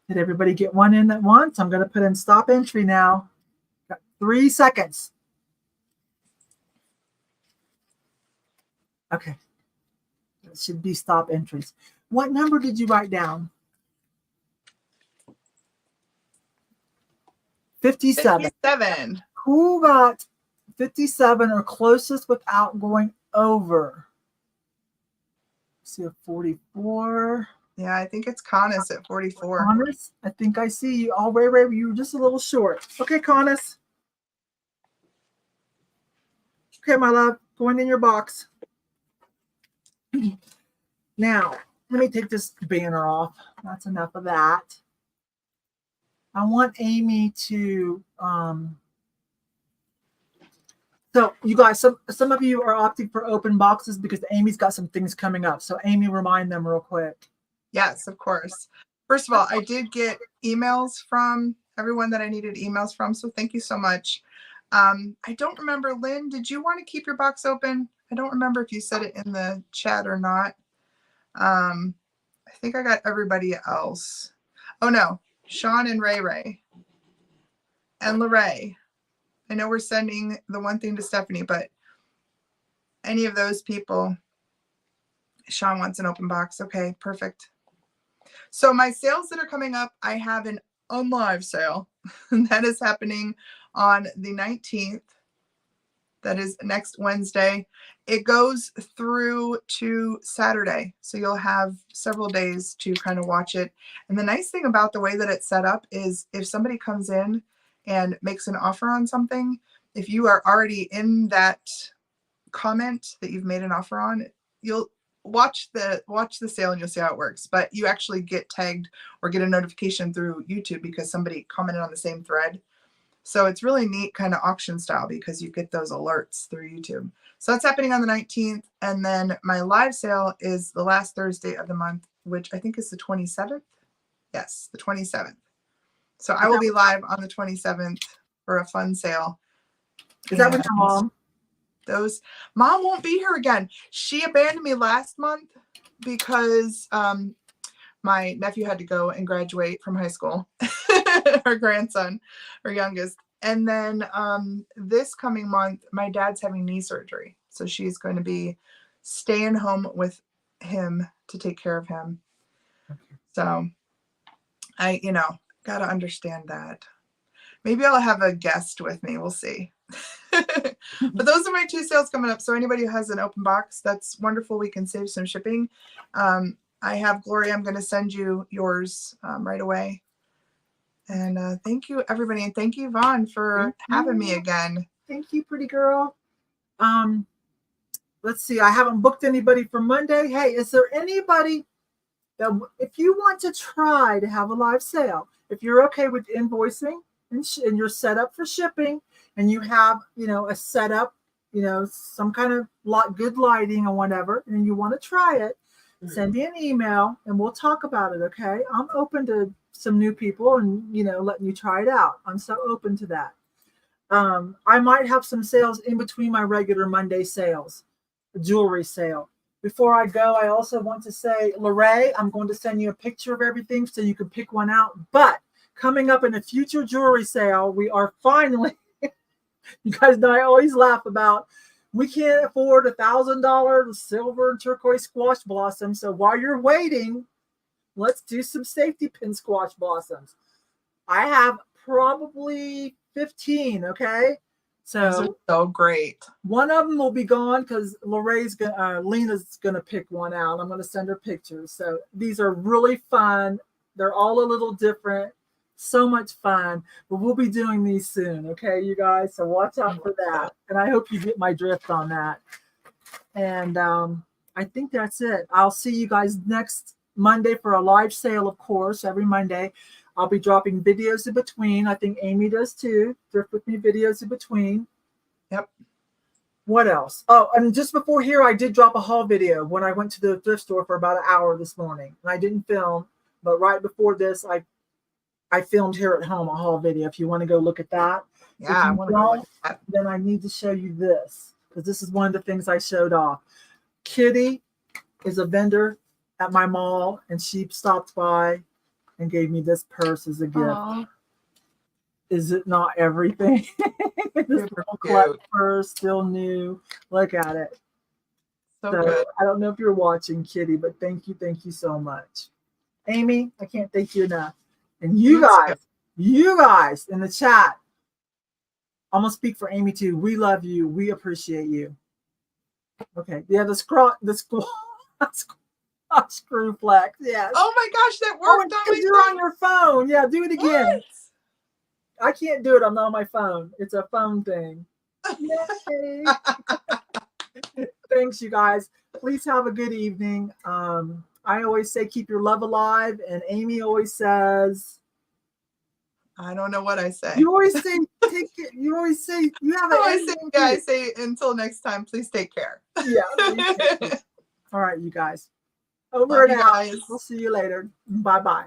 [SPEAKER 1] Did everybody get one in at once? I'm going to put in stop entry now. Got 3 seconds. Okay. That should be stop entries. What number did you write down? 57.
[SPEAKER 2] 57.
[SPEAKER 1] Who got 57 or closest without going over? See a 44.
[SPEAKER 2] Yeah, I think it's Conus at 44.
[SPEAKER 1] Conus, I think I see you. Oh, Ray, you were just a little short. Okay, Conus. Okay, my love, going in your box. Now, let me take this banner off. That's enough of that. I want Amy to, so you guys, some of you are opting for open boxes because Amy's got some things coming up. So Amy, remind them real quick.
[SPEAKER 2] Yes, of course. First of all, I did get emails from everyone that I needed emails from. So thank you so much. I don't remember, Lynn, did you want to keep your box open? I don't remember if you said it in the chat or not. I think I got everybody else. Oh no, Sean and Ray and Lorraine. I know we're sending the one thing to Stephanie, but any of those people, Sean wants an open box. Okay, perfect. So my sales that are coming up, I have an unlive sale that is happening on the 19th. That is next Wednesday. It goes through to Saturday. So you'll have several days to kind of watch it. And the nice thing about the way that it's set up is if somebody comes in and makes an offer on something, if you are already in that comment that you've made an offer on, you'll watch the sale and you'll see how it works. But you actually get tagged or get a notification through YouTube because somebody commented on the same thread. So it's really neat kind of auction style because you get those alerts through YouTube. So that's happening on the 19th. And then my live sale is the last Thursday of the month, which I think is the 27th. Yes, the 27th. So I will be live on the 27th for a fun sale.
[SPEAKER 1] Is that with your mom?
[SPEAKER 2] Mom won't be here again. She abandoned me last month because my nephew had to go and graduate from high school. Her grandson, her youngest. And then this coming month, my dad's having knee surgery. So she's going to be staying home with him to take care of him. So I, got to understand that. Maybe I'll have a guest with me. We'll see. But those are my 2 sales coming up. So anybody who has an open box, that's wonderful. We can save some shipping. I have Gloria. I'm going to send you yours right away. And thank you, everybody. And thank you, Yvon, for having me again.
[SPEAKER 1] Thank you, pretty girl. Let's see. I haven't booked anybody for Monday. Hey, is there anybody that, if you want to try to have a live sale, if you're okay with invoicing and you're set up for shipping and you have, a setup, some kind of good lighting or whatever, and you want to try it, send me an email and we'll talk about it. Okay. I'm open to some new people and, letting you try it out. I'm so open to that. I might have some sales in between my regular Monday sales, a jewelry sale. Before I go, I also want to say, Lorraine, I'm going to send you a picture of everything so you can pick one out. But coming up in a future jewelry sale, we are finally, you guys know I always laugh about, we can't afford $1,000 silver and turquoise squash blossoms. So while you're waiting, let's do some safety pin squash blossoms. I have probably 15, okay?
[SPEAKER 2] So great.
[SPEAKER 1] One of them will be gone because Lena's gonna pick one out. I'm gonna send her pictures. So these are really fun. They're all a little different. So much fun. But we'll be doing these soon, okay, you guys? So watch out for that. And I hope you get my drift on that. And I think that's it. I'll see you guys next Monday for a live sale, of course, every Monday. I'll be dropping videos in between. I think Amy does too. Thrift with me videos in between.
[SPEAKER 2] Yep.
[SPEAKER 1] What else? Oh, and just before here, I did drop a haul video when I went to the thrift store for about an hour this morning. And I didn't film, but right before this, I filmed here at home a haul video. If you want to go look at that.
[SPEAKER 2] Yeah, I want to go look at that.
[SPEAKER 1] Then I need to show you this because this is one of the things I showed off. Kitty is a vendor at my mall, and she stopped by and gave me this purse as a gift.
[SPEAKER 2] Aww.
[SPEAKER 1] Is it not everything? This little clutch purse, still new. Look at it.
[SPEAKER 2] So good.
[SPEAKER 1] I don't know if you're watching, Kitty, but thank you so much. Amy, I can't thank you enough. And you guys in the chat, I'm gonna speak for Amy too. We love you. We appreciate you. Okay. Yeah, the screw flex. Yes.
[SPEAKER 2] Oh my gosh, that worked on my
[SPEAKER 1] you're on your phone. Yeah, do it again.
[SPEAKER 2] What?
[SPEAKER 1] I can't do it. I'm not on my phone. It's a phone thing. Yay. Thanks, you guys. Please have a good evening. I always say keep your love alive, and Amy always says,
[SPEAKER 2] I don't know what I say.
[SPEAKER 1] You always say take care. You always say you have
[SPEAKER 2] I say until next time, please take care.
[SPEAKER 1] Yeah. All right, you guys. Over and out. We'll see you later. Bye-bye.